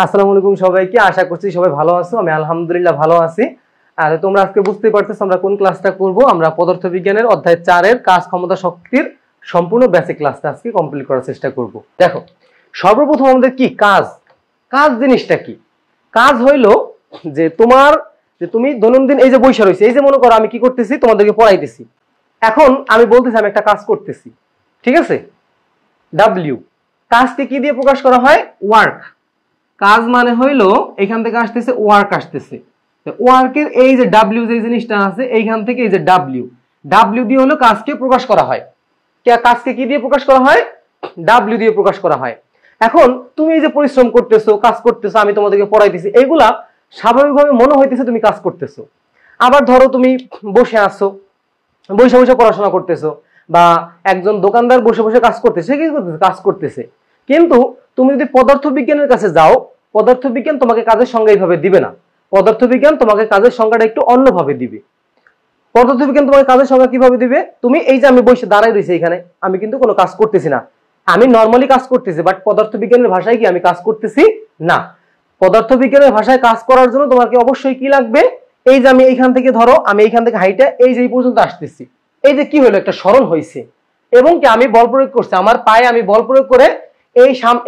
আসসালামু আলাইকুম সবাইকে, আশা করছি সবাই ভালো আছো। আমি আলহামদুলিল্লাহ ভালো আছি। আর তোমরা আজকে বুঝতেই পারতেছো আমরা কোন ক্লাসটা করব। আমরা পদার্থবিজ্ঞানের অধ্যায় 4 এর কাজ ক্ষমতা শক্তির সম্পূর্ণ বেসিক ক্লাসটা আজকে কমপ্লিট করার চেষ্টা করব। দেখো, সর্বপ্রথম আমাদের কি কাজ, কাজ জিনিসটা কি? কাজ হইলো যে তুমি দৈনন্দিন এই যে বইসা রয়েছে, এই যে মনে করো আমি কি করতেছি, তোমাদেরকে পড়াইতেছি। এখন আমি বলতেছি আমি একটা কাজ করতেছি, ঠিক আছে? ডাব্লিউ, কাজকে কি দিয়ে প্রকাশ করা হয়? ওয়ার্ক। কাজ মানে হইলো এখান থেকে আসতেছে ওয়ার্ক, আসতেছে ওয়ার্কের এই যে ডাব্লিউ যে জিনিসটা আছে এইখান থেকে এই যে ডাব্লিউ দিয়ে হলো কাজকে প্রকাশ করা হয়। কাজকে কি দিয়ে প্রকাশ করা হয়? ডাব্লিউ দিয়ে প্রকাশ করা হয়। এখন তুমি এই যে পরিশ্রম করতেছো, কাজ করতেছো, আমি তোমাদেরকে পড়াইতেছি, এগুলা স্বাভাবিকভাবে মনে হইতেছে তুমি কাজ করতেছো। আবার ধরো তুমি বসে আছো, বসে বসে পড়াশোনা করতেছো, বা একজন দোকানদার বসে বসে কাজ করতেছে, কি করতেছে? কাজ করতেছে। কিন্তু তুমি যদি পদার্থবিজ্ঞানের কাছে যাও, পদার্থবিজ্ঞান তোমাকে কাজের সংজ্ঞা এইভাবে দিবে না। পদার্থবিজ্ঞান তোমাকে কাজের সংজ্ঞাটা একটু অন্যভাবে দিবে। পদার্থবিজ্ঞান তোমাকে কাজের সংজ্ঞা কিভাবে দিবে? তুমি এই যে আমি বসে দাঁড়াই রয়েছি এখানে, আমি কিন্তু কোনো কাজ করতেছি না, আমি নর্মালি কাজ করতেছি, বাট পদার্থবিজ্ঞানের ভাষায় কি আমি কাজ করতেছি না। পদার্থবিজ্ঞানের ভাষায় কাজ করার জন্য তোমাকে অবশ্যই কি লাগবে? এই যে আমি এইখান থেকে ধরো, আমি এইখান থেকে হাইটে এই যে এই পর্যন্ত আসতেছি, এই যে কি হলো, একটা সরণ হয়েছে, এবং কি আমি বল প্রয়োগ করছি, আমার পায়ে আমি বল প্রয়োগ করে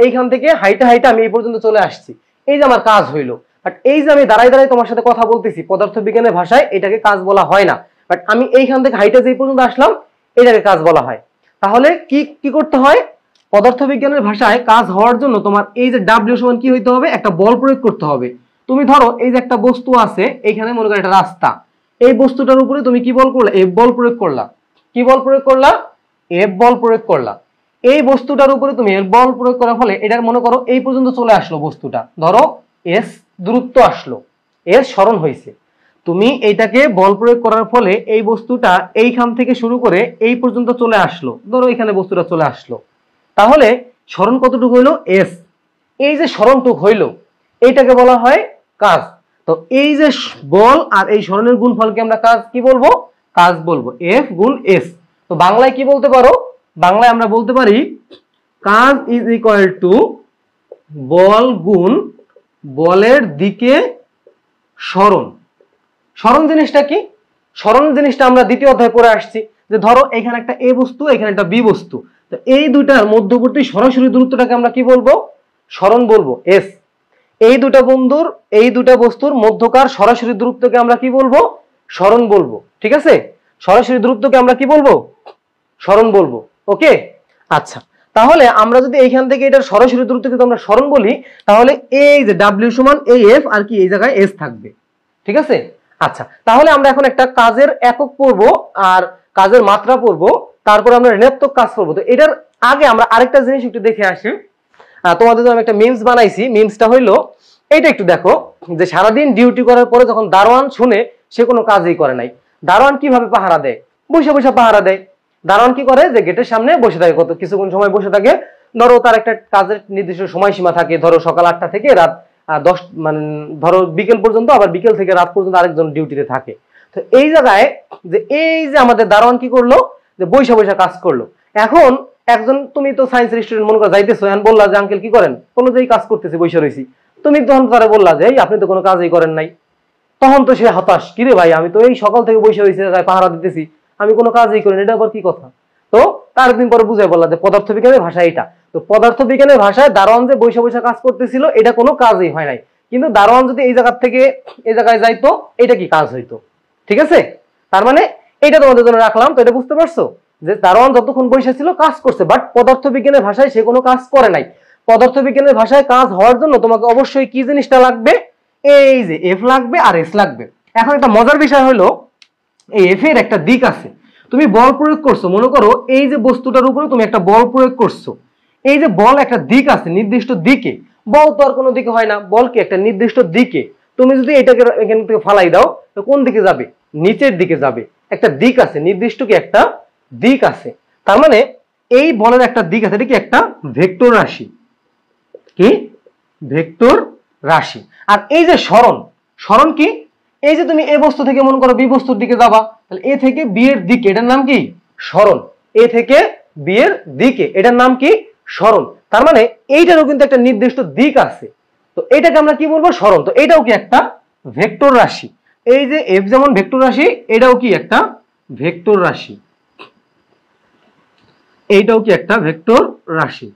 এইখান থেকে হাইটে হাইটে আমি এই পর্যন্ত চলে আসছি, এই যে আমার কাজ হইলো। বাট এই যে আমি দাঁড়াই দাঁড়াই তোমার সাথে কথা বলতেছি, পদার্থবিজ্ঞানের ভাষায় এটাকে কাজ বলা হয় না। বাট আমি এইখান থেকে হাইটে যে পর্যন্ত আসলাম, এটাকে কাজ বলা হয়। তাহলে কি কি করতে হয়? পদার্থবিজ্ঞানের ভাষায় কাজ হওয়ার জন্য তোমার এই যে ডাব্লিউ সমান কি হইতে হবে? একটা বল প্রয়োগ করতে হবে। তুমি ধরো এই যে একটা বস্তু আছে এইখানে, মনে করো একটা রাস্তা, এই বস্তুটার উপরে তুমি কি বল করলা? এফ বল প্রয়োগ করলা। কি বল প্রয়োগ করলা? এফ বল প্রয়োগ করলা। এই বস্তুটার উপরে তুমি এফ বল প্রয়োগ করার ফলে এটার মনে করো এই পর্যন্ত চলে আসলো বস্তুটা, ধরো এস দূরত্ব আসলো, এস সরণ হয়েছে। তুমি এইটাকে বল প্রয়োগ করার ফলে এই বস্তুটা এইখান থেকে শুরু করে এই পর্যন্ত চলে আসলো, ধরো এখানে বস্তুটা চলে আসলো। তাহলে সরণ কতটুকু হইলো? এস। এই যে সরণটুক হইলো, এইটাকে বলা হয় কাজ। তো এই যে বল আর এই সরণের গুণফলকে আমরা কাজ কি বলবো? কাজ বলবো, এফ গুণ এস। তো বাংলায় কি বলতে পারো? বাংলায় আমরা বলতে পারি কাজ ইজ ইকুয়াল টু বল গুণ বলের দিকে সরণ। সরণ জিনিসটা কি? সরণ জিনিসটা আমরা দ্বিতীয় অধ্যায়ে পড়ে আসছি, যে ধরো এখানে একটা এ বস্তু, এখানে একটা বি বস্তু, তো এই দুইটার মধ্যবর্তী সরাসরি দূরত্বটাকে আমরা কি বলবো? সরণ বলবো, এস। এই দুটা বস্তুর মধ্যকার সরাসরি দূরত্বকে আমরা কি বলবো? সরণ বলবো, ঠিক আছে? সরাসরি দূরত্বকে আমরা কি বলবো? সরণ বলবো, ওকে? আচ্ছা, তাহলে আমরা যদি এইখান থেকে এটার সরাসরি দূরত্বকে আমরা সরণ বলি, তাহলে এই যে ডাব্লিউ সমান এই এফ আর কি এই জায়গায় এস থাকবে, ঠিক আছে? আচ্ছা, তাহলে আমরা এখন একটা কাজের একক পড়বো আর কাজের মাত্রা পড়বো, তারপর আমরা ঋণাত্মক কাজ করবো। তো এটার আগে আমরা আরেকটা জিনিস একটু দেখে আসি। তোমাদের জন্য আমি একটা মিমস বানাইছি। মিমসটা হইলো এইটা, একটু দেখো, যে সারাদিন ডিউটি করার পরে যখন দারোয়ান শুনে সে কোনো কাজই করে নাই, দারোয়ান কিভাবে পাহারা দেয়? বসে বসে পাহারা দেয়। দারোয়ান কি করে? যে গেটের সামনে বসে থাকে, কত কিছুক্ষণ সময় বসে থাকে। ধরো তার একটা কাজের নির্দিষ্ট সময়সীমা থাকে, ধরো সকাল 8টা থেকে রাত 10, মানে ধরো বিকেল পর্যন্ত, আবার বিকেল থেকে রাত পর্যন্ত আরেকজন ডিউটিতে থাকে। তো এই জায়গায় যে এই যে আমাদের দারোয়ান কি করলো? যে বসে বসে কাজ করলো। এখন একজন, তুমি তো সায়েন্সের স্টুডেন্ট মনে করো, যাইতেছো, এখন বললা যে আঙ্কেল কি করেন? বললো যে এই কাজ করতেছি, বসে রয়েছি। তুমি তখন তারা বললা যে এই আপনি তো কোনো কাজই করেন নাই। তখন তো সে হতাশ, কিরে ভাই, আমি তো এই সকাল থেকে বসে রয়েছি, পাহারা দিতেছি, আমি কোনো কাজই করি না, এটা আবার কি কথা? তো তার দিন পরে বুঝে বললা যে পদার্থবিজ্ঞানের ভাষা এটা। তো পদার্থবিজ্ঞানের ভাষায় দারোয়ান যে বসে বসে কাজ করতেছিল এটা কোনো কাজই হয় নাই, কিন্তু দারোয়ান যদি এই জায়গা থেকে এই জায়গায় যাইতো, এটা কি কাজ হইতো, ঠিক আছে? তার মানে এটা তোমাদের জন্য রাখলাম। তো এটা বুঝতে পারছো যে দারোয়ান যতক্ষণ বসে ছিল কাজ করছে, বাট পদার্থবিজ্ঞানের ভাষায় সে কোনো কাজ করে নাই। পদার্থবিজ্ঞানের ভাষায় কাজ হওয়ার জন্য তোমাকে অবশ্যই কি জিনিসটা লাগবে? এই যে এফ লাগবে আর এস লাগবে। এখন একটা মজার বিষয় হলো, এই এফ এর একটা দিক আছে। তুমি বল প্রয়োগ করছো, মনে করো এই যে বস্তুটার উপরে তুমি একটা বল প্রয়োগ করছো, এই যে বল একটা দিক আছে, নির্দিষ্ট দিকে। বল তো আর কোনো দিকে হয় না, বল কি একটা নির্দিষ্ট দিকে। তুমি যদি এটাকে এখান থেকে ফালাই দাও, তো কোন দিকে যাবে? নিচের দিকে যাবে। একটা দিক আছে, নির্দিষ্ট কি একটা দিক আছে। তার মানে এই বলের একটা দিক আছে, এটা কি একটা ভেক্টর রাশি, কি ভেক্টর রাশি। আর এই যে সরণ, সরণ কি? এই যে তুমি এ বস্তু থেকে মনে করো বি বস্তুর দিকে যাবা, তাহলে এ থেকে বি এর দিকে, এটার নাম কি? সরণ। এ থেকে বি এর দিকে, এটার নাম কি? সরণ। তার মানে এইটারও কিন্তু একটা নির্দিষ্ট দিক আছে, তো এটাকে আমরা কি বলবো, সরণ। তো এটাও কি একটা ভেক্টর রাশি। এই যে f যেমন ভেক্টর রাশি, এটাও কি একটা ভেক্টর রাশি, এইটাও কি একটা ভেক্টর রাশি।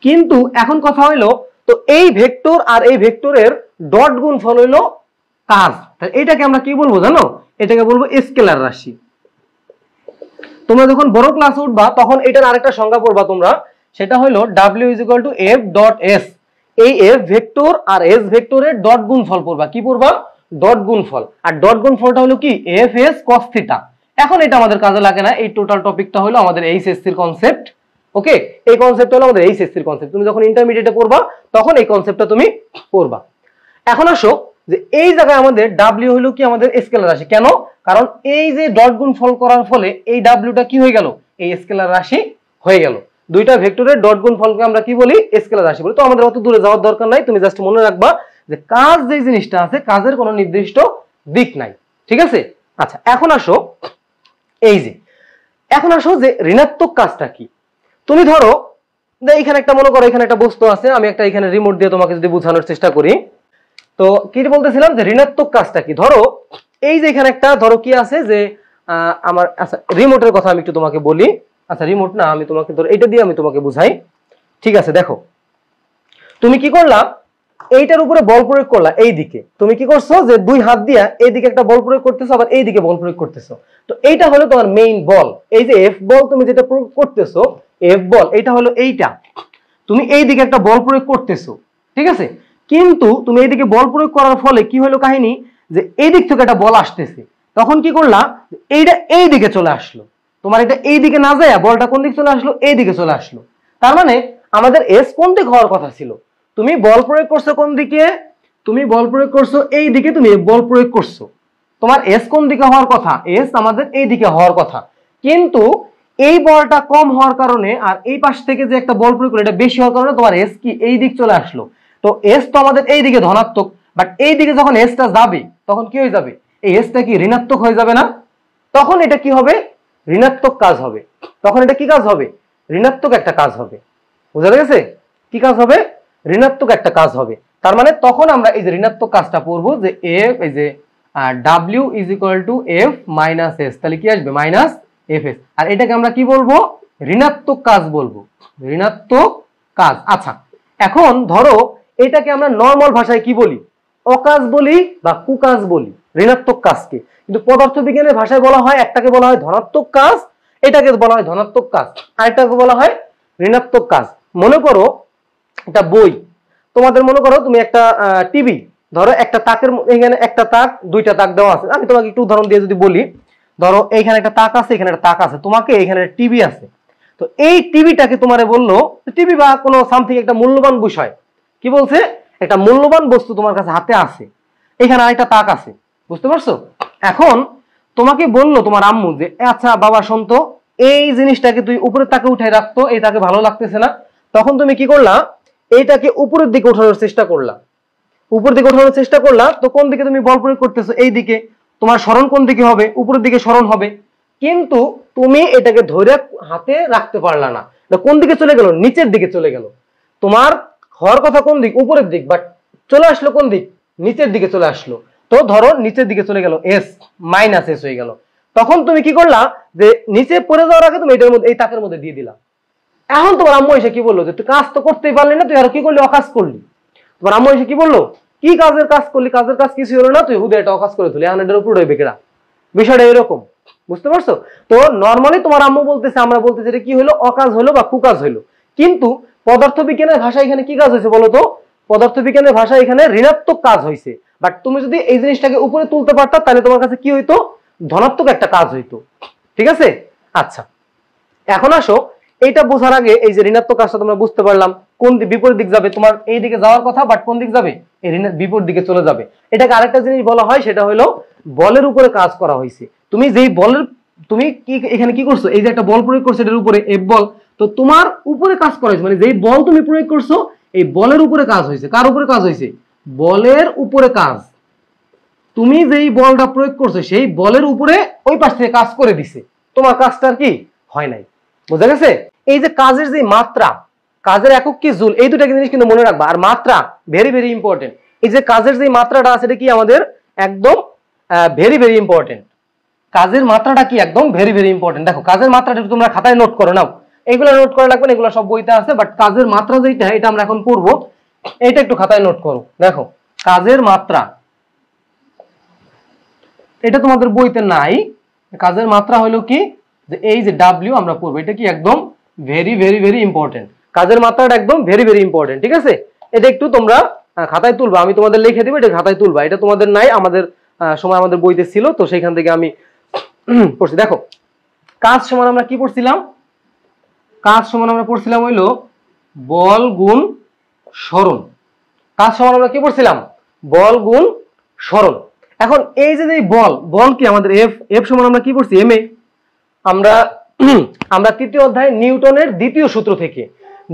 কিন্তু এখন কথা হইলো, তো এই ভেক্টর আর এই ভেক্টরের ডট গুণফল হইলো কাজ। তাহলে এটাকে আমরা কি বলবো জানো, এটাকে বলবো স্কেলার রাশি। তোমরা যখন বড় ক্লাসে উঠবা তখন এটার আরেকটা সংজ্ঞা পড়বা তোমরা, সেটা হলো w = f ডট s। এই f ভেক্টর আর s ভেক্টরের ডট গুণফল পড়বা। কি পড়বা, ডট গুণফল। আর ডট গুণফলটা হলো কি f s cos θ। এখন এটা আমাদের কাজে লাগে না, এই টোটাল টপিকটা হলো আমাদের এইচএসসি এর কনসেপ্ট। ওকে, এই কনসেপ্ট হলো আমাদের এইচএসসি এর কনসেপ্ট। তুমি যখন ইন্টারমিডিয়েটে পড়বা তখন এই কনসেপ্টটা তুমি পড়বা। এখন আসো যে এই জায়গায় আমাদের w হলো কি আমাদের স্কেলার রাশি। কেন, কারণ এই যে ডট গুণফল করার ফলে এই wটা কি হয়ে গেল, এই স্কেলার রাশি হয়ে গেল। দুইটা ভেক্টরের ডট গুণফলকে আমরা কি বলি, স্কেলার রাশি বলি। তো আমাদের অত দূরে যাওয়ার দরকার নাই, তুমি জাস্ট মনে রাখবা যে কাজ যে জিনিসটা আছে, কাজের কোনো নির্দিষ্ট দিক নাই। ঠিক আছে, আচ্ছা এখন আসো এই যে, এখন আসো যে ঋণাত্মক কাজটা কি। তুমি ধরো যে এখানে একটা, মনে করো এখানে একটা বস্তু আছে, আমি একটা এখানে রিমোট দিয়ে তোমাকে যদি বোঝানোর চেষ্টা করি, তো কি বলতেছিলাম যে ঋণাত্মক কাজটা কি। ধরো এই যে এখানে একটা, ধরো কি আছে যে আমার, আচ্ছা রিমোটের কথা আমি একটু তোমাকে বলি। আচ্ছা রিমোট না, আমি তোমাকে ধরো এটা দিয়ে আমি তোমাকে বুঝাই। ঠিক আছে, দেখো তুমি কি করলা, এইটার উপরে বল প্রয়োগ করলা, এই দিকে তুমি কি করছো যে দুই হাত দিয়ে এইদিকে একটা বল প্রয়োগ করতেছো, আবার এইদিকে বল প্রয়োগ করতেছো। তো এইটা হলো তোমার মেইন বল। এই যে এফ বল তুমি যেটা প্রয়োগ করতেছো, এফ বল, এইটা হলো এইটা, তুমি এইদিকে একটা বল প্রয়োগ করতেছো। ঠিক আছে, কিন্তু তুমি এইদিকে বল প্রয়োগ করার ফলে কি হলো কাহিনী, যে এই দিক থেকে একটা বল আসতেছে, তখন কি করলা, এইটা এই দিকে চলে আসলো। তোমার এটা এই দিকে না যায়, বলটা কোন দিকে চলে আসলো, এই দিকে চলে আসলো। তার মানে আমাদের এস কোন দিকে হওয়ার কথা ছিল, তুমি বল প্রয়োগ করছো কোন দিকে, তুমি বল প্রয়োগ করছো এই দিকে, তুমি বল প্রয়োগ করছো, তোমার এস কোন দিকে হওয়ার কথা, এস আমাদের এই দিকে হওয়ার কথা। কিন্তু এই বলটা কম হওয়ার কারণে আর এই পাশ থেকে যে একটা বল প্রয়োগ করলো এটা বেশি হওয়ার কারণে তোমার এস কি এই দিক চলে আসলো। তো এস তো আমাদের এই দিকে ধনাত্মক, বাট এই দিকে যখন এসটা যাবে তখন কি হয়ে যাবে, এই এসটা কি ঋণাত্মক হয়ে যাবে না, তখন এটা কি হবে, ঋণাত্মক কাজ হবে। তখন এটা কি কাজ হবে, ঋণাত্মক একটা কাজ হবে। বুঝা গেছে, কি কাজ হবে, ঋণাত্মক একটা কাজ হবে। তার মানে তখন আমরা এই যে ঋণাত্মক কাজটা পড়বো যে এফ, এই যে w = f - s, তাহলে কি আসবে -fs। আর এটাকে আমরা কি বলবো, ঋণাত্মক কাজ বলবো, ঋণাত্মক কাজ। আচ্ছা এখন ধরো এটাকে আমরা নরমাল ভাষায় কি বলি, অকাজ বলি বা কুকাজ বলি ঋণাত্মক কাজকে। কিন্তু পদার্থবিজ্ঞানের ভাষায় বলা হয়, একটাকে বলা হয় ধনাত্মক কাজ, এটাকে বলা হয় ধনাত্মক কাজ, আর এটাকে বলা হয় ঋণাত্মক কাজ। মনে করো একটা বই, তোমাদের মনে করো তুমি একটা টিভি, ধরো একটা তাকের, এখানে একটা তাক, দুইটা তাক দেওয়া আছে। আমি তোমাকে একটু উদাহরণ দিয়ে যদি বলি, ধরো এইখানে একটা তাক আছে, এখানে একটা তাক আছে, তোমাকে এখানে টিভি আছে। তো এই টিভিটাকে তোমারে বললো, টিভি বা কোনো সামথিং একটা মূল্যবান বিষয়, কি বলছে, একটা মূল্যবান বস্তু তোমার কাছে হাতে আছে, এখানে আরেকটা তাক আছে, বুঝতে পারছো। এখন তোমাকে বললো তোমার আম্মু যে আচ্ছা বাবা শোন তো, এই জিনিসটাকে তুই উপরের তাকে উঠাই রাখতো, এই তাকে ভালো লাগতেছে না। তখন তুমি কি করলা, এইটাকে উপরের দিকে ওঠানোর চেষ্টা করলা, উপর দিকে ওঠানোর চেষ্টা করলা। তো কোন দিকে তুমি বল প্রয়োগ করতেছো, এই দিকে, তোমার স্মরণ কোন দিকে হবে, উপরের দিকে স্মরণ হবে। কিন্তু তুমি এটাকে ধরে হাতে রাখতে পারলা না, কোন দিকে চলে গেল, নিচের দিকে চলে গেল। তোমার হওয়ার কথা কোন দিক, উপরের দিক, বাট চলে আসলো কোন দিক, নিচের দিকে চলে আসলো। তো ধরো নিচের দিকে চলে গেল, এস -s হয়ে গেল। তখন তুমি কি করলা, যে নিচে পড়ে যাওয়ার আগে তুমি এটার মধ্যে, এই তাকের মধ্যে দিয়ে দিলা। এখন তোমার আম্মু এসে কি বললো, যে তুই কাজ তো করতেই পারলি না, তুই আর কি করলি, অকাজ করলি। তোমার আম্মু এসে কি বললো, কি কাজের কাজ করলি, কাজের কাজ কিছু হলো না, তুই হুদে এটা অকাজ করে তুলি, এখন এটার উপর হইবে কেডা, বিষয়টা এরকম। বুঝতে পারছো। তো নর্মালি তোমার আম্মু বলতেছে, আমরা বলতেছি এটা কি হলো, অকাজ হলো বা কুকাজ হলো। কিন্তু পদার্থবিজ্ঞানের ভাষায় এখানে কি কাজ হয়েছে বলতো, পদার্থবিজ্ঞানের ভাষায় এখানে ঋণাত্মক কাজ হয়েছে। বাট তুমি যদি এই জিনিসটাকে উপরে তুলতে পারতা, তাহলে তোমার কাছে কি হইতো, ধনাত্মক একটা কাজ হইতো। ঠিক আছে, আচ্ছা এখন আসো, এইটা বোঝার আগে এই যে ঋণাত্মক কাজটা তোমরা বুঝতে পারলাম, কোন বিপরীত দিক যাবে, তোমার এই দিকে যাওয়ার কথা, বাট কোন দিক যাবে, এই বিপরীত দিকে চলে যাবে। এটাকে আরেকটা জিনিস বলা হয়, সেটা হলো বলের উপরে কাজ করা হয়েছে। তুমি যেই বলের, তুমি কি এখানে কি করছো, এই যে একটা বল প্রয়োগ করছো এটার উপরে, এফ বল, তো তোমার উপরে কাজ করা হয়েছে, মানে যেই বল তুমি প্রয়োগ করছো এই বলের উপরে কাজ হয়েছে। কার উপরে কাজ হয়েছে, বলের উপরে কাজ। তুমি যেই বলটা প্রয়োগ করছো সেই বলের উপরে ওই পাশ থেকে কাজ করে দিছে, তোমার কাজটা কি হয় নাই। বুঝা গেছে। এই যে কাজের যে মাত্রা, কাজের একক কি জুল, এই দুটা জিনিস কিন্তু মনে রাখবা। আর মাত্রা ভেরি ভেরি ইম্পর্টেন্ট, এই যে কাজের যে মাত্রাটা আছে এটা কি আমাদের একদম ভেরি ভেরি ইম্পর্টেন্ট। কাজের মাত্রাটা কি একদম ভেরি ভেরি ইম্পর্টেন্ট। দেখো কাজের মাত্রাটা তোমরা খাতায় নোট করে নাও, এইগুলো নোট করা লাগবে না, এগুলো সব বইতে আছে, বাট কাজের মাত্রা যেটা এটা আমরা এখন পড়বো, এটা একটু খাতায় নোট করো। দেখো কাজের মাত্রা এটা তোমাদের বইতে নাই, কাজের মাত্রা হলো কি যে এই যে ডাব্লিউ আমরা পড়বো, এটা কি একদম ভেরি ভেরি ভেরি ইম্পর্টেন্ট। কাজের মাত্রাটা একদম ভেরি ভেরি ইম্পর্টেন্ট, ঠিক আছে? এটা একটু তোমরা খাতায় তুলবা, আমি তোমাদের লিখে দিব, এটা খাতায় তুলবা। এটা তোমাদের নাই, আমাদের সময় আমাদের বইতে ছিল, তো সেইখান থেকে আমি পড়ছি। দেখো কাজ সমান আমরা কি পড়ছিলাম, কাজ সমান আমরা পড়ছিলাম হইলো বল গুণ সরণ। কাজ সমান আমরা কি পড়ছিলাম, বল গুণ সরণ। এখন এই যে বল, বল কি আমাদের এফ, এফ সমান আমরা কি পড়ছি এম এ। আমরা তৃতীয় অধ্যায় নিউটনের দ্বিতীয় সূত্র থেকে,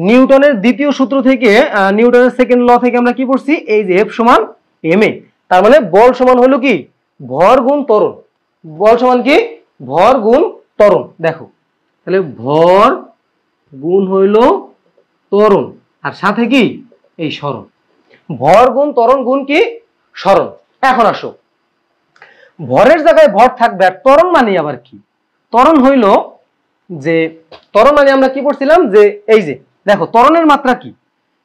নিউটনের দ্বিতীয় সূত্র থেকে, নিউটনের সেকেন্ড ল থেকে আমরা কি পড়ছি, এই যে এফ সমান এম এ। তার মানে বল সমান হলো কি ভর গুণ ত্বরণ। বল সমান কি ভর গুণ ত্বরণ। দেখো তাহলে ভর গুণ হইল ত্বরণ, আর সাথে কি এই সরণ। ভর গুণ ত্বরণ গুণ কি সরণ। এখন আসো, ভরের জায়গায় ভর থাকবে, আর ত্বরণ মানে আবার কি, ত্বরণ হইল যে ত্বরণ মানে আমরা কি পড়ছিলাম যে এই যে দেখো ত্বরণের মাত্রা কি,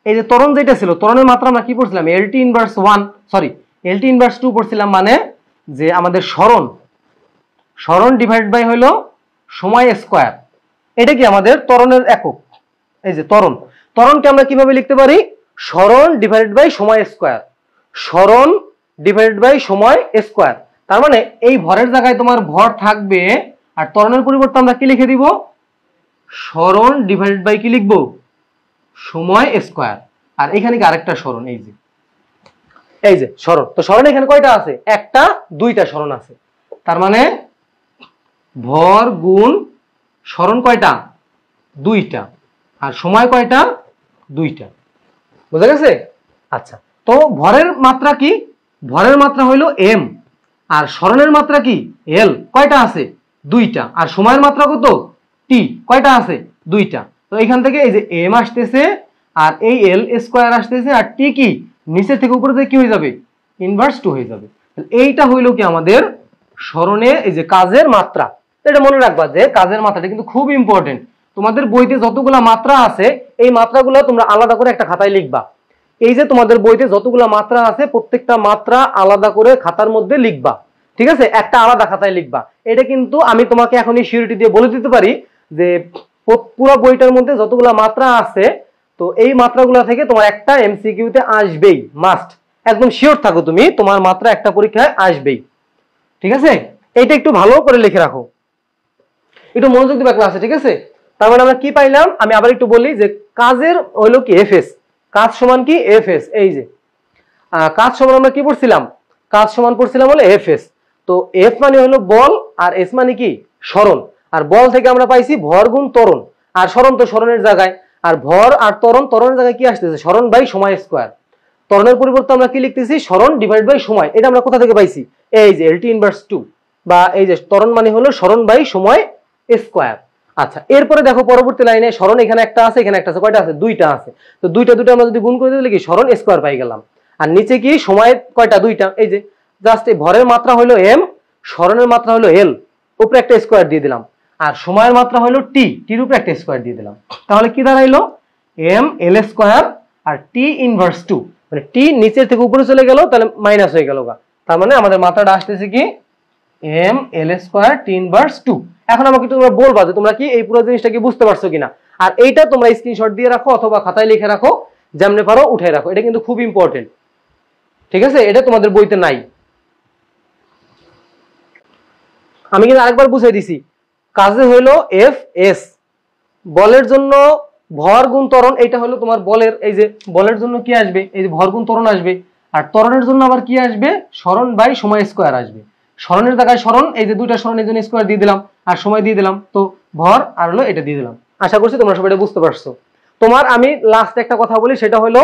এই যে ত্বরণ যেটা ছিল ত্বরণের মাত্রা আমরা কি পড়ছিলাম LT inverse 1 sorry LT inverse 2 পড়ছিলাম। মানে যে আমাদের সরণ, সরণ ডিভাইড বাই হইলো সময় স্কয়ার, এটা কি আমাদের ত্বরণের একক। এই যে ত্বরণ, ত্বরণকে আমরা কিভাবে লিখতে পারি, সরণ ডিভাইড বাই সময় স্কয়ার, সরণ ডিভাইড বাই সময় স্কয়ার। তার মানে এই ভরের জায়গায় তোমার ভর থাকবে, আর ত্বরণের পরিবর্তে আমরা কি লিখে দিব, সরণ ডিভাইড বাই কি লিখবো সময় স্কয়ার। আর এখানে কি আরেকটা সরণ, এই যে সরণ। তো সরণ এখানে কয়টা আছে, একটা দুইটা সরণ আছে। তার মানে ভর গুণ সরণ কয়টা, দুইটা, আর সময় কয়টা, দুইটা। বুঝা গেছে? আচ্ছা, তো ভরের মাত্রা কি, ভরের মাত্রা হইলো এম, আর সরণের মাত্রা কি এল, কয়টা আছে, দুইটা, আর সময়ের মাত্রা কত টি, কয়টা আছে, দুইটা। তো এখান থেকে এই যে এম আসতেছে, আর এই এল স্কয়ার আসতেছে, আর টি কি নিচে থেকে উপরে থেকে কি হয়ে যাবে, ইনভার্স 2 হয়ে যাবে। এইটা হইলো কি আমাদের সরণে এই যে কাজের মাত্রা। এটা মনে রাখবা যে কাজের মাত্রাটা কিন্তু খুব ইম্পর্টেন্ট। তোমাদের বইতে যতগুলা মাত্রা আছে, এই মাত্রাগুলো তোমরা আলাদা করে একটা খাতায় লিখবা। এই যে তোমাদের বইতে যতগুলা মাত্রা আছে, প্রত্যেকটা মাত্রা আলাদা করে খাতার মধ্যে লিখবা, ঠিক আছে? একটা আলাদা খাতায় লিখবা। এটা কিন্তু আমি তোমাকে এখনই সিউরিটি দিয়ে বলে দিতে পারি যে পুরো বইটার মধ্যে যতগুলা মাত্রা আছে, তো এই মাত্রাগুলো থেকে তোমার একটা এমসিকিউতে আসবেই, মাস্ট, একদম শিওর থাকো তুমি, তোমার মাত্রা একটা পরীক্ষায় আসবেই, ঠিক আছে? এইটা একটু ভালো করে লিখে রাখো, একটু মনোযোগ দিবা ক্লাসে, ঠিক আছে? তার মানে আমরা কি পাইলাম, আমি আবার একটু বলি যে কাজের হইলো কি এফএস, কাজ সমান কি এফএস। এই যে কাজ সমান আমরা কি পড়ছিলাম, কাজ সমান পড়ছিলাম হলো এফএস। তো এফ মানে হলো বল, আর এস মানে কি সরণ। আর বল থেকে আমরা পাইছি ভর গুণ ত্বরণ, আর সরণ তো সরণের জায়গায়, আর ভর আর ত্বরণ, ত্বরণের জায়গায় কি আসতেছে, সরণ বাই সময় স্কয়ার। ত্বরণের পরিবর্তে আমরা কি লিখতেছি, সরণ ডিভাইড বাই সময়। এটা আমরা কোথা থেকে পাইছি, এই যে এলটি ইনভার্স 2, বা এই যে ত্বরণ মানে হলো সরণ বাই সময় স্কয়ার। আচ্ছা, এরপরে দেখো পরবর্তী লাইনে সরণ এখানে একটা আছে, এখানে একটা আছে, কয়টা আছে, দুইটা আছে। তো দুইটা আমরা যদি গুণ করে দিলে কি সরণ স্কয়ার পাই গেলাম। আর নিচে কি সময় কয়টা, দুইটা। এই যে জাস্ট এই ভরের মাত্রা হলো এম, সরণের মাত্রা হলো এল, উপরে একটা স্কয়ার দিয়ে দিলাম, আর সময়ের মাত্রা হলো টি, টির উপরে একটা স্কয়ার দিয়ে দিলাম। তাহলে কি দাঁড়াইলো, এম এল স্কয়ার আর টি ইনভার্স 2, মানে টি নিচের থেকে উপরে চলে গেল, তাহলে মাইনাস হয়ে গেল। তার মানে আমাদের মাত্রাটা আসতেছে কি M L square T inverse 2। এখন আমাকে তোমরা বলবা যে তোমরা কি এই পুরো জিনিসটা কি বুঝতে পারছো কিনা। আর এইটা তোমরা স্ক্রিনশট দিয়ে রাখো, অথবা খাতায় লিখে রাখো, যেমনে পারো উঠে রাখো, এটা কিন্তু খুব ইম্পর্টেন্ট, ঠিক আছে? এটা তোমাদের বইতে নাই, আমি কিন্তু আরেকবার বুঝাই দিছি। কাজে হইলো এফ এস, বলের জন্য ভর গুণ ত্বরণ, এটা হলো তোমার বলের, এই যে বলের জন্য কি আসবে, এই যে ভর গুণ ত্বরণ আসবে। আর ত্বরণের জন্য আবার কি আসবে, সরণ বাই সময় স্কয়ার আসবে। সরণের জায়গায় সরণ, এই যে দুইটা সরণের জন্য স্কয়ার দিয়ে দিলাম, আর সময় দিয়ে দিলাম, তো ভর আর হলো এটা দিয়ে দিলাম। আশা করছি তোমরা সবাই এটা বুঝতে পারছো। তোমার আমি লাস্ট একটা কথা বলি, সেটা হলো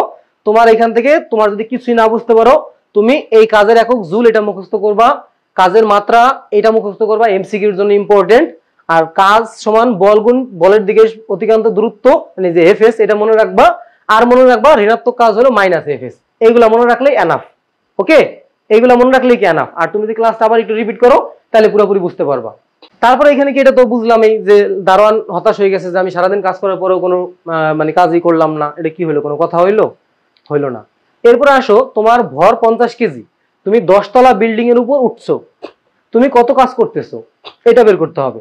তোমার এখান থেকে তোমার যদি কিছুই না বুঝতে পারো, তুমি এই কাজের একক জুল এটা মুখস্থ করবা, কাজের মাত্রা এটা মুখস্থ করবা, এমসিকিউর জন্য ইম্পর্টেন্ট। আর কাজ সমান বল গুণ বলের দিকে অতিক্রান্ত দূরত্ব, মানে যে এফএস, এটা মনে রাখবা। আর মনে রাখবা ঋণাত্মক কাজ হলো মাইনাস এফএস। এইগুলা মনে রাখলেই এনাফ। ওকে, এইগুলা মনে রাখলেই কি এনাফ। আর তুমি যদি ক্লাসটা আবার একটু রিপিট করো তাহলে পুরোপুরি বুঝতে পারবা। তারপরে এখানে কি, এটা তো বুঝলামই যে দারোয়ান হতাশ হয়ে গেছে যে আমি সারাদিন কাজ করার পরেও কোনো মানে কাজই করলাম না, এটা কি হলো, কোনো কথা হইলো? হইলো না। এরপরে আসো, তোমার ভর 50 কেজি, তুমি 10 তলা বিল্ডিং এর উপর উঠছো, তুমি কত কাজ করতেছো এটা বের করতে হবে।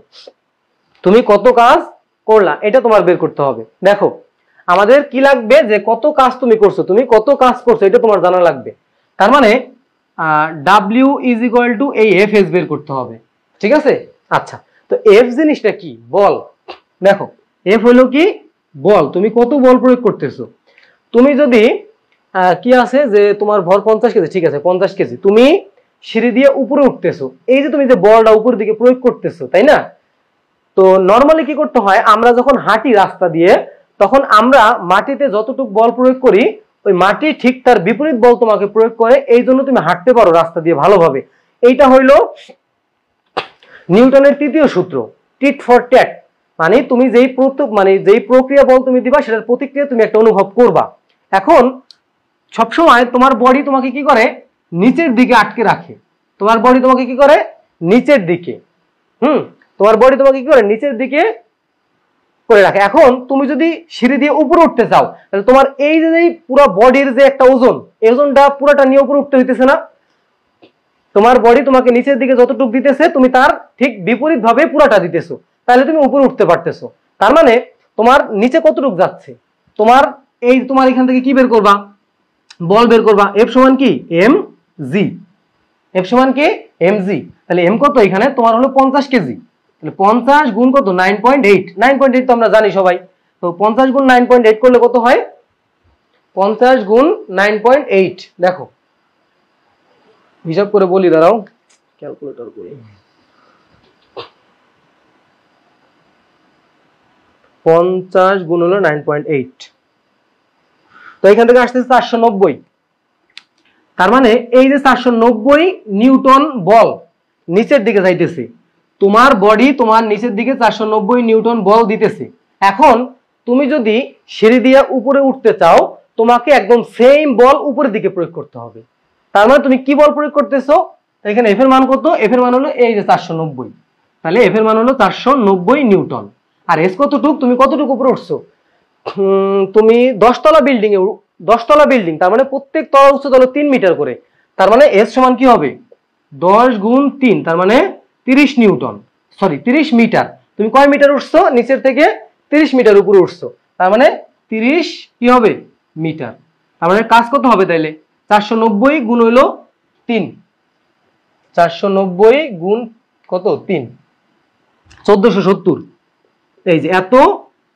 তুমি কত কাজ করলা এটা তোমার বের করতে হবে। দেখো আমাদের কি লাগবে, যে কত কাজ তুমি করছো, তুমি কত কাজ করছো এটা তোমার জানা লাগবে। তার মানে ডাব্লিউ ইজ ইকুয়াল টু এই এফ এস বের করতে হবে, ঠিক আছে? আচ্ছা, তো এফ জিনিসটা কি? বল। দেখো এফ হলো কি? বল। তুমি কত বল প্রয়োগ করতেছো। তুমি যদি কি আছে যে তোমার ভর 50 কেজি, ঠিক আছে 50 কেজি, তুমি সিঁড়ি দিয়ে উপরে উঠতেছো, এই যে তুমি যে বলটা উপরের দিকে প্রয়োগ করতেছো, তাই না? তো নর্মালি কি করতে হয়, আমরা যখন হাঁটি রাস্তা দিয়ে, তখন আমরা মাটিতে যতটুকু বল প্রয়োগ করি, ওই মাটি ঠিক তার বিপরীত বল তোমাকে প্রয়োগ করে, এই জন্য তুমি হাঁটতে পারো রাস্তা দিয়ে ভালোভাবে। এইটা হইলো নিউটনের তৃতীয় সূত্র, টিট ফর ট্যাট। মানে তুমি যেই প্রক্রিয়া বল তুমি দিবা, সেটার প্রতিক্রিয়া তুমি একটা অনুভব করবা। এখন সবসময় তোমার বডি তোমাকে কি করে, নিচের দিকে আটকে রাখে। তোমার বডি তোমাকে কি করে, নিচের দিকে, তোমার বডি তোমাকে কি করে, নিচের দিকে করে রাখে। এখন তুমি যদি সিঁড়ি দিয়ে উপরে উঠতে চাও, তাহলে তোমার এই যে পুরো বডির যে একটা ওজন, এই ওজনটা পুরোটা নিয়ে উপরে উঠতে হইতেছে না? তোমার বডি তোমাকে নিচের দিকে যতটুকু দিতেছে, তুমি তার ঠিক বিপরীত ভাবে পুরোটা দিতেছো, তাহলে তুমি উপরে উঠতে পারতেছো। তার মানে তোমার নিচে কতটুকু যাচ্ছে, তোমার এখান থেকে কি বের করবা, বল বের করবা। এফ সমান কি, এম জি। এফ সমান কি, এম জি। তাহলে এম কত, এখানে তোমার হলো 50 কেজি। তাহলে 50 গুণ কত, 9.8। 9.8 তো আমরা জানি সবাই। তো 50 গুণ 9.8 করলে কত হয়, 50 গুণ 9.8। দেখো হিসাব করে বলি, দাঁড়াও ক্যালকুলেটর করি। 50 গুণ হলো 9.8, তো এখান থেকে আসতেছে 490। তার মানে এই যে 490 নিউটন বল নিচের দিকে যাইতেছে, তোমার বডি তোমার নিচের দিকে 490 নিউটন বল দিতেছে। এখন তুমি যদি সিঁড়ি দিয়ে উপরে উঠতে চাও, তোমাকে একদম সেম বল উপরের দিকে প্রয়োগ করতে হবে। তার মানে তুমি কি বল প্রয়োগ করতেছো, এখানে এফ এর মান কত, এফ এর মান হলো এই যে 490, তাহলে এফ এর মান হলো 490 নিউটন। আর এস কতটুক, তুমি কতটুকু উপরে উঠছো, তুমি 10 তলা বিল্ডিং এ, 10 তলা বিল্ডিং, তার মানে প্রত্যেক তলার উচ্চতা হলো 3 মিটার করে। তার মানে এস সমান কি হবে, 10 গুণ 3, তার মানে 30 নিউটন, সরি 30 মিটার। তুমি কয় মিটার উঠছো, নিচের থেকে 30 মিটার উপরে উঠছো, তার মানে 30 কি হবে, মিটার। তার মানে কাজ কত হবে তাইলে, 490 গুণ হইলো 3, 490 গুণ কত 3, 1470। এই যে এত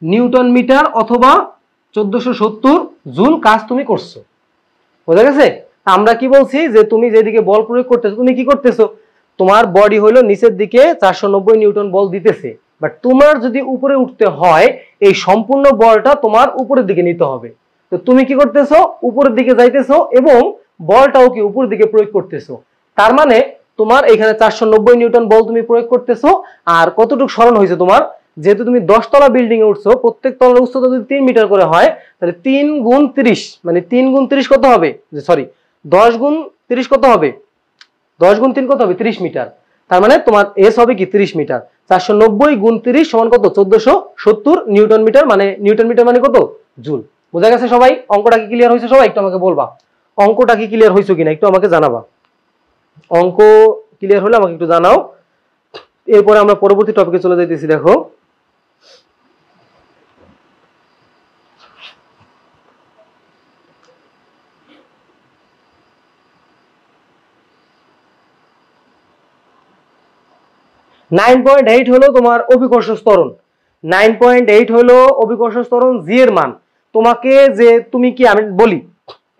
নিউটন মিটার অথবা 1470 জুল কাজ তুমি করছো। বোঝা গেছে? আমরা কি বলছি, যে তুমি যেদিকে বল প্রয়োগ করতেছো, তুমি কি করতেছো, তোমার বডি হলো নিচের দিকে 490 নিউটন বল দিতেছে, বাট তোমার যদি উপরে উঠতে হয়, এই সম্পূর্ণ বলটা তোমার উপরের দিকে নিতে হবে। তো তুমি কি করতেছো, উপরের দিকে যাইতেছো এবং বলটাও কি উপরের দিকে প্রয়োগ করতেছো। তার মানে তোমার এখানে 490 নিউটন বল তুমি প্রয়োগ করতেছো। আর কতটুকু সরণ হয়েছে তোমার, যেহেতু তুমি 10 তলা বিল্ডিং এ উঠছো, প্রত্যেক তলার উচ্চতা যদি 3 মিটার করে হয়, তাহলে 3 গুণ 30, মানে 3 গুণ 30 কত হবে, সরি 10 গুণ 30 কত হবে, 10 গুণ 3 কত হবে, 30 মিটার। তার মানে তোমার এস হবে কি 30 মিটার। 490 গুণ 30 সমান কত, 1470 নিউটন মিটার। মানে নিউটন মিটার মানে কত, জুল। বোঝা গেছে সবাই? অঙ্কটা কি ক্লিয়ার হয়েছে সবাই? একটু আমাকে বলবা অঙ্কটা কি ক্লিয়ার হয়েছে কিনা, একটু আমাকে জানাবা। অঙ্ক ক্লিয়ার হলে আমাকে একটু জানাও। এরপরে আমরা পরবর্তী টপিকে চলে যাইতেছি। দেখো 9.8 হলো তোমার অভিকর্ষ ত্বরণ। 9.8 হলো অভিকর্ষ ত্বরণ জি এর মান। তোমাকে যে তুমি কি, আমি বলি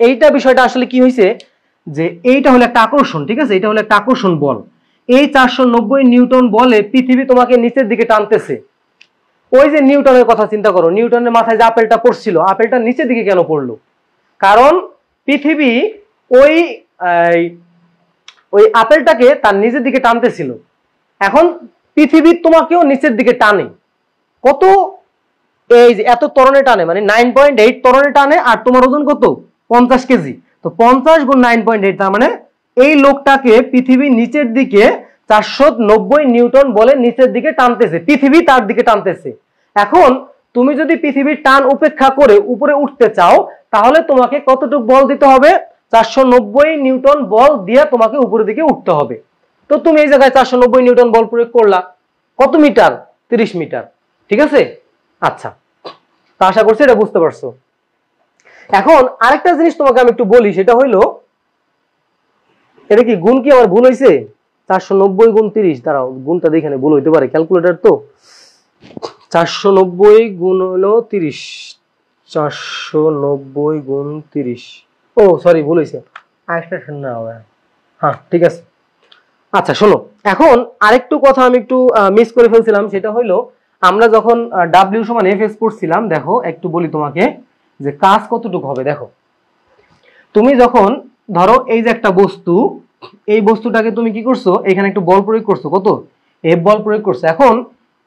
এইটা বিষয়টা আসলে কি হয়েছে, যে এইটা হলো একটা আকর্ষণ, ঠিক আছে, এটা হলো একটা আকর্ষণ বল। এই 490 নিউটন বলে পৃথিবী তোমাকে নিচের দিকে টানতেছে। ওই যে নিউটনের কথা চিন্তা করো, নিউটনের মাথায় যে আপেলটা পড়ছিল, আপেলটা নিচের দিকে কেন পড়লো, কারণ পৃথিবী ওই ওই আপেলটাকে তার নিজের দিকে টানতেছিল। এখন পৃথিবী তোমাকেও নিচের দিকে টানে। কত? এই যে এত ত্বরণে টানে, মানে 9.8 ত্বরণে টানে, আর তোমার ওজন কত? 50 কেজি। তো 50 গুণ 9.8, তার মানে এই লোকটাকে পৃথিবী নিচের দিকে 490 নিউটন বলে নিচের দিকে টানতেছে, পৃথিবী তার দিকে টানতেছে। এখন তুমি যদি পৃথিবীর টান উপেক্ষা করে উপরে উঠতে চাও, তাহলে তোমাকে কতটুকু বল দিতে হবে? 490 নিউটন বল দিয়ে তোমাকে উপরের দিকে উঠতে হবে। তো তুমি এই জায়গায় 490 নিউটন বল প্রয়োগ করলা, কত মিটার? 30 মিটার। ঠিক আছে? আচ্ছা, তো আশা করছি এটা বুঝতে পারছো। এখন আরেকটা জিনিস তোমাকে আমি একটু বলি, সেটা হইলো, এটা কি গুণ কি আমার ভুল হয়েছে? 490 গুণ 30, দাঁড়াও গুণটা দেখে ভুল হইতে পারে, ক্যালকুলেটর তো। 490 গুণ হলো 30, 490 গুণ 30, ও সরি ভুল হয়েছে, আরেকটা শূন্য হবে। হ্যাঁ ঠিক আছে। আচ্ছা শোনো, এখন আরেকটু কথা আমি একটু মিস করে ফেলছিলাম, সেটা হইলো আমরা যখন W সমান Fs পড়ছিলাম, দেখো একটু বলি তোমাকে যে কাজ কতটুকু হবে। দেখো তুমি যখন ধরো এই যে একটা বস্তু, এই বস্তুটাকে তুমি কি করছো, এখানে একটু বল প্রয়োগ করছো, কত? F বল প্রয়োগ করছো। এখন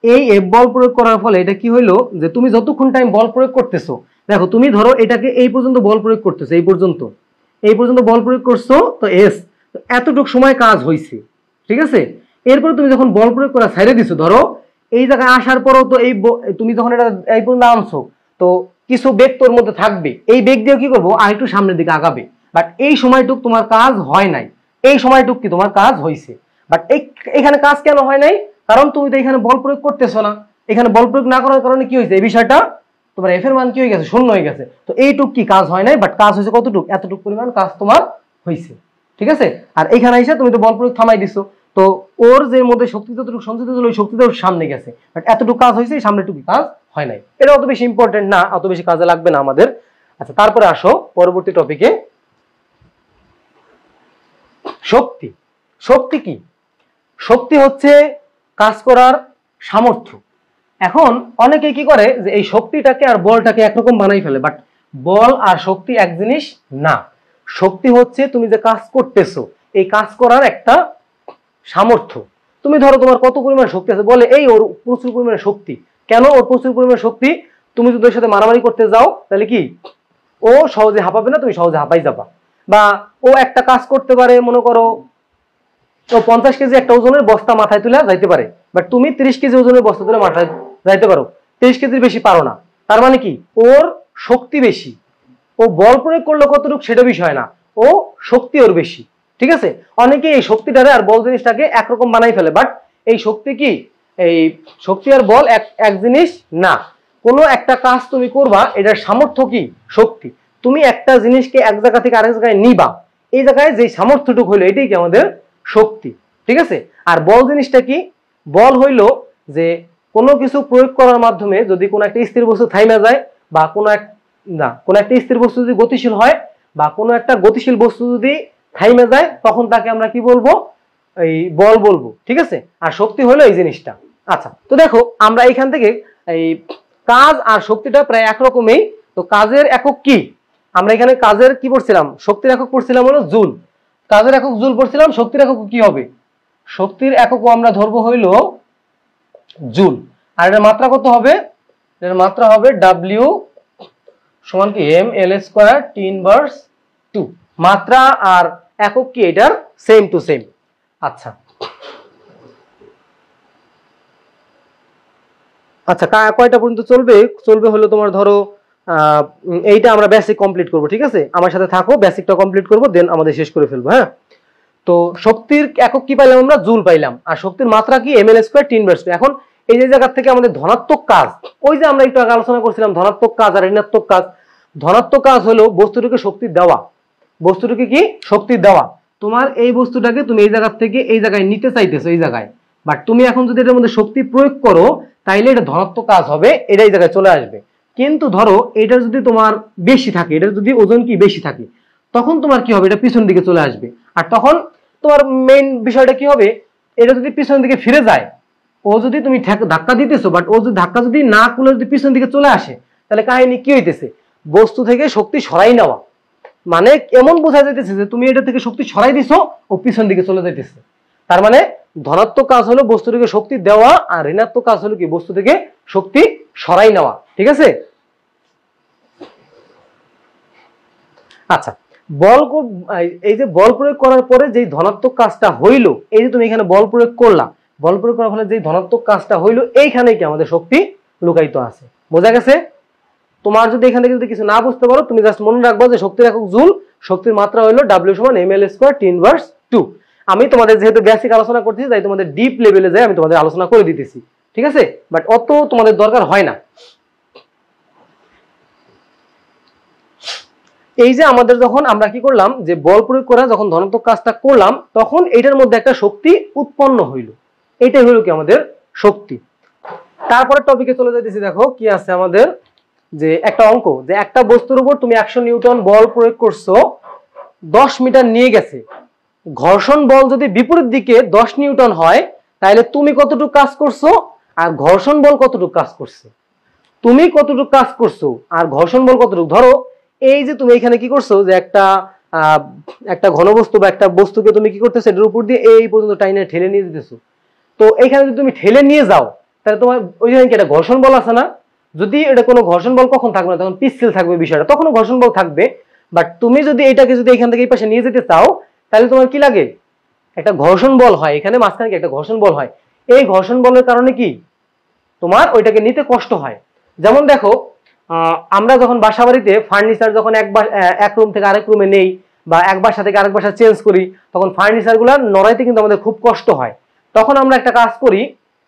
এই F বল প্রয়োগ করার ফলে এটা কি হইলো, যে তুমি যতক্ষণ টাইম বল প্রয়োগ করতেছো, দেখো তুমি ধরো এটাকে এই পর্যন্ত বল প্রয়োগ করতেছো, এই পর্যন্ত বল প্রয়োগ করছো, তো S, এতটুকু সময় কাজ হয়েছে। ঠিক আছে? এরপরে তুমি যখন বল প্রয়োগ করা ছাইড়ে দিছো, ধরো এই জায়গায় আসার পরও তো এই তুমি যখন এটা এই পর্যন্ত আনছো, তো কিছু বেগ তোর মধ্যে থাকবে, এই বেগ দিয়ে কি করবো, আর একটু সামনের দিকে আগাবে। বাট এই সময়টুক তোমার কাজ হয় নাই, এই সময়টুক কি তোমার কাজ হয়েছে। বাট এখানে কাজ কেন হয় নাই? কারণ তুমি তো এখানে বল প্রয়োগ করতেছো না। এখানে বল প্রয়োগ না করার কারণে কি হয়েছে, এই বিষয়টা তোমার এফ এর মান কি হয়ে গেছে, শূন্য হয়ে গেছে। তো এইটুক কি কাজ হয় নাই, বাট কাজ হয়েছে কতটুক, এতটুক পরিমাণ কাজ তোমার হয়েছে। ঠিক আছে? আর এখানে এসে তুমি তো বল প্রয়োগ থামাই দিছো, তো ওর যে মধ্যে শক্তি যতটুকু সঞ্চিত ছিল ওই শক্তিটা সামনে গেছে, বাট এতটুকু কাজ হয়েছে, সামনেটুকু কাজ হয় নাই। এটা অত বেশি ইম্পর্টেন্ট না, অত বেশি কাজে লাগবে না আমাদের। আচ্ছা, তারপরে আসো পরবর্তী টপিকে, শক্তি। শক্তি কি? শক্তি হচ্ছে কাজ করার সামর্থ্য। এখন অনেকে কি করে যে এই শক্তিটাকে আর বলটাকে একরকম বানাই ফেলে, বাট বল আর শক্তি এক জিনিস না। শক্তি হচ্ছে তুমি যে কাজ করতেছো, এই কাজ করার একটা সামর্থ্য। তুমি ধরো তোমার কত পরিমাণ শক্তি আছে, বলে এই ওর প্রচুর পরিমাণে শক্তি। কেন ওর প্রচুর পরিমাণে শক্তি? তুমি যদি ওর সাথে মারামারি করতে যাও, তাহলে কি ও সহজে হাঁপাবে না, তুমি সহজে হাঁপাই যাবা। বা ও একটা কাজ করতে পারে, মনে করো ও 50 কেজি একটা ওজনের বস্তা মাথায় তুলে যাইতে পারে, বাট তুমি 30 কেজি ওজনের বস্তা তুলে মাথায় যাইতে পারো, 30 কেজির বেশি পারো না। তার মানে কি ওর শক্তি বেশি। ও বল প্রয়োগ করলো কতটুকু সেটা বিষয় না, ও শক্তি ওর বেশি। ঠিক আছে? অনেকে এই শক্তিটারে আর বল জিনিসটাকে একরকম বানাই ফেলে, বাট এই শক্তি কি, এই শক্তি আর বল এক জিনিস না। কোনো একটা কাজ তুমি করবা, এটার সামর্থ্য কি, শক্তি। তুমি একটা জিনিসকে এক জায়গা থেকে আরেক জায়গায় নিবা, এই জায়গায় যে সামর্থ্যটুকু হইলো এটাই কি আমাদের শক্তি। ঠিক আছে? আর বল জিনিসটা কি? বল হইলো যে কোনো কিছু প্রয়োগ করার মাধ্যমে যদি কোনো একটা স্থির বস্তু থাইমা যায়, বা কোনো একটা স্থির বস্তু যদি গতিশীল হয়, বা কোনো একটা গতিশীল বস্তু যদি থাইমা যায়, তখন তাকে আমরা কি বলবো, এই বল বলবো। ঠিক আছে? আর শক্তি হলো এই জিনিসটা। আচ্ছা, তো দেখো আমরা এখান থেকে এই কাজ আর শক্তিটা প্রায় একরকমই। তো কাজের একক কি? আমরা এখানে কাজের কি পড়ছিলাম, শক্তির একক পড়ছিলাম হলো জুল। কাজের একক জুল পড়ছিলাম, শক্তির একক কি হবে? শক্তির একক আমরা ধরবো হইলো জুল। আর এটার মাত্রা কত হবে? এটার মাত্রা হবে W সমান কি mL² T⁻²। মাত্রা আর একক কি এটার সেম টু সেম। আচ্ছা আচ্ছা, কয়টা পর্যন্ত চলবে? চলবে হলো তোমার ধরো এইটা আমরা বেসিক কমপ্লিট করব। ঠিক আছে? আমার সাথে থাকো, বেসিকটা কমপ্লিট করব, দেন আমাদের শেষ করে ফেলবো। হ্যাঁ, তো শক্তির একক কি পাইলাম আমরা? জুল পাইলাম। আর শক্তির মাত্রা কি? mL² T⁻²। এখন এই যে জায়গা থেকে আমাদের ধনাত্মক কাজ, ওই যে আমরা একটু আগে আলোচনা করছিলাম ধনাত্মক কাজ আর ঋণাত্মক কাজ। ধনাত্মক কাজ হলো বস্তুটিকে শক্তি দেওয়া, বস্তুটিকে কি শক্তি দেওয়া। তোমার এই বস্তুটাকে তুমি এই জায়গা থেকে এই জায়গায় নিতে চাইতেছো, এই জায়গায়, বাট তুমি এখন যদি এটার মধ্যে শক্তি প্রয়োগ করো, তাইলে এটা ধনাত্মক কাজ হবে, এটা এই জায়গায় চলে আসবে। কিন্তু ধরো এটা যদি তোমার বেশি থাকে, এটা যদি ওজন কি বেশি থাকে, তখন তোমার কি হবে, এটা পিছন দিকে চলে আসবে। আর তখন তোমার মেইন বিষয়টা কি হবে, এটা যদি পিছন দিকে ফিরে যায়, ও যদি তুমি ধাক্কা দিতেছো, বাট ও যদি ধাক্কা যদি না খুলে যদি পিছন দিকে চলে আসে, তাহলে কাহিনী কি হইতেছে, বস্তু থেকে শক্তি সরাই নেওয়া। মানে এমন বোঝা যাইতেছে যে তুমি এটা থেকে শক্তি সরাই দিছো, ও পিছন দিকে চলে যাইতেছে। তার মানে ধনাত্মক কাজ হলো বস্তু থেকে শক্তি দেওয়া, আর ঋণাত্মক কাজ হলো কি বস্তু থেকে শক্তি সরাই নেওয়া। ঠিক আছে? আচ্ছা, এই যে বল প্রয়োগ করার পরে যে ধনাত্মক কাজটা হইলো, এই যে তুমি এখানে বল প্রয়োগ করলা, বল প্রয়োগ করার ফলে যে ধনাত্মক কাজটা হইলো, এইখানে কি আমাদের শক্তি লুকায়িত আছে। বোঝা গেছে? তোমার যদি এখান থেকে যদি কিছু না বুঝতে পারো, তুমি জাস্ট মনে রাখবা যে শক্তির একক জুল, শক্তির মাত্রা হলো W সমান ml² T⁻²। আমি তোমাদের যেহেতু বেসিক আলোচনা করতেছি, তাই তোমাদের ডিপ লেভেলে যাই আমি তোমাদের আলোচনা করে দিতেছি। ঠিক আছে? বাট অত তোমাদের দরকার হয় না। এই যে আমাদের যখন আমরা কি করলাম, যে বল প্রয়োগ করা যখন ধনাত্মক কাজটা করলাম, তখন এটার মধ্যে একটা শক্তি উৎপন্ন হইল। এটাই হইল কি আমাদের শক্তি। তারপরে টপিকে চলে যাইতেছি। দেখো কি আছে আমাদের, যে একটা অঙ্ক, যে একটা বস্তুর উপর তুমি 100 নিউটন বল প্রয়োগ করছো, 10 মিটার নিয়ে গেছে। ঘর্ষণ বল যদি বিপরীত দিকে 10 নিউটন হয়, তাহলে তুমি কতটুকু কাজ করছো আর ঘর্ষণ বল কতটুকু কাজ করছে। তুমি কতটুকু কাজ করছো আর ঘর্ষণ বল কতটুকু। ধরো এই যে তুমি এখানে কি করছো, যে একটা ঘনবস্তু বা একটা বস্তুকে তুমি কি করতেছো, এটার উপর দিয়ে এই পর্যন্ত টাইনে ঠেলে নিয়ে যেতেছো। তো এখানে যদি তুমি ঠেলে নিয়ে যাও, তাহলে তোমার ওই যে একটা ঘর্ষণ বল আছে না। যদি এটা কোনো ঘর্ষণ বল কখন থাকবে না, তখন পিচ্ছিল থাকবে বিষয়টা, তখনও ঘর্ষণ বল থাকবে। বাট তুমি যদি এটাকে যদি এখান থেকে এই পাশে নিয়ে যেতে চাও, তাহলে তোমার কি লাগে, একটা ঘর্ষণ বল হয় এখানে মাঝখানে, একটা ঘর্ষণ বল হয়। এই ঘর্ষণ বলের কারণে কি তোমার ওইটাকে নিতে কষ্ট হয়। যেমন দেখো, আমরা যখন বাসা বাড়িতে ফার্নিচার যখন এক রুম থেকে আরেক রুমে নেই, বা এক বাসা থেকে আরেক বাসা চেঞ্জ করি, তখন ফার্নিচার গুলা নড়াইতে কিন্তু আমাদের খুব কষ্ট হয়। তখন আমরা একটা কাজ করি,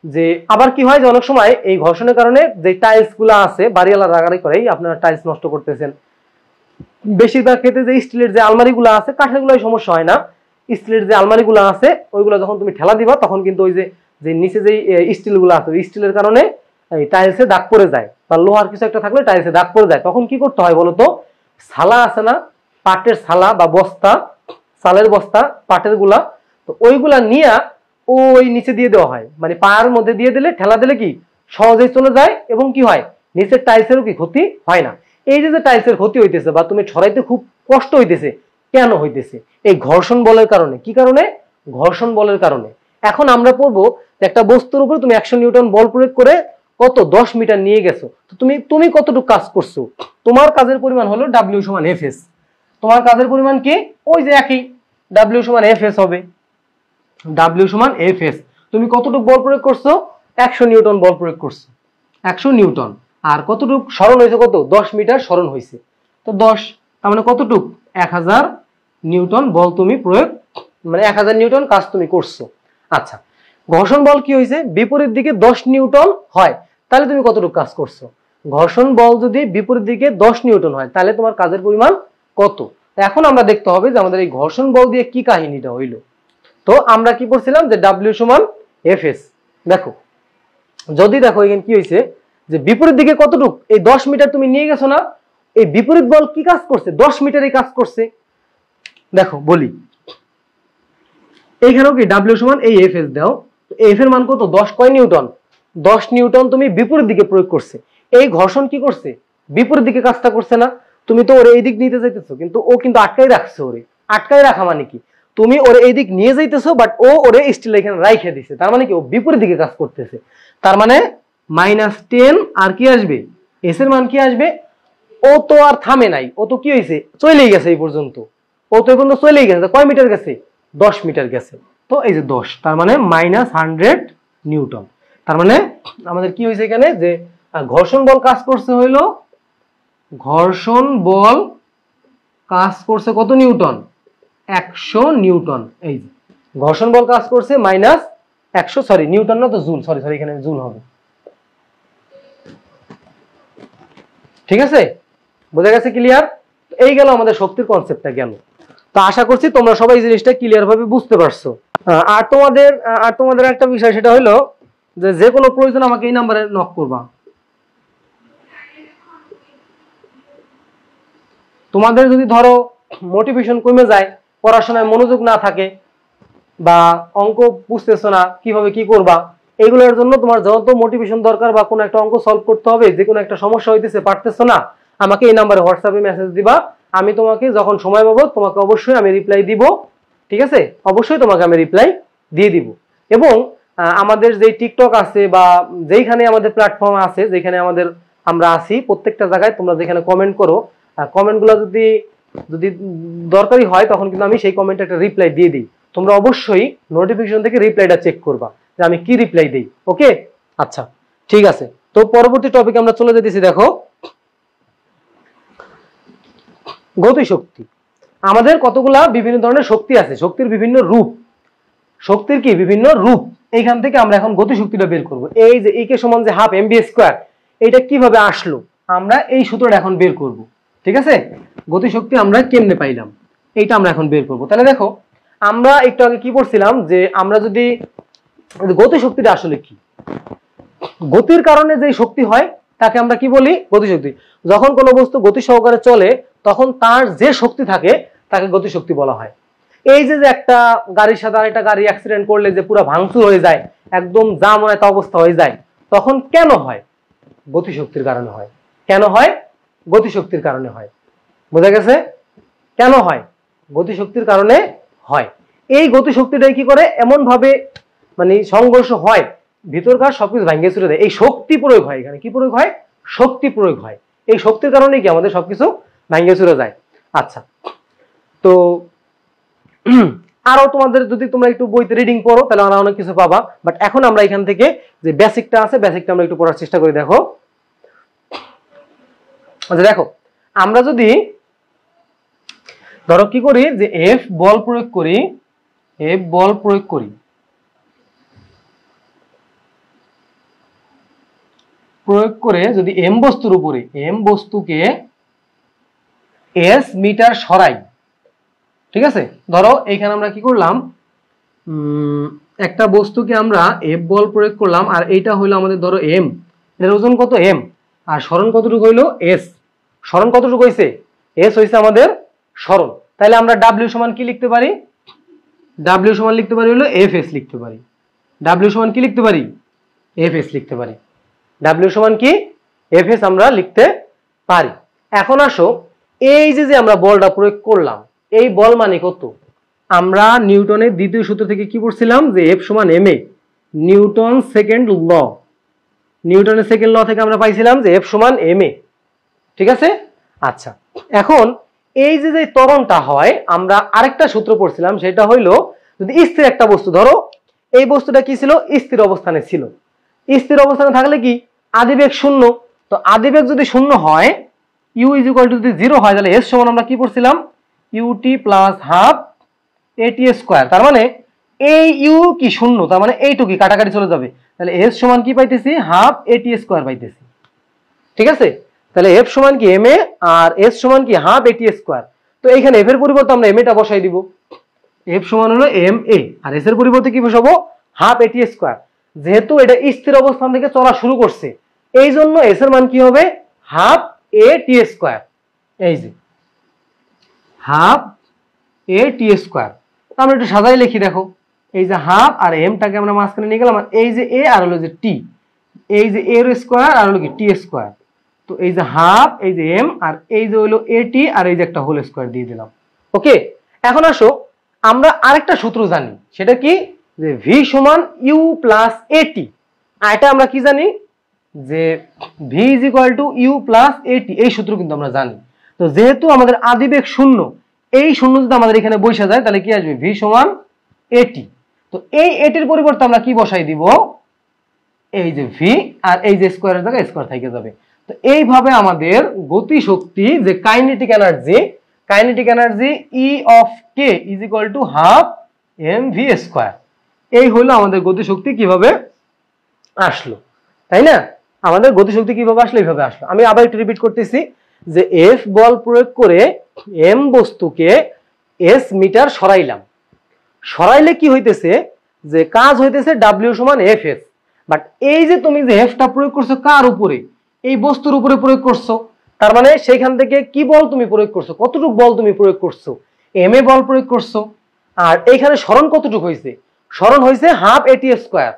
যে আবার কি হয়, যে অনেক সময় এই ঘর্ষণের কারণে যে টাইলস গুলা আছে, বাড়িওয়ালা রাগারাগি করে আপনারা টাইলস নষ্ট করতেছেন। বেশিরভাগ ক্ষেত্রে যে স্টিলের যে আলমারি গুলা আছে, কাঠের গুলো সমস্যা হয় না, স্টিলের যে আলমারি গুলা আছে ওইগুলো যখন তুমি ঠেলা দিবা, তখন কিন্তু ওই যে নিচে যে স্টিল গুলো আছে, ওই স্টিলের কারণে এই টাইলসে দাগ পড়ে যায়, বা লোহার কিছু একটা থাকলে টাইলসে দাগ পড়ে যায়। তখন কি করতে হয় বলতো, ছালা আছে না, পাটের ছালা বা বস্তা, চালের বস্তা পাটের গুলা, তো ওইগুলা নিয়ে ওই নিচে দিয়ে দেওয়া হয়। মানে পায়ের মধ্যে দিয়ে দিলে, ঠেলা দিলে কি সহজেই চলে যায়, এবং কি হয় নিচের টাইলসেরও কি ক্ষতি হয় না। এই যে টাইলসের ক্ষতি হইতেছে বা তুমি ছড়াইতে খুব কষ্ট হইতেছে, কেন হইতেছে? এই ঘর্ষণ বলের কারণে। কি কারণে? ঘর্ষণ বলের কারণে। এখন আমরা পড়বো একটা বস্তুর উপর তুমি 100 নিউটন বল প্রয়োগ করে কত 10 মিটার নিয়ে গেছো, তো তুমি কতটুকু কাজ করছো। তোমার কাজের পরিমাণ হলো W সমান Fs। তোমার কাজের পরিমাণ কি, ওই যে একই W সমান Fs হবে। W সমান Fs। তুমি কতটুকু বল প্রয়োগ করছো, 100 নিউটন বল প্রয়োগ করছো, 100 নিউটন। আর কতটুকু সরণ হয়েছে, কত 10 মিটার সরণ হয়েছে। তো 10, তার মানে কতটুকু 1000 নিউটন বল তুমি প্রয়োগ, মানে 1000 নিউটন কাজ তুমি করছো। আচ্ছা, ঘর্ষণ বল কি হয়েছে, বিপরীত দিকে 10 নিউটন হয়, তাহলে তুমি কতটুকু কাজ করছো। ঘর্ষণ বল যদি বিপরীত দিকে 10 নিউটন হয়, তাহলে তোমার কাজের পরিমাণ কত। এখন আমরা দেখতে হবে যে আমাদের এই ঘর্ষণ বল দিয়ে কি কাহিনীটা হইলো। তো আমরা কি পড়ছিলাম, যে W সমান Fs। দেখো, যদি দেখো এখানে কি হয়েছে, যে বিপরীত দিকে কতটুকু, এই 10 মিটার তুমি নিয়ে গেছো না, এই বিপরীত বল কি কাজ করছে, 10 মিটারই কাজ করছে। দেখো বলি, এইখানেও কি W সমান এই Fs দাও, F এর মান কত, 10 কয় নিউটন, 10 নিউটন তুমি বিপরীত দিকে প্রয়োগ করছে। এই ঘর্ষণ কি করছে, বিপরীত দিকে কাজটা করছে না। তুমি তো ওরে এই দিক নিতে যাইতেছো, কিন্তু ও কিন্তু আটকাই রাখছে। ওরে আটকাই রাখা মানে কি, তুমি ওরে এই দিক নিয়ে যাইতেছো, বাট ও ওরে স্টিল এখানে রাইখে দিছে। তার মানে কি, ও বিপরীত দিকে কাজ করতেছে। তার মানে -10, আর কি আসবে, এস এর মান কি আসবে। ও তো আর থামে নাই, ও তো কি হয়েছে, চলেই গেছে এই পর্যন্ত। ও তো এই পর্যন্ত চলেই গেছে, কয় মিটার গেছে, 10 মিটার গেছে। তো এই যে 10, তার মানে -100 নিউটন। তার মানে আমাদের কি হয়েছে এখানে, যে ঘর্ষণ বল কাজ করছে হইলো, ঘর্ষণ বল কাজ করছে কত নিউটন, 100 নিউটন। এই যে ঘর্ষণ বল কাজ করছে -100, সরি নিউটন না তো জুল, সরি এখানে জুল হবে। ঠিক আছে, বোঝা গেছে, ক্লিয়ার। এই গেল আমাদের শক্তির কনসেপ্টটা গেল। তো আশা করছি তোমরা সবাই এই জিনিসটা ক্লিয়ার ভাবে বুঝতে পারছো। আর তোমাদের একটা বিষয়, সেটা হলো যে কোনো প্রয়োজন আমাকে এই নাম্বারে নক করবা। তোমাদের যদি ধরো মোটিভেশন কমে যায়, পড়াশোনায় মনোযোগ না থাকে, বা অঙ্ক বুঝতেছো না কিভাবে কি করবা, এগুলোর জন্য তোমার যত মোটিভেশন দরকার, বা কোনো একটা অঙ্ক সলভ করতে হবে, যে কোনো একটা সমস্যা হইতেছে, পারতেছো না, আমাকে এই নাম্বারে হোয়াটসঅ্যাপে মেসেজ দিবা। আমি তোমাকে যখন সময় পাবো তোমাকে অবশ্যই আমি রিপ্লাই দিব। ঠিক আছে, অবশ্যই তোমাকে আমি রিপ্লাই দিয়ে দিব। এবং আমাদের যে টিকটক আছে বা যেইখানে আমাদের প্ল্যাটফর্ম আছে, যেখানে আমরা আছি, প্রত্যেকটা জায়গায় তোমরা যেখানে কমেন্ট করো, কমেন্টগুলো যদি যদি দরকারি হয় তখন কিন্তু আমি সেই কমেন্টে একটা রিপ্লাই দিয়ে দিই। তোমরা অবশ্যই নোটিফিকেশন থেকে রিপ্লাইটা চেক করবা যে আমি কি রিপ্লাই দিই। ওকে, আচ্ছা ঠিক আছে। তো পরবর্তী টপিকে আমরা চলে যেতেছি। দেখো, গতিশক্তি। আমাদের কতগুলা বিভিন্ন ধরনের শক্তি আছে, শক্তির বিভিন্ন রূপ, শক্তির কি বিভিন্ন রূপ। এইখান থেকে আমরা এখন গতিশক্তিটা বের করব। এই যে E কে সমান যে হাফ mv স্কয়ার, এটা কিভাবে আসলো আমরা এই সূত্রটা এখন বের করব। ঠিক আছে, গতিশক্তি আমরা কেমনে পাইলাম এইটা আমরা এখন বের করব। তাহলে দেখো, আমরা একটু আগে কি পড়ছিলাম যে আমরা যদি গতিশক্তিটা আসলে কি, গতির কারণে যে শক্তি হয় তাকে আমরা কি বলি, গতিশক্তি। যখন কোনো বস্তু গতি সহকারে চলে তখন তার যে শক্তি থাকে তাকে গতিশক্তি বলা হয়। এই যে একটা গাড়ির সাথে আরেকটা গাড়ি অ্যাক্সিডেন্ট করলে যে পুরো ভাঙচুর হয়ে যায়, একদম জাম হয় অবস্থা হয়ে যায়, তখন কেন হয়? গতিশক্তির কারণে হয়। কেন হয়? গতিশক্তির কারণে হয়। বোঝা গেছে? কেন হয়? গতিশক্তির কারণে হয়। এই গতিশক্তিটাই কি করে, এমন ভাবে মানে সংঘর্ষ হয়, ভিতরকার সবকিছু ভাঙিয়ে চুরে দেয়। এই শক্তি প্রয়োগ হয়, এখানে কি প্রয়োগ হয়? শক্তি প্রয়োগ হয়। এই শক্তির কারণে কি আমাদের সবকিছু ভাঙিয়ে চুরে যায়। আচ্ছা, তো আরো তোমাদের যদি তোমরা একটু বইতে রিডিং পড়ো তাহলে আমরা অনেক কিছু পাবা। বাট এখন আমরা এখান থেকে যে বেসিকটা আছে, বেসিকটা আমরা একটু পড়ার চেষ্টা করি। দেখো, আচ্ছা দেখো, আমরা যদি ধরো কি করি যে এফ বল প্রয়োগ করি, এফ বল প্রয়োগ করি, প্রয়োগ করে যদি এম বস্তুর উপরে, এম বস্তুকে এস মিটার সরাই। ঠিক আছে, ধরো এইখানে আমরা কি করলাম, একটা বস্তুকে আমরা এফ বল প্রয়োগ করলাম, আর এইটা হইলো আমাদের ধরো এম, এর ওজন কত এম, আর সরণ কতটুকু হইলো এস। সরণ কতটুকু হইছে? এস হইছে আমাদের সরণ। তাহলে আমরা ডাব্লিউ সমান কি লিখতে পারি? ডাব্লিউ সমান লিখতে পারি হলো এফ এস লিখতে পারি। ডাব্লিউ সমান কি লিখতে পারি? এফ এস লিখতে পারি। ডাব্লিউ সমান কি? এফ এস আমরা লিখতে পারি। এখন আসো, এই যে আমরা বলটা প্রয়োগ করলাম, এই বল মানে কত? আমরা নিউটনের দ্বিতীয় সূত্র থেকে কি পড়ছিলাম যে এফ সমান M A, Newton second law. নিউটনের সেকেন্ড ল থেকে আমরা পাইছিলাম যে এফ সমান এম এ। ঠিক আছে, আচ্ছা এখন এই যে ত্বরণটা হয়, আমরা আরেকটা সূত্র পড়ছিলাম, সেটা হইলো যদি স্থির একটা বস্তু, ধরো এই বস্তুটা কি ছিল? স্থির অবস্থানে ছিল। স্থির অবস্থানে থাকলে কি আদিবেগ শূন্য। তো আদিবেগ যদি শূন্য হয়, ইউ ইজ ইকুয়াল টু যদি 0 হয়, তাহলে এস সমান আমরা কি পড়ছিলাম? ইউটি প্লাস হাফ এটি স্কয়ার। তার মানে এই ইউ কি শূন্য, তার মানে এইটুকু কাটাকাটি চলে যাবে। তাহলে এস সমান কি পাইতেছি? হাফ এটি স্কয়ার পাইতেছি। ঠিক আছে, তাহলে এফ সমান কি এম এ আর এস সমান কি হাফ এটি স্কয়ার। তো এইখানে এফ এর পরিবর্তে আমরা এম এটা বসাই দিব। এফ সমান হলো এম এ, আর এস এর পরিবর্তে কি বসাবো? হাফ এটি স্কয়ার। যেহেতু এটা স্থির অবস্থান থেকে চলা শুরু করছে, এই জন্য এস এর মান কি হবে? হাফ এ টি স্কয়ার। এই যে হাফ এ টি স্কয়ার। আমরা একটু সাজাই লিখি। দেখো, এই যে হাফ আর এমটাকে আমরা মাঝখানে নিয়ে গেলাম, আর এই যে এ আর হলো যে টি, এই যে এর স্কয়ার আর হলো কি টি স্কয়ার। তো এই যে হাফ, এই যে এম, আর এই যে হলো এ টি, আর এই যে একটা হোল স্কয়ার দিয়ে দিলাম। ওকে, এখন আসো, আমরা আরেকটা সূত্র জানি, সেটা কি? যে ভি সমান ইউ প্লাস এটি। আর এটা আমরা কি জানি? যে V is equal to U plus at. এই সূত্র কিন্তু আমরা জানি। তো যেহেতু আমাদের আদিবেগ শূন্য, এই শূন্য যদি আমাদের এখানে বসে যায় তাহলে কি আসবে? ভি সমান এটি। তো এই এটির পরিবর্তে আমরা কি বসাই দিব? এই যে ভি, আর এই যে স্কয়ারের জায়গায় স্কয়ার থেকে যাবে। তো এইভাবে আমাদের গতি শক্তি যে kinetic energy, kinetic energy E of K is equal to half M V square. এই হলো আমাদের গতি শক্তি কিভাবে আসলো, তাই না? আমাদের গতি শক্তি কিভাবে আসলো? এইভাবে আসলো। আমি আবার একটু রিপিট করতেছি যে এফ বল প্রয়োগ করে এম বস্তুকে এস মিটার সরাইলাম। সরাইলে কি হইতেছে? যে কাজ হইতেছে ডাব্লিউ সমান এফ এস। বাট এই যে তুমি যে এফটা প্রয়োগ করছো কার উপরে? এই বস্তুর উপরে প্রয়োগ করছো। তার মানে সেইখান থেকে কি বল তুমি প্রয়োগ করছো? কতটুকু বল তুমি প্রয়োগ করছো? এম এ বল প্রয়োগ করছো। আর এইখানে সরণ কতটুকু হয়েছে? সরণ হয়েছে হাফ এটি স্কয়ার।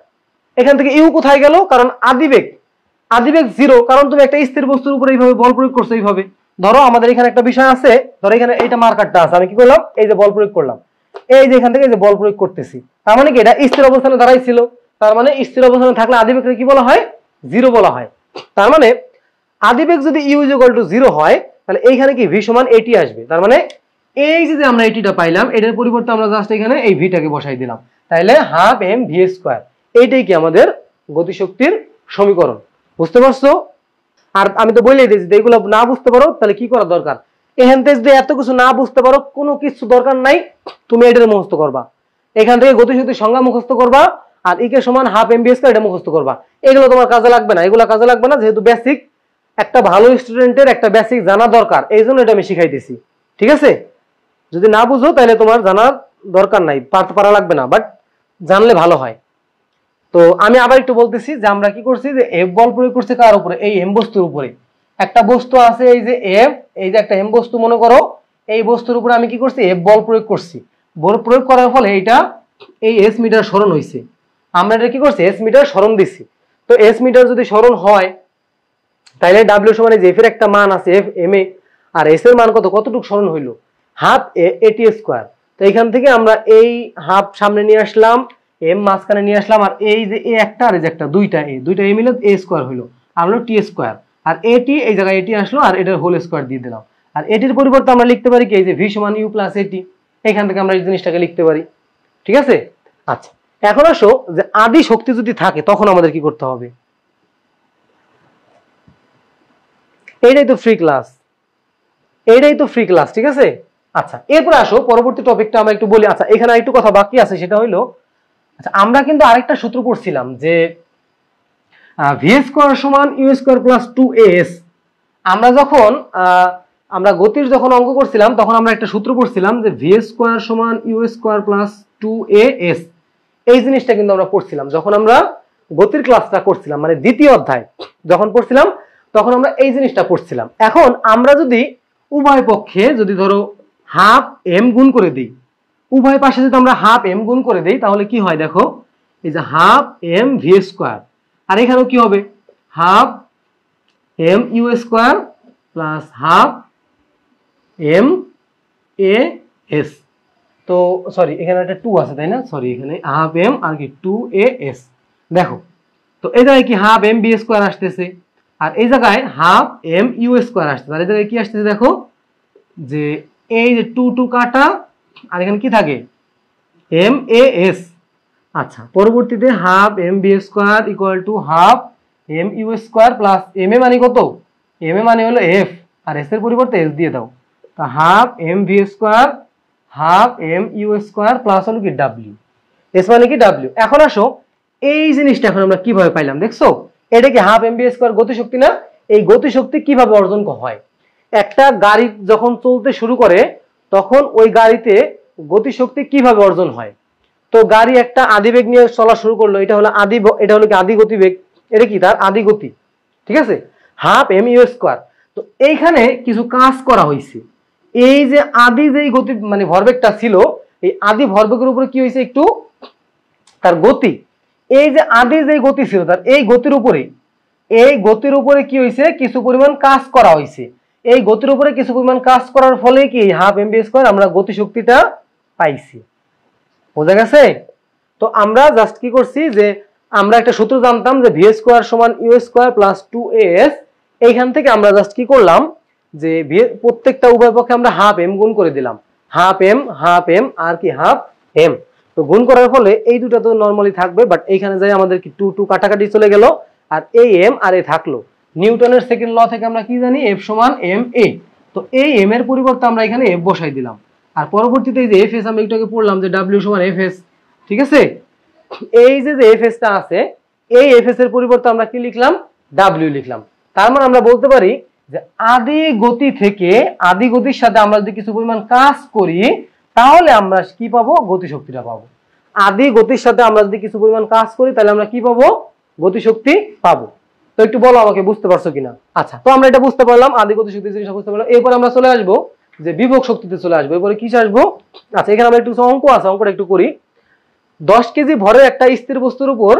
এখান থেকে ইউ কোথায় গেল? কারণ আদিবেগ, আদিবেগ 0, কারণ তুমি একটা স্থির বস্তুর উপরে এইভাবে বল প্রয়োগ করছো। এইভাবে ধরো আমাদের এখানে একটা বিষয় আছে, ধরো এখানে এইটা মার্কারটা আছে, আমি কি করলাম? এই যে বল প্রয়োগ করলাম, এই যে এখান থেকে এই যে বল প্রয়োগ করতেছি, তার মানে কি এটা স্থির অবস্থানে দাঁড়াইছিল, তার মানে স্থির অবস্থানে থাকলে আদিবেগকে কি বলা হয়? জিরো বলা হয়। তার মানে আদিবেগ যদি U is equal to zero হয় তাহলে এইখানে কি ভি সমান এটি আসবে। তার মানে এই যে আমরা এটিটা পাইলাম এটার পরিবর্তে আমরা জাস্ট এখানে এই ভিটাকে বসাই দিলাম, তাইলে হাফ এম ভি স্কোয়ার, এইটাই কি আমাদের গতিশক্তির সমীকরণ। বুঝতে পারছো? আর আমি তো বলেই দিয়েছি এগুলো না বুঝতে পারো তাহলে কি করা দরকার, এখান থেকে যদি এত কিছু না বুঝতে পারো কোনো কিছু দরকার নাই, তুমি এটার মুখস্থ করবা, এখান থেকে গতিশক্তির সংজ্ঞা মুখস্থ করবা, আর ইকে সমান হাফ এম ভি স্কোয়ার এটা মুখস্থ করবা। এগুলো তোমার কাজে লাগবে না, এগুলো কাজে লাগবে না, যেহেতু বেসিক একটা ভালো স্টুডেন্টের একটা বেসিক জানা দরকার, এই জন্য এটা আমি শিখাইতেছি। ঠিক আছে? যদি না বুঝো তাহলে তোমার জানার দরকার নাই, পারা লাগবে না, বাট জানলে ভালো হয়। তো আমি আবার একটু বলতেছি যে আমরা কি করছি, যে এফ বল প্রয়োগ করছি কার উপরে? এই এম বস্তুর উপরে। একটা বস্তু আছে এই যে এফ, এই যে একটা এম বস্তু মনে করো, এই বস্তুর উপরে আমি কি করছি? এফ বল প্রয়োগ করছি। বল প্রয়োগ করার ফলে এইটা এই এস মিটার সরণ হয়েছে, আমরা এটা কি করছি? এস মিটার সরণ দিচ্ছি। তো এস মিটার যদি সরণ হয় তাহলে ডাব্লিউ সমান যে এফ এর একটা মান আছে F M A, R S এর মান কত? কতটুকু সরণ হইলো? হাফ এটি স্কোয়ার। তো এখান থেকে আমরা এই হাফ সামনে নিয়ে আসলাম, এম মাঝখানে নিয়ে আসলাম, আর এই যে এ একটা আর এই যে একটা দুইটা এ মিলে এ স্কোয়ার হইলো, আর হলো টি স্কোয়ার, আর এটি এই জায়গায় এটি আসলো, আর এটার হোল স্কোয়ার দিয়ে দিলাম। আর এটির পরিবর্তে আমরা লিখতে পারি কি? এই যে ভি সমান ইউ প্লাস এটি, এখান থেকে আমরা এই জিনিসটাকে লিখতে পারি। ঠিক আছে? আচ্ছা, এখন আসো যে আদি শক্তি যদি থাকে তখন আমাদের কি করতে হবে? এইটাই তো ফ্রি ক্লাস, এইটাই তো ফ্রি ক্লাস। ঠিক আছে? আচ্ছা, এরপরে আসো পরবর্তী টপিকটা আমরা একটু বলি। আচ্ছা, এখানে একটু কথা বাকি আছে, সেটা হইলো আচ্ছা আমরা কিন্তু আরেকটা সূত্র পড়ছিলাম যে ভি স্কোয়ার সমান ইউ স্কোয়ার প্লাস 2as। আমরা যখন আমরা গতির যখন অঙ্ক করছিলাম তখন আমরা একটা সূত্র পড়ছিলাম যে ভি স্কোয়ার সমান ইউ স্কোয়ার প্লাস 2as। এই জিনিসটা কিন্তু আমরা পড়ছিলাম যখন আমরা গতির ক্লাসটা করছিলাম, মানে দ্বিতীয় অধ্যায় যখন পড়ছিলাম তখন আমরা এই জিনিসটা পড়ছিলাম। এখন আমরা যদি উভয় পক্ষে যদি ধরো হাফ এম গুণ করে দিই, উভয় পাশে যদি আমরা হাফ এম গুণ করে দিই তাহলে কি হয় দেখো, এই যে হাফ এম ভি স্কোয়ার, আর এখানেও কি হবে? Half M U square plus half M A S. তো সরি এখানে একটা 2 আছে তাই না, সরি এখানে হাফ এম আর কি 2as। দেখো তো এই জায়গায় কি হাফ এম বি স্কোয়ার আসতেছে, আর এই জায়গায় হাফ এম ইউ স্কোয়ার আসতেছে, আর এই জায়গায় কি আসতেছে দেখো যে এই যে 2 কাটা, আর এখানে কি থাকে? M A S. আচ্ছা, পরবর্তীতে half M B square equal to half M U square plus M A মানে কত? এম এ মানে হলো এফ, আর এস এর পরিবর্তে এস দিয়ে দাও। তো half M V square half M U square plus হলো কি ডাব্লিউ, এস মানে কি ডাব্লিউ। এখন আসো এই জিনিসটা এখন আমরা কিভাবে পাইলাম দেখছো? এটা কি হাফ এম ভি স্কোয়ার গতিশক্তি না? এই গতিশক্তি কিভাবে অর্জন হয়? একটা গাড়ি যখন চলতে শুরু করে তখন ওই গাড়িতে গতিশক্তি কিভাবে অর্জন হয়? তো গাড়ি একটা আদিবেগ নিয়ে চলা শুরু করলো, এটা হলো এটা হলো কি আদি গতিবেগ, এটা কি তার আদি গতি। ঠিক আছে? Half M U square. তো এইখানে কিছু কাজ করা হয়েছে, এই যে আদি যেই গতি মানে ভরবেগটা ছিল, এই আদি ভরবেগের উপরে কি হয়েছে একটু তার গতি, এই যে আদি যে গতি ছিল তার এই গতির উপরে কি হয়েছে? কিছু পরিমাণ কাজ করা হয়েছে। এই গতির উপরে কিছু পরিমাণ কাজ করার ফলে কি হাফ এম বি স্কোয়ার আমরা গতিশক্তিটা পাইছি। বোঝা গেছে? তো আমরা জাস্ট কি করছি যে আমরা একটা সূত্র জানতাম যে ভি স্কোয়ার সমান ইউ স্কোয়ার প্লাস 2as। এইখান থেকে আমরা জাস্ট কি করলাম যে প্রত্যেকটা উভয় পক্ষে আমরা হাফ এম গুণ করে দিলাম, হাফ এম আর কি হাফ এম। তো গুণ করার ফলে এই দুটো তো নরমালি থাকবে, বাট এইখানে যাই আমাদের কি 2 কাটাকাটি চলে গেল, আর এই এম আর এ থাকলো। নিউটনের সেকেন্ড ল থেকে আমরা কি জানি? এফ সমান এম এ। তো এই এম এর পরিবর্তে আমরা এখানে এফ বসাই দিলাম, আর পরবর্তীতে এই যে এফ এস আমরা একটু পড়লাম যে ডাব্লিউ সমান এফ এস। ঠিক আছে? এই যে এফ এস টা আছে, এই এফ এস এর পরিবর্তে আমরা কি লিখলাম? ডাব্লিউ লিখলাম। তার মানে আমরা বলতে পারি যে আদি গতি থেকে আদি গতির সাথে আমরা যদি কিছু পরিমাণ কাজ করি তাহলে আমরা কি পাবো? গতিশক্তিটা পাবো। আদি গতির সাথে আমরা যদি কিছু পরিমাণ কাজ করি তাহলে আমরা কি পাবো? গতিশক্তি পাবো। তো একটু বলো আমাকে, বুঝতে পারছো কিনা? আচ্ছা, তো আমরা এটা বুঝতে পারলাম, আদি গতিশক্তি জিনিসটা বুঝতে পারলাম। এরপর আমরা চলে আসবো যে বিভব শক্তিতে চলে আসবো। এরপরে কি আসবো? আচ্ছা, এখানে আমরা একটু অঙ্ক আছে, অঙ্কটা একটু করি। 10 কেজি ভরের একটা স্থির বস্তুর উপর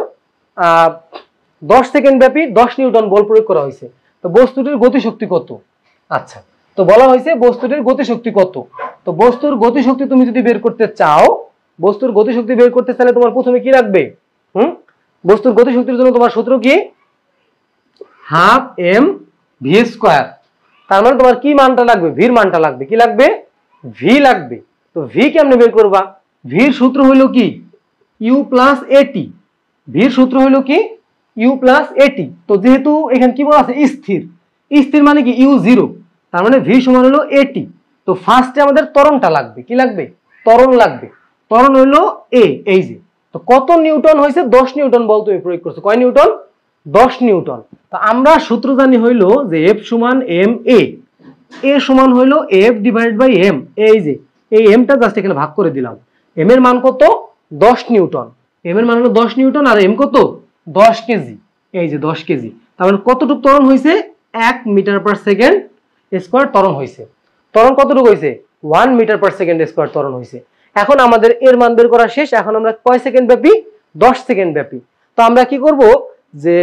10 সেকেন্ড ব্যাপী 10 নিউটন বল প্রয়োগ করা হয়েছে। তো বস্তুটির গতিশক্তি কত? আচ্ছা, তো বলা হয়েছে বস্তুটির গতিশক্তি কত। তো বস্তুর গতিশক্তি তুমি যদি বের করতে চাও বস্তুর গতিশক্তি বের করতে চাইলে তোমার প্রথমে কি লাগবে? বস্তুর গতিশক্তির জন্য তোমার সূত্র কি? Half M V square. তার মানে তোমার কি মানটা লাগবে? ভির মানটা লাগবে। কি লাগবে? ভি লাগবে। তো ভি কেমনে বের করবা? ভির সূত্র হইল কি? ইউ প্লাস এটি। ভির সূত্র হইল কি? ইউ প্লাস এটি। তো যেহেতু এখানে কি বলা আছে? স্থির। স্থির মানে কি? U zero. তার মানে ভি সমান হলো এটি। তো ফার্স্টে আমাদের ত্বরণটা লাগবে। কি লাগবে? ত্বরণ লাগবে। ত্বরণ হইলো এ, এই যে। তো কত নিউটন হয়েছে? 10 নিউটন বল তুমি প্রয়োগ করছো। কয় নিউটন? 10 নিউটন। তো আমরা সূত্র জানি হইলো যে এফ সমান এম এ। এ সমান হইলো এফ ডিভাইড বাই এম। এই যে এই এমটা জাস্ট এখানে ভাগ করে দিলাম। এম এর মান কত? 10 নিউটন। এম এর মান হলো 10 নিউটন আর এম কত? 10 কেজি। এই যে 10 কেজি। তার মানে কতটুকু ত্বরণ হয়েছে? 1 মিটার পার সেকেন্ড স্কয়ার ত্বরণ হয়েছে। ত্বরণ কতটুকু হয়েছে? 1 মিটার পার সেকেন্ড স্কয়ার ত্বরণ হয়েছে। এখন আমাদের এর মান বের করা শেষ। এখন আমরা কয় সেকেন্ড ব্যাপী? 10 সেকেন্ড ব্যাপী। তো আমরা কি করব যে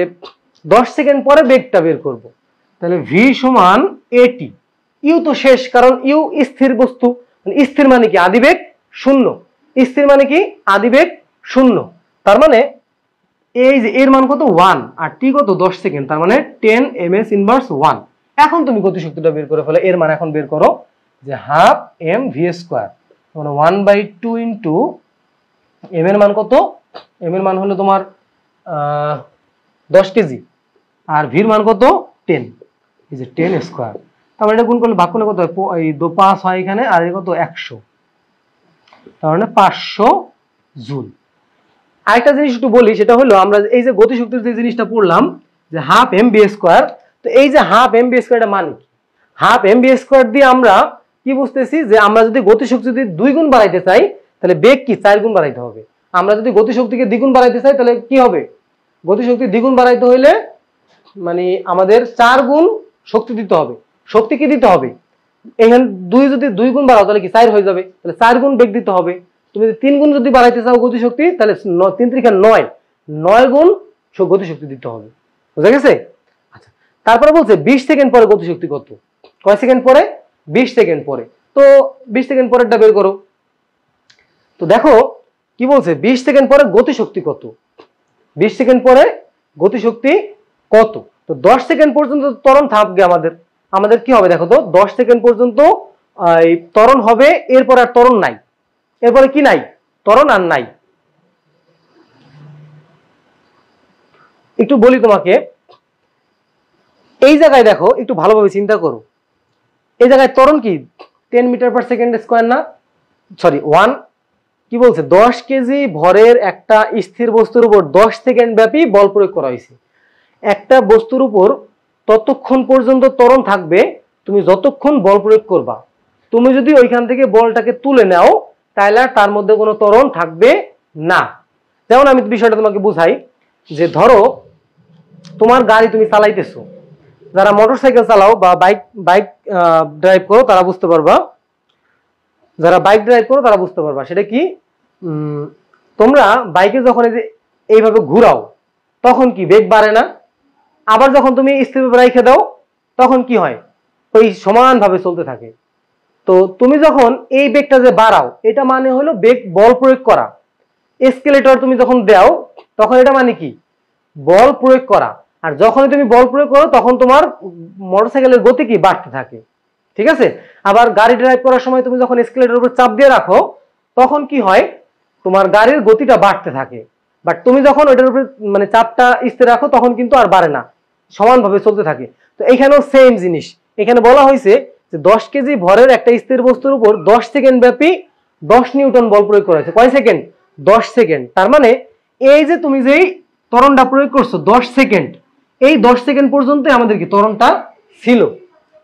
10 সেকেন্ড পরে বেগটা বের করব। তাহলে ভি সমান এটি। ইউ তো শেষ, কারণ ইউ স্থির বস্তু। স্থির মানে কি? আদিবেগ শূন্য। স্থির মানে কি? আদিবেগ শূন্য। তার মানে এই যে এর মান কত? 1 আর টি কত? 10 সেকেন্ড। তার মানে 10 ms ইনভার্স 1। এখন তুমি গতিশক্তিটা বের করে ফেলো। এর মান এখন বের করো যে হাফ এম ভি স্কয়ার মানে 1/2 ইন্টু এম এর মান কত? এম এর মান হলো তোমার 10 কেজি আর ভির মান কত? 10। এই যে 10 স্কয়ার। তার মানে এটা গুণ করলে ভাগ করলে কত হয়? এই 5 হয় এখানে আর এই কত? 100। তার মানে 500 জুল। আরেকটা জিনিস একটু বলি, সেটা হলো আমরা এই যে গতিশক্তির যে জিনিসটা পড়লাম যে হাফ এম বি স্কয়ার। তো এই যে হাফ এম বি স্কয়ার এটা মানে কি? হাফ এম বি স্কয়ার দিয়ে আমরা কি বুঝতেছি? যে আমরা যদি গতিশক্তি যদি 2 গুণ বাড়াইতে চাই তাহলে বেগ কি 4 গুণ বাড়াইতে হবে। আমরা যদি গতিশক্তিকে দ্বিগুণ বাড়াইতে চাই তাহলে কি হবে? গতিশক্তি দ্বিগুণ বাড়াইতে হইলে মানে আমাদের 4 গুণ শক্তি দিতে হবে। শক্তি কি দিতে হবে? এখানে 2 যদি 2 গুণ বাড়াও তাহলে কি 4 হয়ে যাবে। তাহলে 4 গুণ বেগ দিতে হবে। তুমি যদি 3 গুণ যদি বাড়াইতে চাও গতিশক্তি তাহলে 3 × 9 9 গুণ গতিশক্তি দিতে হবে। বুঝা গেছে? আচ্ছা, তারপরে বলছে 20 সেকেন্ড পরে গতিশক্তি কত? কয় সেকেন্ড পরে? 20 সেকেন্ড পরে। তো 20 সেকেন্ড পরেরটা বের করো। তো দেখো কি বলছে? 20 সেকেন্ড পরে গতিশক্তি কত? 20 সেকেন্ড পরে গতিশক্তি কত? তো 10 সেকেন্ড পর্যন্ত ত্বরণ থাকবে আমাদের। আমাদের কি হবে দেখো তো? 10 সেকেন্ড পর্যন্ত এই ত্বরণ হবে। এরপর আর ত্বরণ নাই। এরপরে কি নাই? ত্বরণ আর নাই। একটু বলি তোমাকে, এই জায়গায় দেখো, একটু ভালোভাবে চিন্তা করো। এই জায়গায় ত্বরণ কি 10 মিটার পার সেকেন্ড স্কয়ার না? সরি 1। কি বলছে? 10 কেজি ভরের একটা স্থির বস্তুর উপর 10 সেকেন্ড ব্যাপী বল প্রয়োগ করা হয়েছে। একটা বস্তুর উপর ততক্ষণ পর্যন্ত ত্বরণ থাকবে তুমি যতক্ষণ বল প্রয়োগ করবা। তুমি যদি ওইখান থেকে বলটাকে তুলে নাও তাহলে তার মধ্যে কোনো ত্বরণ থাকবে না। যেমন আমি বিষয়টা তোমাকে বুঝাই যে ধরো তোমার গাড়ি তুমি চালাইতেছো। যারা মোটরসাইকেল চালাও বা বাইক ড্রাইভ করো তারা বুঝতে পারবা। যারা বাইক ড্রাইভ করো তারা বুঝতে পারবা। সেটা কি? তোমরা বাইকে যখন এই যে এইভাবে ঘুরাও তখন কি বেগ বাড়ে না? আবার যখন তুমি স্থিরভাবে রেখে দাও তখন কি হয়? ওই সমানভাবে চলতে থাকে। তো তুমি যখন এই বেগটা যে বাড়াও এটা মানে হলো বেগ বল প্রয়োগ করা। এসকেলেটর তুমি যখন দাও তখন এটা মানে কি? বল প্রয়োগ করা। আর যখনই তুমি বল প্রয়োগ করো তখন তোমার মোটরসাইকেলের গতি কি? বাড়তে থাকে। ঠিক আছে? আবার গাড়ি ড্রাইভ করার সময় তুমি যখন এসকেলেটরের উপর চাপ দিয়ে রাখো তখন কি হয়? তোমার গাড়ির গতিটা বাড়তে থাকে। বাট তুমি যখন ওইটার উপরে মানে চাপটা স্থির রাখো তখন কিন্তু আর বাড়ে না, সমানভাবে চলতে থাকে। তো এখানেও সেম জিনিস। এখানে বলা হয়েছে যে 10 কেজি ভরের একটা স্থির বস্তুর উপর 10 সেকেন্ড ব্যাপী 10 নিউটন বল প্রয়োগ করা হয়েছে। কয় সেকেন্ড? 10 সেকেন্ড। তার মানে এই যে তুমি যেই ত্বরণটা প্রয়োগ করছো 10 সেকেন্ড, এই 10 সেকেন্ড পর্যন্ত আমাদের কি ত্বরণটা ছিল।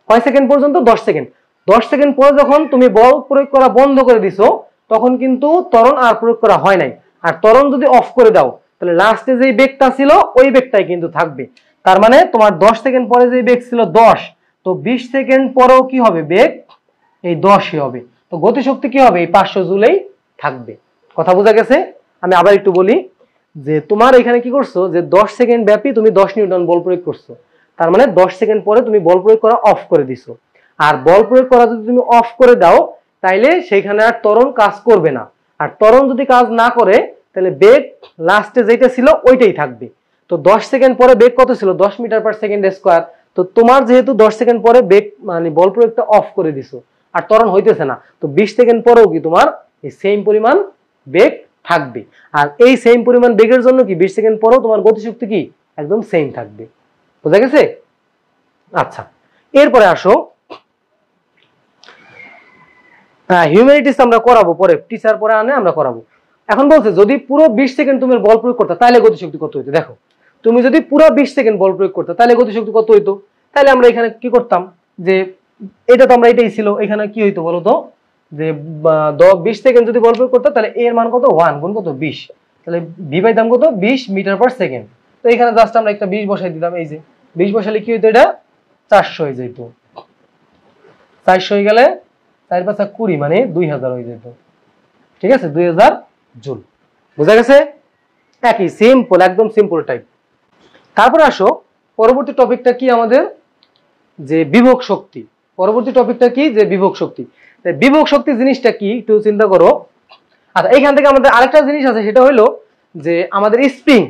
কয় সেকেন্ড পর্যন্ত? 10 সেকেন্ড। 10 সেকেন্ড পরে যখন তুমি বল প্রয়োগ করা বন্ধ করে দিছো তখন কিন্তু ত্বরণ আর প্রয়োগ করা হয় নাই। আর ত্বরণ যদি অফ করে দাও তাহলে লাস্টে যেই বেগটা ছিল ওই বেগটাই কিন্তু থাকবে। তার মানে তোমার 10 সেকেন্ড পরে যে বেগ ছিল 10, তো 20 সেকেন্ড পরেও কি হবে? বেগ এই 10ই হবে। তো গতিশক্তি কি হবে? এই 500 জুলেই থাকবে। কথা বোঝা গেছে? আমি আবার একটু বলি যে তোমার এখানে কি করছো যে 10 সেকেন্ড ব্যাপী তুমি 10 নিউটন বল প্রয়োগ করছো। তার মানে 10 সেকেন্ড পরে তুমি বল প্রয়োগ করা অফ করে দিছো। আর বল প্রয়োগ করা যদি তুমি অফ করে দাও তাইলে সেইখানে আর ত্বরণ কাজ করবে না। আর ত্বরণ যদি কাজ না করে তাহলে বেগ লাস্টে যেটা ছিল ওইটাই থাকবে। তো 10 সেকেন্ড পরে বেগ কত ছিল 10 মিটার পার সেকেন্ড স্কয়ার। তো তোমার যেহেতু 10 সেকেন্ড পরে বেগ মানে বল প্রয়োগটা অফ করে দিছো আর ত্বরণ হইতেছে না, তো 20 সেকেন্ড পরেও কি তোমার এই সেম পরিমাণ বেগ থাকবে। আর এই সেম পরিমাণ বেগের জন্য কি 20 সেকেন্ড পরেও তোমার গতিশক্তি কি একদম সেম থাকবে। বুঝা গেছে? আচ্ছা, এরপরে আসো হিউম্যানিটিস আমরা করাবো পরে, টিচার পরে আনে আমরা করাবো। এখন বলছে যদি পুরো 20 সেকেন্ড তুমি বল প্রয়োগ করতে তাহলে গতিশক্তি কত হইতো। দেখো তুমি যদি পুরো 20 সেকেন্ড বল প্রয়োগ করতে তাহলে গতিশক্তি কত হইতো। তাহলে আমরা এখানে কি করতাম যে এটা তো আমরা এটাই ছিল, এখানে কি হইতো বলো তো যে 20 সেকেন্ড যদি বল প্রয়োগ করতে তাহলে এর মান কত 1 গুণ কত 20, তাহলে ভি পাইতাম কত 20 মিটার পার সেকেন্ড। তো এখানে জাস্ট আমরা একটা 20 বসাই দিতাম, এই যে 20 বসালে কি হইতো এটা 400 হয়ে যেত। 400 হয়ে গেলে 4 5 20 মানে 2000 হয়ে যেত। ঠিক আছে, 2000 জুল। বুঝা গেছে? একই সিম্পল, একদম সিম্পল টাইপ। তারপর আসো পরবর্তী টপিকটা কি আমাদের, যে বিভব শক্তি। পরবর্তী টপিকটা কি, যে বিভব শক্তি। বিভব শক্তি জিনিসটা কি একটু চিন্তা করো। আচ্ছা, এইখান থেকে আমাদের আরেকটা জিনিস আছে, সেটা হলো যে আমাদের স্প্রিং,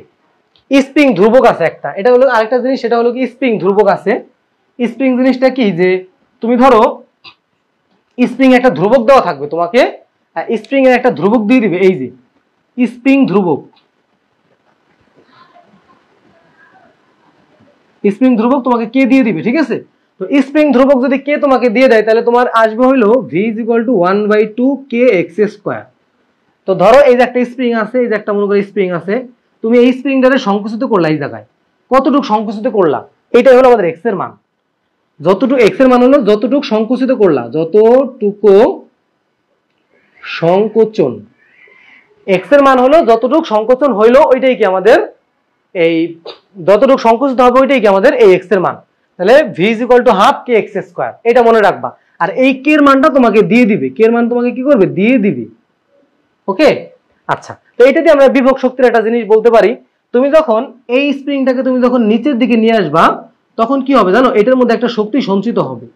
স্প্রিং ধ্রুবক আছে একটা, এটা হলো আরেকটা জিনিস, সেটা হলো কি স্প্রিং ধ্রুবক আছে। স্প্রিং জিনিসটা কি, যে তুমি ধরো স্প্রিং একটা ধ্রুবক দেওয়া থাকবে তোমাকে, স্প্রিং এর একটা ধ্রুবক দিয়ে দিবে, এই যে স্প্রিং ধ্রুবক, স্প্রিং ধ্রুবক তোমাকে কে দিয়ে দিবে। ঠিক আছে, তো স্প্রিং ধ্রুবক যদি কে তোমাকে দিয়ে দেয় তাহলে তোমার আসবে হইলো v = 1/2 kx²। তো ধরো এই যে একটা স্প্রিং আছে, এই যে একটা মনে করো স্প্রিং আছে, তুমি এই স্প্রিংটারে সংকুচিত করলা, এই জায়গায় কতটুকু সংকুচিত করলা, এটাই হলো আমাদের এক্স এর মান। যতটুকু এক্স এর মান হলো যতটুকু সংকুচিত করলা, যতটুকু সংকোচন, এক্স এর মান হলো যতটুকু সংকোচন হইলো ওইটাই কি আমাদের এই যতটুকু সংকুচিত হবে ওইটাই কি আমাদের এই এক্স এর মান। তাহলে v = 1/2 kx², এটা মনে রাখবা। আর এই কে এর মানটা তোমাকে দিয়ে দিবে, কে এর মান তোমাকে কি করবে দিয়ে দিবে। ওকে, আচ্ছা, তো এটা দিয়ে আমরা বিভব শক্তির একটা জিনিস বলতে পারি। তুমি যখন এই স্প্রিংটাকে তুমি যখন নিচের দিকে নিয়ে আসবা তখন কি হবে জানো, এটার মধ্যে একটা শক্তি সঞ্চিত হবে।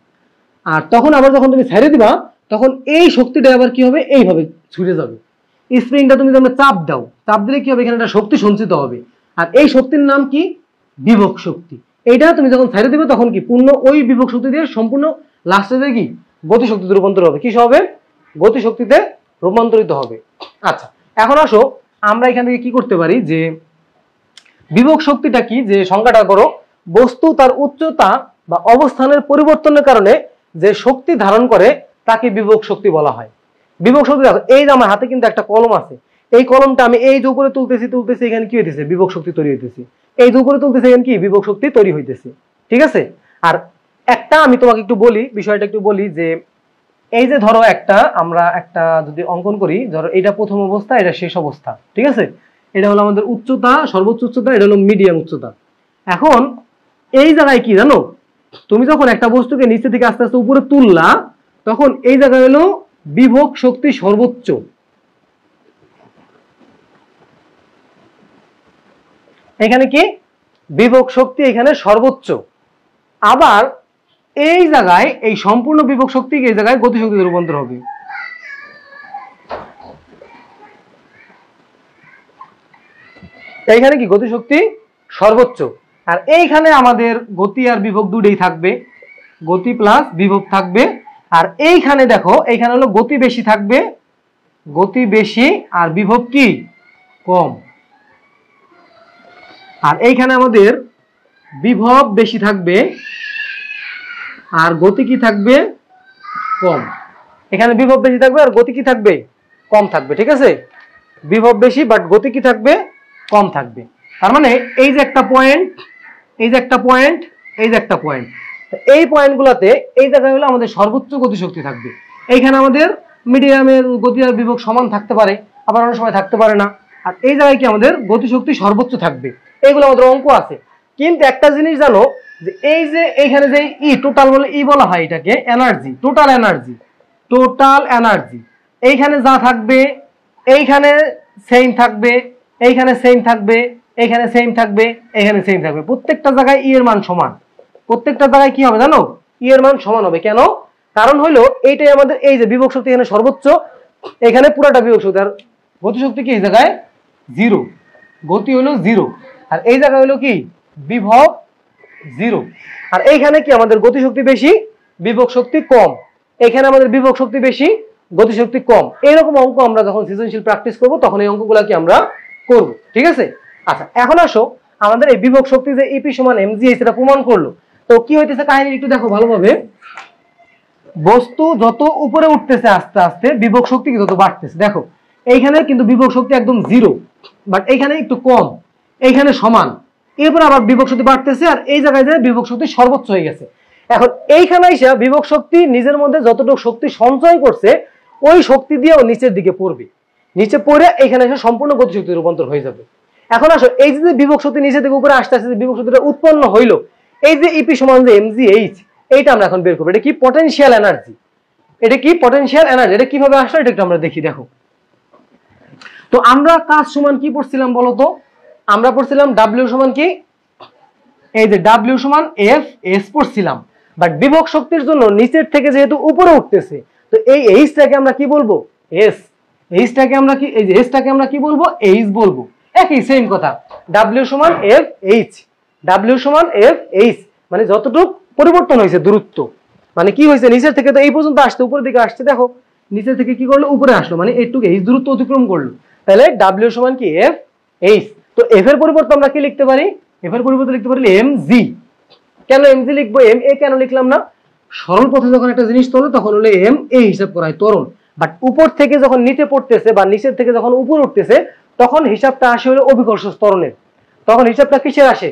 আর তখন আবার যখন তুমি ছেড়ে দিবা তখন এই শক্তিটা আবার কি হবে এইভাবে ছুটে যাবে। স্প্রিংটা তুমি যখন চাপ দাও, চাপ দিলে কি হবে এখানে একটা শক্তি সঞ্চিত হবে, আর এই শক্তির নাম কি বিভব শক্তি। এইটা তুমি যখন ছেড়ে দিবে তখন কি পূর্ণ ওই বিভব শক্তি দিয়ে সম্পূর্ণ লাস্টে কি গতিশক্তিতে রূপান্তর হবে, কি হবে গতিশক্তিতে রূপান্তরিত হবে। আচ্ছা, এখন আসো আমরা এখান থেকে কি করতে পারি, যে বিভব শক্তিটা কি, যে সংজ্ঞাটা করো, বস্তু তার উচ্চতা বা অবস্থানের পরিবর্তনের কারণে যে শক্তি ধারণ করে তাকে বিভব শক্তি বলা হয়। বিভব শক্তি, এই যে আমার হাতে কিন্তু একটা কলম আছে, এই কলমটা আমি এই যে উপরে তুলতেছি এখানে কি হইতেছে বিভব শক্তি তৈরি হইতেছে, এই যে উপরে তুলতেছি এখানে কি বিভব শক্তি তৈরি হইতেছে। ঠিক আছে, আর একটা আমি তোমাকে একটু বলি, বিষয়টা একটু বলি, যে এই যে ধরো আমরা একটা যদি অঙ্কন করি, ধরো এটা প্রথম অবস্থা, এটা শেষ অবস্থা। ঠিক আছে, এটা হলো আমাদের উচ্চতা, সর্বোচ্চ উচ্চতা, এটা হলো মিডিয়াম উচ্চতা। এখন এই জায়গায় কি জানো, তুমি যখন একটা বস্তুকে নিচে থেকে আস্তে আস্তে উপরে তুললা তখন এই জায়গায় হলো বিভব শক্তি সর্বোচ্চ, এখানে কি বিভব শক্তি এখানে সর্বোচ্চ। আবার এই জায়গায় এই সম্পূর্ণ বিভব শক্তি এই জায়গায় গতিশক্তিতে রূপান্তর হবে। এইখানে কি গতিশক্তি সর্বোচ্চ, আর এইখানে আমাদের গতি আর বিভব দুটোই থাকবে, গতি প্লাস বিভব থাকবে। আর এইখানে দেখো এইখানে হলো গতি বেশি থাকবে, গতি বেশি আর বিভব কি কম। আর এইখানে আমাদের বিভব বেশি থাকবে আর গতি কি থাকবে কম। এখানে বিভব বেশি থাকবে আর গতি কি থাকবে কম থাকবে। ঠিক আছে, বিভব বেশি বাট গতি কি থাকবে কম থাকবে। তার মানে এই যে একটা পয়েন্ট, এই যে একটা পয়েন্ট, এই যে একটা পয়েন্ট, এই পয়েন্টগুলোতে এই জায়গায় হলো আমাদের সর্বোচ্চ গতিশক্তি থাকবে। এইখানে আমাদের মিডিয়ামের গতি আর বিভব সমান থাকতে পারে, আবার অনেক সময় থাকতে পারে না। আর এই জায়গায় কি আমাদের গতিশক্তি সর্বোচ্চ থাকবে। এইগুলো আমাদের অঙ্ক আছে। কিন্তু একটা জিনিস জানো, যে এই যে এইখানে যে ই টোটাল বলে ই বলা হয় এটাকে energy, total energy, total energy. এইখানে যা থাকবে এইখানে সেম থাকবে, এইখানে সেম থাকবে, এইখানে সেম থাকবে, এইখানে সেম থাকবে। প্রত্যেকটা জায়গায় ই এর মান সমান, প্রত্যেকটা জায়গায় কি হবে জানো ই এর মান সমান হবে। কেন? কারণ হলো এইটাই আমাদের এই যে বিভব শক্তি এখানে সর্বোচ্চ, এখানে পুরাটা বিভব শক্তি, আর গতিশক্তি কি এই জায়গায় 0, গতি হলো 0, আর এই জায়গায় হলো কি বিভব 0। আর এইখানে কি আমাদের গতিশক্তি বেশি, বিভব শক্তি কম, এখানে আমাদের বিভব শক্তি বেশি, গতিশক্তি কম। এইরকম অঙ্ক আমরা যখন সৃজনশীল প্র্যাকটিস করব তখন এই অঙ্কগুলা কি আমরা করব, ঠিক আছে। আচ্ছা, এখন আসো আমাদের এই বিভব শক্তি যে ইপি সমান এমজি সেটা প্রমাণ করলো। তো কি হইতেছে কাহিনী একটু দেখো ভালোভাবে। বস্তু যত উপরে উঠতেছে আস্তে আস্তে বিভব শক্তি তত বাড়তেছে। দেখো এইখানে কিন্তু বিভব শক্তি একদম 0, বাট এইখানে একটু কম, এইখানে সমান, এরপর আবার বিভব শক্তি বাড়তেছে, আর এই জায়গায় যে বিভব শক্তি সর্বোচ্চ হয়ে গেছে। এখন এইখানে এসে বিভব শক্তি নিজের মধ্যে যতটুকু শক্তি সঞ্চয় করছে ওই শক্তি দিয়ে ও নিচের দিকে পড়বে, নিচে পড়ে এখানে এসে সম্পূর্ণ গতিশক্তি রূপান্তর হয়ে যাবে। এখন আসো এই যে বিভব শক্তি নিচের দিকে উপরে আসতে আসতে বিভব শক্তিটা উৎপন্ন হইলো, এই যে ইপি সমান যে এমজিএইচ, এইটা আমরা এখন বের করবো। এটা কি পটেনশিয়াল এনার্জি, এটা কি পটেনশিয়াল এনার্জি, এটা কিভাবে আসলো এটা একটু আমরা দেখি। দেখো তো আমরা কাজ সমান কি পড়ছিলাম বলতো, আমরা পড়ছিলাম ডাব্লিউ সমান কি, এই যে ডাব্লিউ সমান এফ এস পড়ছিলাম, বাট বিভব শক্তির জন্য নিচের থেকে যেহেতু উপরে উঠতেছে তো এই এইচটাকে আমরা কি বলবো, এস। এইচটাকে আমরা কি, এই যে এসটাকে আমরা কি বলবো, এইচ বলবো। একই সেম কথা, ডাব্লিউ সমান এফ এইচ, ডাব্লিউ সমান এফ এইচ, মানে যতটুকু পরিবর্তন হয়েছে দূরত্ব, মানে কি হয়েছে নিচের থেকে তো এই পর্যন্ত আসতে উপরের দিকে আসছে, দেখো নিচের থেকে কি করলো উপরে আসলো, মানে এইটুকু এইচ দূরত্ব অতিক্রম করলো, তাহলে ডাব্লিউ সমান কি এফ এইচ। তো এফ এর পরিবর্তে আমরা কি লিখতে পারি, এফ এর পরিবর্তে লিখতে পারি এম জি। কেন এম জি লিখবো, এম এ কেন লিখলাম না, সরল পথে যখন একটা জিনিস তোলে তখন হলে এম এ হিসাব করা হয় ত্বরণ, বাট উপর থেকে যখন নিচে পড়তেছে বা নিচের থেকে যখন উপরে উঠতেছে তখন হিসাবটা আসে হলো অভিকর্ষ ত্বরণের, তখন হিসাবটা কিসের আসে,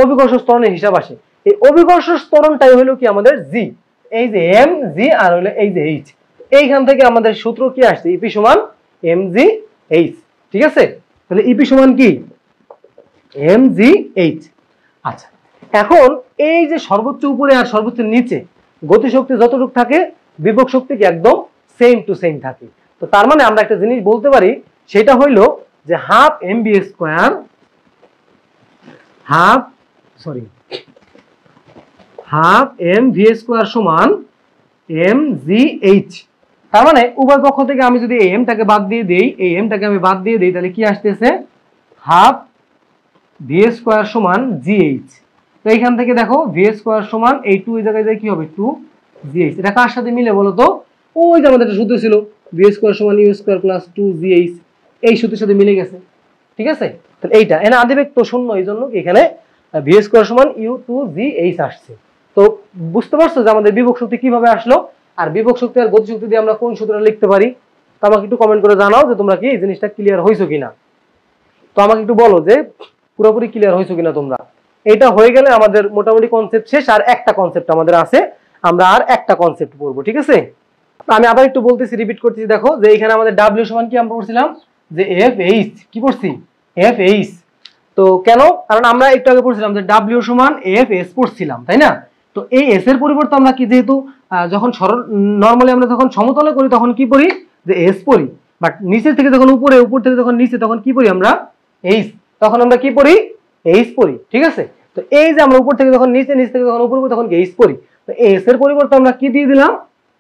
অভিকর্ষ ত্বরণের হিসাব আসে। এই অভিকর্ষ ত্বরণটাই হলো কি আমাদের জি, এই যে এম জি আর হলো এই যে এইচ, এইখান থেকে আমাদের সূত্র কি আসছে, ইপি সমান এম জি এইচ, ঠিক আছে। তাহলে ইপি সমান কি এম জি এইচ। আচ্ছা, এখন এই যে সর্বোচ্চ উপরে আর সর্বোচ্চ নিচে গতিশক্তি যতটুকু থাকে বিভব শক্তি কি একদম সেম টু সেম থাকে। তো তার মানে আমরা একটা জিনিস বলতে পারি, সেটা হইলো যে half M B square, half M V square সমান এম জি এইচ। তার মানে উভয় পক্ষ থেকে আমি যদি এই এমটাকে বাদ দিয়ে দেই, এই এমটাকে আমি বাদ দিয়ে দিই, তাহলে কি আসতেছে হাফ ভি স্কোয়ার সমান জি এইচ। তো এইখান থেকে দেখো ভি স্কোয়ার সমান এই 2 এই জায়গায় কি হবে 2 জি এইচ। এটা কার সাথে মিলে বলো তো, ওই যে আমাদের একটা সূত্র ছিল ভি স্কোয়ার সমান U square plus 2 G H, এই সূত্রের সাথে মিলে গেছে, ঠিক আছে। তাহলে এইটা এখানে আদিবেক্ত শূন্য, এই জন্য এখানে ভি স্কোয়ার সমান ইউ 2 জি এইচ আসছে। তো বুঝতে পারছো যে আমাদের বিভব শক্তি কিভাবে আসলো, আর বিভব শক্তি আর গতিশক্তি দিয়ে আমরা কোন সূত্রটা লিখতে পারি। তো আমাকে একটু কমেন্ট করে জানাও যে তোমরা কি এই জিনিসটা ক্লিয়ার হইছো কিনা। তো আমাকে একটু বলো যে পুরোপুরি ক্লিয়ার হইছো কিনা তোমরা। এটা হয়ে গেলে আমাদের মোটামুটি কনসেপ্ট শেষ, আর একটা কনসেপ্ট আমাদের আছে, আমরা আর একটা কনসেপ্ট পড়বো, ঠিক আছে। আমি আবার একটু বলতেছি, রিপিট করতেছি। দেখো যে এখানে আমাদের ডাব্লিউ সমান কি আমরা পড়ছিলাম যে এফ এইচ, কি পড়ছি এফ এইচ। তো কেন, কারণ আমরা একটু আগে পড়ছিলাম যে ডাব্লিউ সমান এফ এস পড়ছিলাম, তাই না। তো এই এস এর পরিবর্তে আমরা কি, যেহেতু যখন সরল নরমালি আমরা যখন সমতলে করি তখন কি পড়ি যে এস পড়ি, বাট নিচের থেকে যখন উপরে, উপর থেকে যখন নিচে তখন কি পড়ি আমরা এইচ, তখন আমরা কি পড়ি এইচ পড়ি, ঠিক আছে। তো এই যে আমরা উপর থেকে যখন নিচে, নিচ থেকে যখন উপরে তখন এইচ পড়ি, তো এস এর পরিবর্তে আমরা কি দিয়ে দিলাম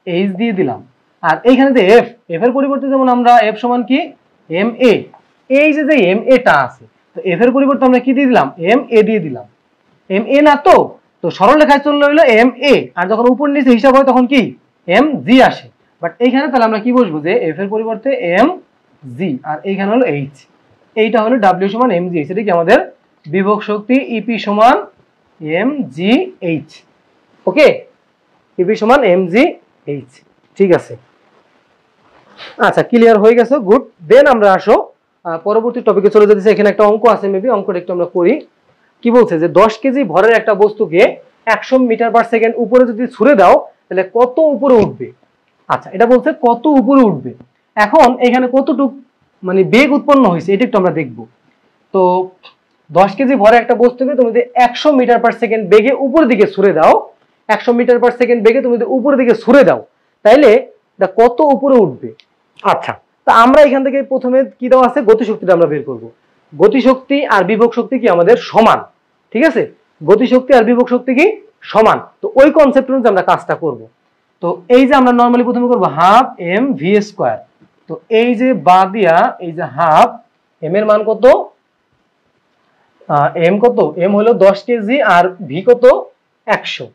এইচ দিয়ে দিলাম। আর এইখানে যে এফ, এফ এর পরিবর্তে যেমন আমরা এফ সমান কি এম এ, এই যে এম এটা আছে, তো এফ এর পরিবর্তে আমরা কি দিয়ে দিলাম এম এ দিয়ে দিলাম। এম এ না, তো সরল রেখায় চললে হইলো এম এ, আর যখন উপর নিচে হিসাব হয় তখন কি এম জি আসে। বাট এইখানে তাহলে আমরা কি বসবো যে এফ এর পরিবর্তে এম জি, আর এইখানে হলো এইচ, এইটা হলো ডাব্লিউ সমান এম জি এইচ। এটা কি আমাদের বিভব শক্তি ইপি সমান এম জি এইচ। ওকে, ইপি সমান এম জি এইচ, ঠিক আছে। আচ্ছা, ক্লিয়ার হয়ে গেছে, গুড। দেন আমরা আসো পরবর্তী টপিকে চলে যেতেছি। এখানে একটা অঙ্ক আছে, মেবি অঙ্কটা একটু আমরা করি। কি বলছে যে 10 কেজি ভরের একটা বস্তুকে 100 মিটার পার সেকেন্ড উপরে যদি ছুড়ে দাও তাহলে কত উপরে উঠবে। আচ্ছা, এটা বলছে কত উপরে উঠবে। এখন এখানে কতটুক মানে বেগ উৎপন্ন হয়েছে এটা একটু আমরা দেখব। তো 10 কেজি ভরে একটা বস্তুকে তুমি যদি 100 মিটার পার সেকেন্ড বেগে উপরের দিকে ছুড়ে দাও, 100 মিটার পার সেকেন্ড বেগে তুমি যদি উপরের দিকে ছুড়ে দাও তাইলে এটা কত উপরে উঠবে। আচ্ছা, তো আমরা এখান থেকে প্রথমে কি দেওয়া আছে, গতিশক্তিটা আমরা বের করব। গতিশক্তি আর বিভব শক্তি কি আমাদের সমান, ঠিক আছে। গতিশক্তি আর বিভব শক্তি কি সমান। তো ওই কনসেপ্ট অনুযায়ী আমরা কাজটা করব। তো এই যে আমরা নরমালি প্রথমে করব হাফ এম ভি স্কোয়ার, তো এই যে বা দিয়া এই যে হাফ, এম এর মান কত, এম কত, এম হলো 10 কেজি আর ভি কত 100,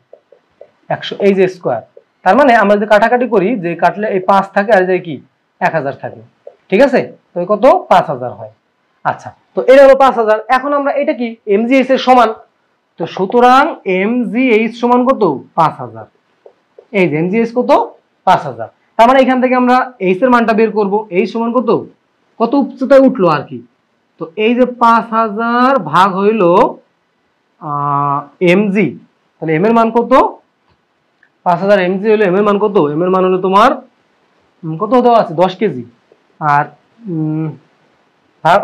এই যে স্কোয়ার। তার মানে আমরা যদি কাটাকাটি করি, যে কাটলে এই 5 থাকে আর যে কি 1000 থাকে, ঠিক আছে, তো কত 5000 হয়। আচ্ছা, তো এটা হলো 5000। এখন আমরা এটা কি এমজিএইচ এর সমান, তো সুতরাং এমজিএইচ সমান কত 5000, এই যে এমজিএইচ কত 5000। তার মানে এখান থেকে আমরা এইচ এর মানটা বের করব, এইচ সমান কত, কত উচ্চতায় উঠলো আর কি। তো এই যে 5000 ভাগ হইল এমজি, তাহলে এম এর মান কত, 5000 এমজি হলো এম এর মান কত, এম এর মান হলো তোমার কত দেওয়া আছে 10 কেজি আর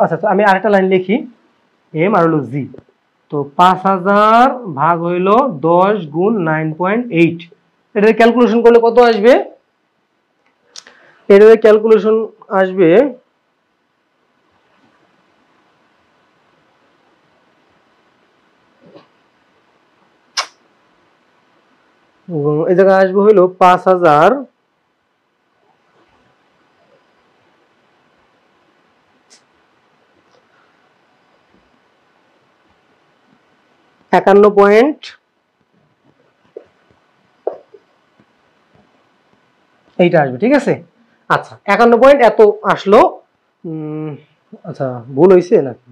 আচ্ছা, তো আমি আরেকটা লাইন লিখি, এম আর হলো জি। তো 5000 ভাগ হইল 10 গুণ 9.8, এটা ক্যালকুলেশন করলে কত আসবে, এটা ক্যালকুলেশন আসবে এই জায়গায় আসবে হইলো 5000 51 পয়েন্ট এইটা আসবে, ঠিক আছে। আচ্ছা 51 পয়েন্ট এত আসলো, আচ্ছা ভুল হয়েছে নাকি,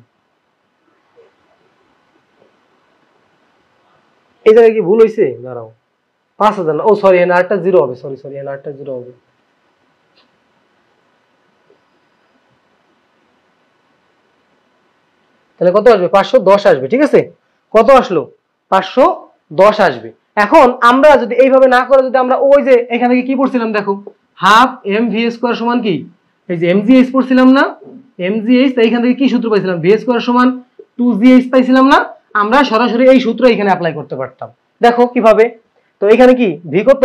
এই জায়গায় কি ভুল হয়েছে, দাঁড়াও 5000 না, ও সরি এখানে আরেকটা জিরো হবে, সরি এখানে আরেকটা জিরো হবে, তাহলে কত আসবে 510 আসবে, ঠিক আছে। কত আসলো 510 আসবে। এখন আমরা যদি এইভাবে না করে যদি আমরা ওই যে এখান থেকে কি পড়ছিলাম দেখো, হাফ এম ভি স্কোয়ার সমান কি, এই যে এমজিএইচ পড়ছিলাম না, এমজিএইচ, তাই এখান থেকে কি সূত্র পাইছিলাম, ভি স্কোয়ার সমান 2জিএইচ পাইছিলাম না, আমরা সরাসরি এই সূত্র এখানে অ্যাপ্লাই করতে পারতাম। দেখো কিভাবে, তো এখানে কি ভি কত,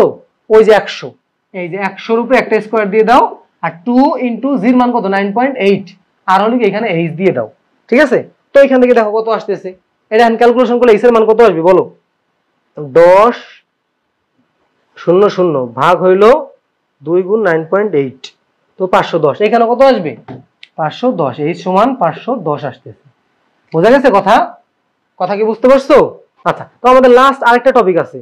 ওই যে 100, এই যে 100 এর উপরে একটা স্কোয়ার দিয়ে দাও, আর 2 ইনটু জির মান কত 9.8, আর হলো কি এখানে এইচ দিয়ে দাও, ঠিক আছে। তো এখান থেকে দেখো কত আসতেছে, এটা ক্যালকুলেশন করলে এইচ এর মান কত আসবে বলো, 10 ভাগ হইলো 2 গুণ 9.8, তো 510, এখানে কত আসবে 510, এইচ সমান 510 আসতেছে। বোঝা গেছে কথা, কথা কি বুঝতে পারছো? আচ্ছা, তো আমাদের লাস্ট আরেকটা টপিক আছে,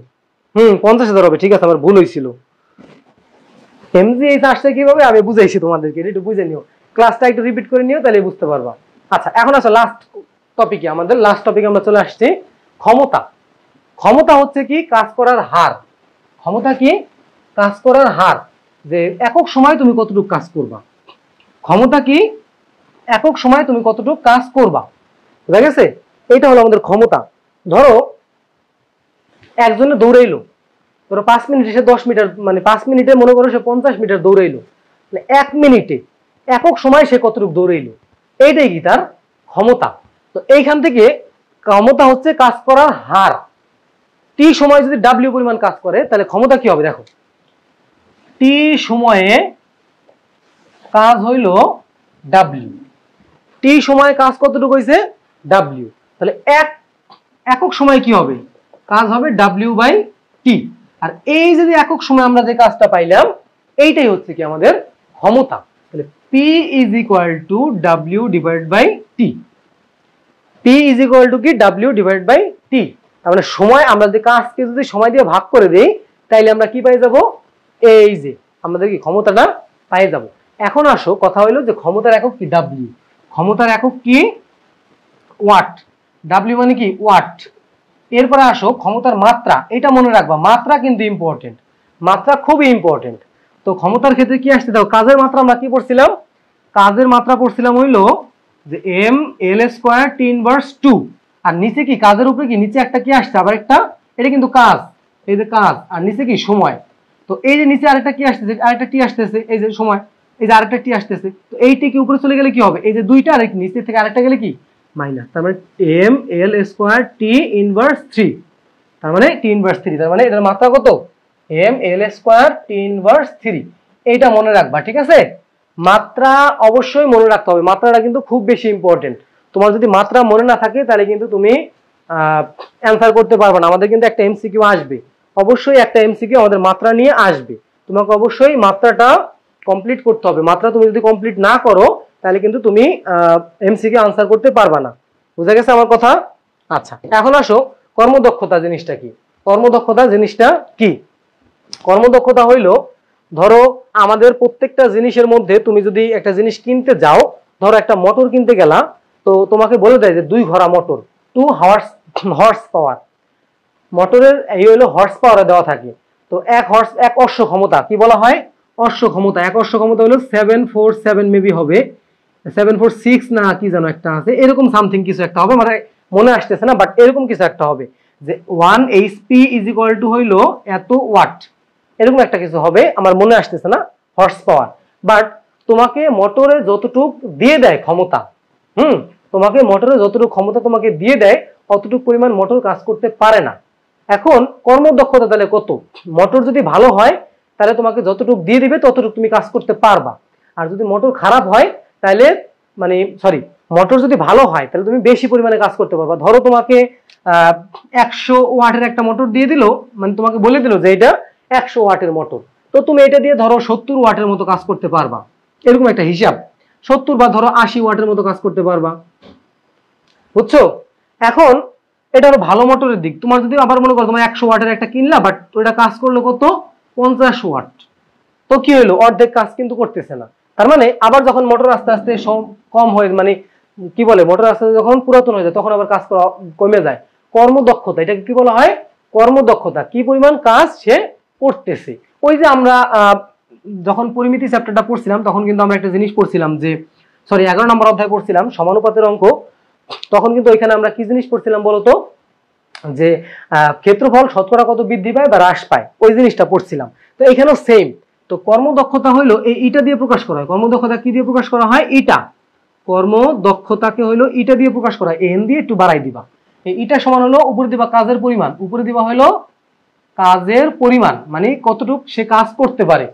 50,000 হবে, ঠিক আছে, আমার ভুল হয়েছিল। এমজিএইচ আসছে কিভাবে আমি বুঝাইছি তোমাদেরকে, একটু বুঝে নিও, ক্লাসটা একটু রিপিট করে নিও, তাহলে বুঝতে পারবা। আচ্ছা, এখন আসো লাস্ট টপিকে, আমাদের লাস্ট টপিকে আমরা চলে আসছি, ক্ষমতা। ক্ষমতা হচ্ছে কি কাজ করার হার, ক্ষমতা কি কাজ করার হার, যে একক সময় তুমি কতটুকু কাজ করবা, ক্ষমতা কি একক সময় তুমি কতটুকু কাজ করবা, বুঝা গেছে, এটা হলো আমাদের ক্ষমতা। ধরো একজনে দৌড়াইলো, ধরো 5 মিনিটে সে 10 মিটার, মানে 5 মিনিটে মনে করো সে 50 মিটার দৌড়াইলো, মানে 1 মিনিটে একক সময় সে কতটুকু দৌড়াইলো, এইটাই কি তার ক্ষমতা। তো এইখান থেকে ক্ষমতা হচ্ছে কাজ করার হার, টি সময় যদি ডাব্লিউ পরিমাণ কাজ করে তাহলে ক্ষমতা কি হবে দেখো, টি সময়ে কাজ হইল ডাব্লিউ, টি সময়ে কাজ কতটুকু হইছে ডাব্লিউ, তাহলে একক সময় কি হবে, কাজ হবে ডাব্লিউ বাই টি। আর এই যদি একক সময় আমরা যে কাজটা পাইলাম, এইটাই হচ্ছে কি আমাদের ক্ষমতা। তাহলে P is equal to W divide by T, P is equal to কি ডাব্লিউ ডিভাইড বাই টি। তার মানে সময়, আমরা যে কাজকে যদি সময় দিয়ে ভাগ করে দেই তাইলে আমরা কি পাই যাব, এই যে আমাদের কি ক্ষমতাটা পাই যাব। এখন আসো কথা হইলো যে ক্ষমতার একক কি ডাব্লিউ, ক্ষমতার একক কি ওয়াট, ডাব্লিউ মানে কি ওয়াট। এরপরে আসো ক্ষমতার মাত্রা, এটা মনে রাখবা, মাত্রা কিন্তু ইম্পর্টেন্ট, মাত্রা খুবই ইম্পর্টেন্ট। তো ক্ষমতার ক্ষেত্রে কি আসছে দাও, কাজের মাত্রা আমরা কি পড়ছিলাম, কাজের মাত্রা পড়ছিলাম হইলো যে M L square T inverse 2, আর নিচে কি কাজের উপরে কি নিচে একটা কি আসছে আবার একটা, এটা কিন্তু কাজ, এই যে কাজ, আর নিচে কি সময়। তো এই যে নিচে আরেকটা কি আসতেছে, আরেকটা টি আসতেছে, এই যে সময়, এই যে আরেকটা টি আসতেছে, তো এই টি কি উপরে চলে গেলে কি হবে, এই যে দুইটা আর নিচে থেকে আরেকটা গেলে কি মাইনাস, তার মানে M L square T inverse 3, তার মানে টি ইনভার্স 3, তার মানে এটার মাত্রা কত M L square T inverse 3, এইটা মনে রাখবা, ঠিক আছে। মাত্রা অবশ্যই মনে রাখতে হবে, মাত্রাটা কিন্তু খুব বেশি ইম্পর্টেন্ট। তোমার যদি মাত্রা মনে না থাকে তাহলে কিন্তু তুমি অ্যান্সার করতে পারবে না। আমাদের কিন্তু একটা এমসিকিউ আসবে, অবশ্যই একটা এমসিকিউ আমাদের মাত্রা নিয়ে আসবে, তোমাকে অবশ্যই মাত্রাটা কমপ্লিট করতে হবে। মাত্রা তুমি যদি কমপ্লিট না করো তাহলে কিন্তু তুমি এমসিকিউ আনসার করতে পারবা না। বুঝা গেছে আমার কথা? আচ্ছা, এখন আসো কর্মদক্ষতা জিনিসটা কি। কর্মদক্ষতা জিনিসটা কি? কর্মদক্ষতা হইল, ধরো আমাদের প্রত্যেকটা জিনিসের মধ্যে তুমি যদি একটা জিনিস কিনতে যাও, ধরো একটা মোটর কিনতে গেলা, তো তোমাকে বলে দেয় যে 2 ঘোড়া মোটর, 2 হর্স পাওয়ার। মোটরের এই হলো হর্স পাওয়ারে দেওয়া থাকে। তো 1 অশ্ব ক্ষমতা কি বলা হয়? অশ্ব ক্ষমতা। 1 অশ্ব ক্ষমতা হলো 747 মেবি হবে, 746 না কি যেন একটা আছে, এরকম সামথিং কিছু একটা হবে, মানে মনে আসতেছে না, বাট এরকম কিছু একটা হবে যে 1 এইচপি ইজ ইকুয়াল টু হইলো এত ওয়াট, এরকম একটা কিছু হবে, আমার মনে আসতেছে না হর্স পাওয়ার। বাট তোমাকে মোটরে যতটুক দিয়ে দেয় ক্ষমতা, তোমাকে মোটরে যতটুকু ক্ষমতা তোমাকে দিয়ে দেয় অতটুকু পরিমাণ মোটর কাজ করতে পারে না। এখন কর্মদক্ষতা তাহলে কত? মোটর যদি ভালো হয় তাহলে তোমাকে যতটুকু দিয়ে দিবে ততটুকু তুমি কাজ করতে পারবা। আর যদি মোটর খারাপ হয় তাহলে মানে মোটর যদি ভালো হয় তাহলে তুমি বেশি পরিমাণে কাজ করতে পারবা। ধরো তোমাকে 100 ওয়াটের একটা মোটর দিয়ে দিল, মানে তোমাকে বলে দিল যে এটা 100 ওয়াটের মোটর, তো তুমি এটা দিয়ে ধরো 70 ওয়াটের মতো কাজ করতে পারবা, এরকম একটা হিসাব। 70 বা ধরো 80 ওয়াটের মতো কাজ করতে পারবা, বুঝছো? এখন এটা হলো ভালো মোটরের দিক। তোমার যদি আবার মনে করো তোমার 100 ওয়াটের একটা কিনলা, বাট ওটা কাজ করলো কত? 50 ওয়াট, তো কি হলো? অর্ধেক কাজ কিন্তু করতেছে না। তার মানে আবার যখন মোটর আস্তে আস্তে কম হয়, মানে কি বলে, মোটর আস্তে আস্তে যখন পুরাতন হয়ে যায় তখন আবার কাজ কমে যায়। কর্মদক্ষতা, এটাকে কি বলা হয়? কর্মদক্ষতা। কি পরিমাণ কাজ সে করতেছে। ওই যে আমরা যখন পরিমিতি চ্যাপ্টারটা পড়ছিলাম তখন কিন্তু আমরা একটা জিনিস পড়ছিলাম যে, 11 নম্বর অধ্যায় পড়ছিলাম সমানুপাতের অঙ্ক। তখন কিন্তু ওইখানে আমরা কি জিনিস পড়ছিলাম বলতো, যে ক্ষেত্রফল শতকরা কত বৃদ্ধি পায় বা হ্রাস পায়, ওই জিনিসটা পড়ছিলাম। তো এখানেও সেম। তো কর্মদক্ষতা হইলো এই ইটা দিয়ে প্রকাশ করা হয়। কর্মদক্ষতা কি দিয়ে প্রকাশ করা হয়? ইটা। কর্মদক্ষতাকে হইলো ইটা দিয়ে প্রকাশ করা হয়। এন দিয়ে একটু বাড়াই দিবা। এই ইটা সমান হলো উপরে দিবা কাজের পরিমাণ, উপরে দিবা হলো কাজের পরিমাণ, মানে কতটুক সে কাজ করতে পারে।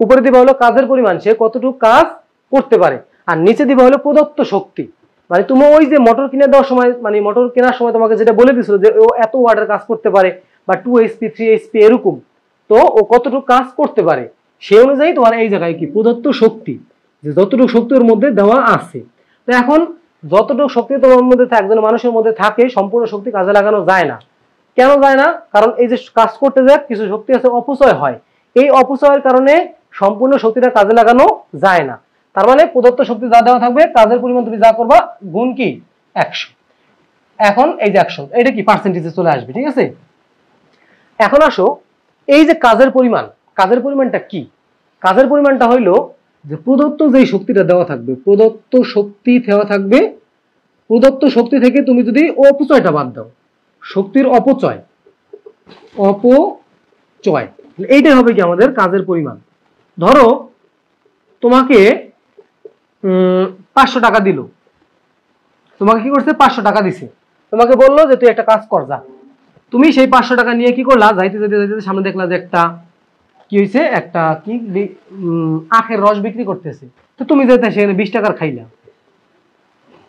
উপরে দিবা হলো কাজের পরিমাণ, সে কতটুক কাজ করতে পারে। আর নিচে দিবা হলো প্রদত্ত শক্তি, মানে তুমি ওই যে মোটর কিনে দেওয়ার সময়, মানে মোটর কেনার সময় তোমাকে যেটা বলে দিছিল যে ও এত ওয়াটের কাজ করতে পারে বা 2 এইচপি 3 এইচপি এরকম, তো ও কতটুকু কাজ করতে পারে সেই অনুযায়ী তোমার এই জায়গায় কি প্রদত্ত শক্তি, যে যতটুকু শক্তি ওর মধ্যে দেওয়া আছে। তো এখন যতটুকু শক্তি তোমার মধ্যে থাকে, একজন মানুষের মধ্যে থাকে, সম্পূর্ণ শক্তি কাজে লাগানো যায় না। কেন যায় না? কারণ এই যে কাজ করতে যায় কিছু শক্তি আছে অপচয় হয়, এই অপচয়ের কারণে সম্পূর্ণ শক্তিটা কাজে লাগানো যায় না। তার মানে প্রদত্ত শক্তি যা দেওয়া থাকবে, কাজের পরিমাণ তুমি যা করবা গুণ কি 100। এখন এই যে 100, এটা কি পার্সেন্টেজে চলে আসবে, ঠিক আছে? এখন আসো এই যে কাজের পরিমাণ, কাজের পরিমাণটা কি? কাজের পরিমাণটা হইলো যে প্রদত্ত যে শক্তিটা দেওয়া থাকবে, প্রদত্ত শক্তি দেওয়া থাকবে, প্রদত্ত শক্তি থেকে তুমি যদি অপচয়টা বাদ দাও, শক্তির অপচয়, অপচয়, এইটাই হবে কি আমাদের কাজের পরিমাণ। ধরো তোমাকে 500 টাকা দিল, তোমাকে কি করছে? 500 টাকা দিছে, তোমাকে বললো যে তুই একটা কাজ কর যা। তুমি সেই 500 টাকা নিয়ে কি করলা? যাইতে যাইতে যাইতে সামনে দেখলা যে একটা কি হয়েছে, একটা কি আখের রস বিক্রি করতেছে, তো তুমি যাইতে সেখানে 20 টাকার খাইলা,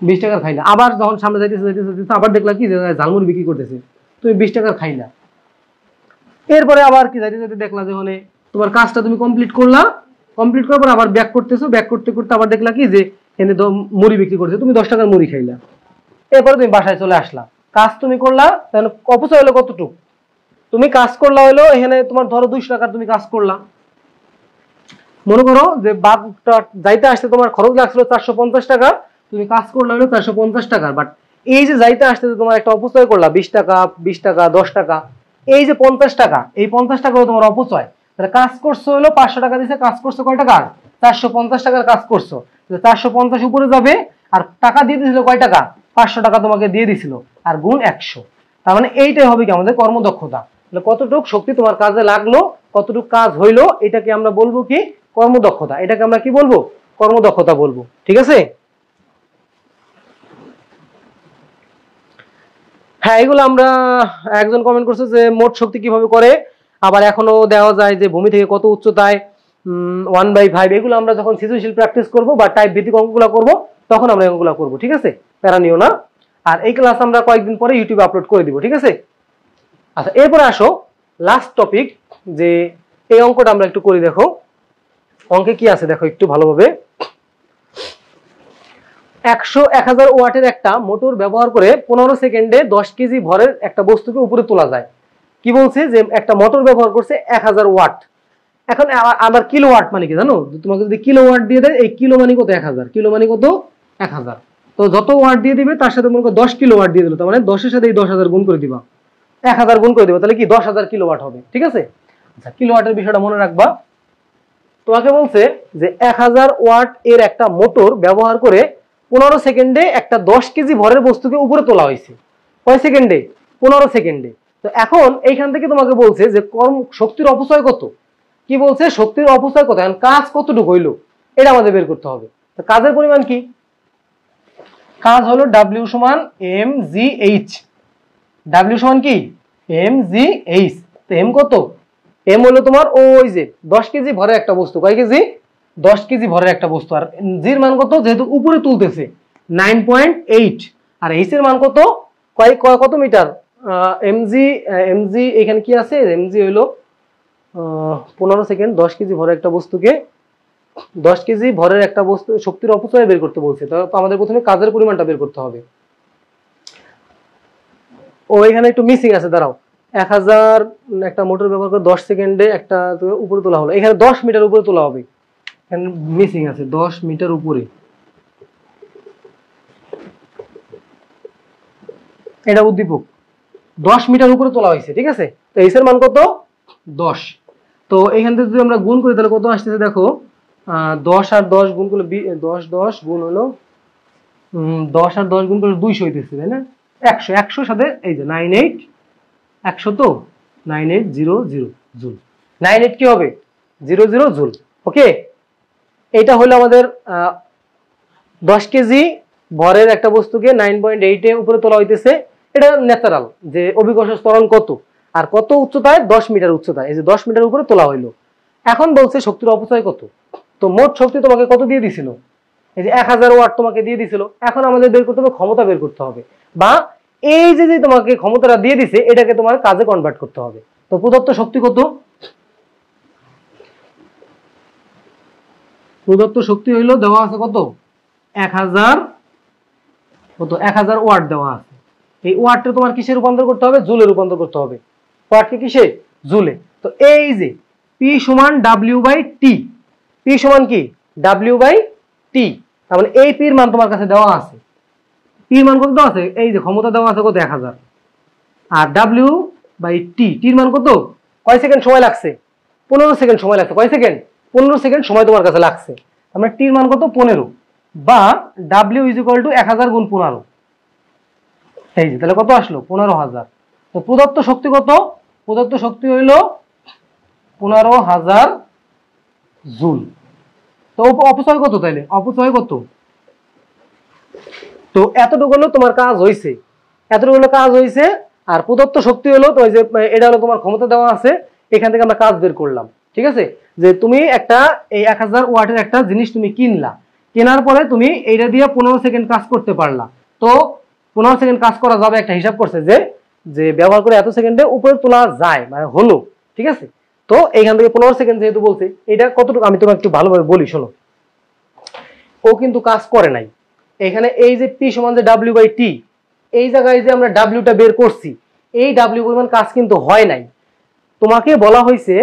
20 টাকার খাইলা। আবার যখন সামনে যাইতেছে যাইতেছে যাইতেছে আবার দেখলা কি যে ঝালমুড়ি বিক্রি করতেছে, তুমি 20 টাকার খাইলা। এরপরে আবার কি যাইতে যাইতে দেখলা যে মানে তোমার কাজটা তুমি কমপ্লিট করলা, কমপ্লিট করার পর আবার ব্যাক করতেছো, ব্যাক করতে করতে আবার দেখলা কি যে এখানে মুড়ি বিক্রি করছে, তুমি 10 টাকার মুড়ি খাইলা। এরপরে তুমি বাসায় চলে আসলা, কাজ তুমি করলা, তাহলে অপচয় হলো কতটুকু? তুমি কাজ করলা হলো এখানে তোমার ধরো 200 টাকার তুমি কাজ করলা। মনে করো যে বাদটা যাইতে আসতে তোমার খরচ লাগছিল 450 টাকা, তুমি কাজ করলা হলো 450 টাকার, বাট এই যে যাইতে আসতে তোমার একটা অপচয় করলা 20 টাকা, 20 টাকা, 10 টাকা, এই যে 50 টাকা, এই 50 টাকাও তোমার অপচয়। তাহলে কাজ করছো হলো 500 টাকা দিছে, কাজ করছো কয় টাকা? 450 টাকার কাজ করছো। 450 উপরে যাবে, আর টাকা দিয়ে দিছিল কয় টাকা? 500 টাকা তোমাকে দিয়ে দিছিল, আর গুণ 100। তার মানে এইটাই হবে কি আমাদের কর্মদক্ষতা। কতটুক শক্তি তোমার কাজে লাগলো, কতটুক কাজ হইলো, এটাকে আমরা বলবো কি? কর্মদক্ষতা। এটাকে আমরা কি বলবো? কর্মদক্ষতা বলবো, ঠিক আছে? হ্যাঁ, এগুলো আমরা, একজন কমেন্ট করছে যে মোট শক্তি কিভাবে করে, আবার এখনো দেওয়া যায় যে ভূমি থেকে কত উচ্চতায় 1/5। এগুলো আমরা যখন সৃজনশীল প্র্যাকটিস করবো বা টাইপ ভিত্তিক অঙ্কগুলো করবো তখন আমরা এগুলো করবো, ঠিক আছে? প্যারা নিও না। আর এই ক্লাস আমরা কয়েকদিন পরে ইউটিউবে আপলোড করে দিব, ঠিক আছে? আচ্ছা, এরপরে আসো লাস্ট টপিক, যে এই অঙ্কটা আমরা একটু করি। দেখো অঙ্কে কি আছে দেখো একটু ভালোভাবে। 1000 ওয়াটের একটা মোটর ব্যবহার করে 15 সেকেন্ডে 10 কেজি ভরের একটা বস্তুকে উপরে তোলা যায়। কি বলছে যে একটা মোটর ব্যবহার করছে 1000 ওয়াট। এখন আবার কিলোওয়াট মানে কি জানো, তোমাকে যদি কিলোওয়াট দিয়ে দেয়, এই কিলো মানে কত 1000, কিলো মানে কত 1000। তো যত ওয়াট দিয়ে দিবে তার সাথে মনে করো 10 কিলোওয়াট দিয়ে দিল, তার মানে 10 এর সাথে এই 10000 গুণ করে দিবা, 1000 গুণ করে দিবা, তাহলে কি 10000 কিলোওয়াট হবে। ঠিক আছে, আচ্ছা কিলোওয়াটের বিষয়টা মনে রাখবা। তোমাকে বলছে যে 1000 ওয়াট এর একটা মোটর ব্যবহার করে 15 সেকেন্ডে একটা 10 কেজি ভরের বস্তুকে উপরে তোলা হয়েছে। কয় সেকেন্ডে? 15 সেকেন্ডে। তো এখন এইখান থেকে তোমাকে বলছে যে শক্তির অপচয় কত। কি বলছে? শক্তির অপচয় কত, এখন কাজ কতটুকু হইলো এটা আমাদের বের করতে হবে। তো কাজের পরিমাণ কি? কাজ হলো ডাব্লিউ সমান এম জি এইচ। ডাব্লিউ সমান কি? M G H. তো এম কত? এম হলো তোমার ওই যে 10 কেজি ভরের একটা বস্তু। কয় কেজি? 10 কেজি ভরের একটা বস্তু। আর জির মান কত? যেহেতু উপরে তুলতেছে 9.8। আর এইচ এর মান কত? কত মিটার? এমজি এমজি এখানে কি আছে? এমজি হইলো 15 সেকেন্ড 10 কেজি ভরের একটা বস্তুকে 10 কেজি ভরের একটা বস্তু শক্তির অপচয় বের করতে বলছে। তো আমাদের প্রথমে কাজের পরিমাণটা বের করতে হবে। ও এখানে একটু মিসিং আছে, দাঁড়াও। 1000 একটা মোটর ব্যবহার করে 10 সেকেন্ডে একটা উপরে তোলা হলো, এখানে 10 মিটার উপরে তোলা হবে, এখানে মিসিং আছে 10 মিটার উপরে। এটা উদ্দীপক 10 মিটার উপরে তোলা হয়েছে। ঠিক আছে, তো এইচ এর মান কত? 10। তো এখান থেকে যদি আমরা গুণ করি তাহলে কত আসতেছে দেখো, 10 আর 10 গুণ করলে 10 গুণ হলো 10 আর 10 গুণ করলে 200 হইতেছে, তাই না? 100, 100 সাথে এই যে 98, 100 তো 9800 জুল। 98 কি হবে? 00 জুল। ওকে, এটা হলো আমাদের 10 কেজি ভরের একটা বস্তুকে 9.8 এ উপরে তোলা হইতেছে। এটা ন্যাচারাল যে অভিকর্ষ ত্বরণ কত আর কত উচ্চতায়, 10 মিটার উচ্চতায়, এই যে 10 মিটার উপরে তোলা হইলো। এখন বলছে শক্তির অপচয় কত। তো মোট শক্তি তোমাকে কত দিয়ে দিছিল? এই যে 1000 ওয়াট তোমাকে দিয়ে দিছিল। এখন আমাদের বের করতে হবে ক্ষমতা, বের করতে হবে, বা এই যে তোমাকে ক্ষমতাটা দিয়ে দিছে এটাকে তোমার কাজে কনভার্ট করতে হবে। তো প্রদত্ত শক্তি কত? প্রদত্ত শক্তি হইলো দেওয়া আছে কত? 1000 কত 1000 ওয়াট দেওয়া আছে। এই ওয়াটটা তোমার কিসে রূপান্তর করতে হবে? জুলে রূপান্তর করতে হবে। ওয়াটকে কিসে? জুলে। তো এই যে পি সমান ডাব্লিউ বাই টি, পি সমান কি? W by T. তার মানে এই পির মান তোমার কাছে দেওয়া আছে। পির মান কত দেওয়া আছে? এই যে ক্ষমতা দেওয়া আছে কত? 1000। আর ডাব্লিউ বাই টি, টির মান কত? কয় সেকেন্ড সময় লাগছে? 15 সেকেন্ড সময় লাগছে। কয় সেকেন্ড? 15 সেকেন্ড সময় তোমার কাছে লাগছে। আমরা টির মান কত? 15, বা ডাব্লিউ ইজ ইকুয়াল টু 1000 গুণ 15। এই যে তাহলে কত আসলো? 15000। তো প্রদত্ত শক্তি কত? প্রদত্ত শক্তি হইল 15000 জুল। তো অপচয় কত তাইলে? অপচয় কত? তো এতটুকু হলো তোমার কাজ হইছে, এতটুকু হলো কাজ হইছে। আর প্রদত্ত শক্তি হলো তো, যে এটা হলো তোমার ক্ষমতা দেওয়া আছে, এখান থেকে আমরা কাজ বের করলাম। ঠিক আছে, যে তুমি একটা এই 1000 ওয়াটের একটা জিনিস তুমি কিনলা, কেনার পরে তুমি এইটা দিয়ে 15 সেকেন্ড কাজ করতে পারলা। তো 15 সেকেন্ড কাজ করা যাবে, একটা হিসাব করছে যে যে ব্যবহার করে এত সেকেন্ডে উপরে তোলা যায়, মানে হলো। ঠিক আছে, তো এইখান থেকে 15 সেকেন্ড যেহেতু বলছে, এটা কতটুকু আমি তোমাকে একটু ভালোভাবে বলি, শোনো। ও কিন্তু কাজ করে নাই। এখানে এই যে পি সমান যে ডাব্লিউ বাই টি, এই জায়গায় যে আমরা ডাব্লিউটা বের করছি, এই ডাব্লিউ পরিমাণ কাজ কিন্তু হয় নাই। তোমাকে বলা হয়েছে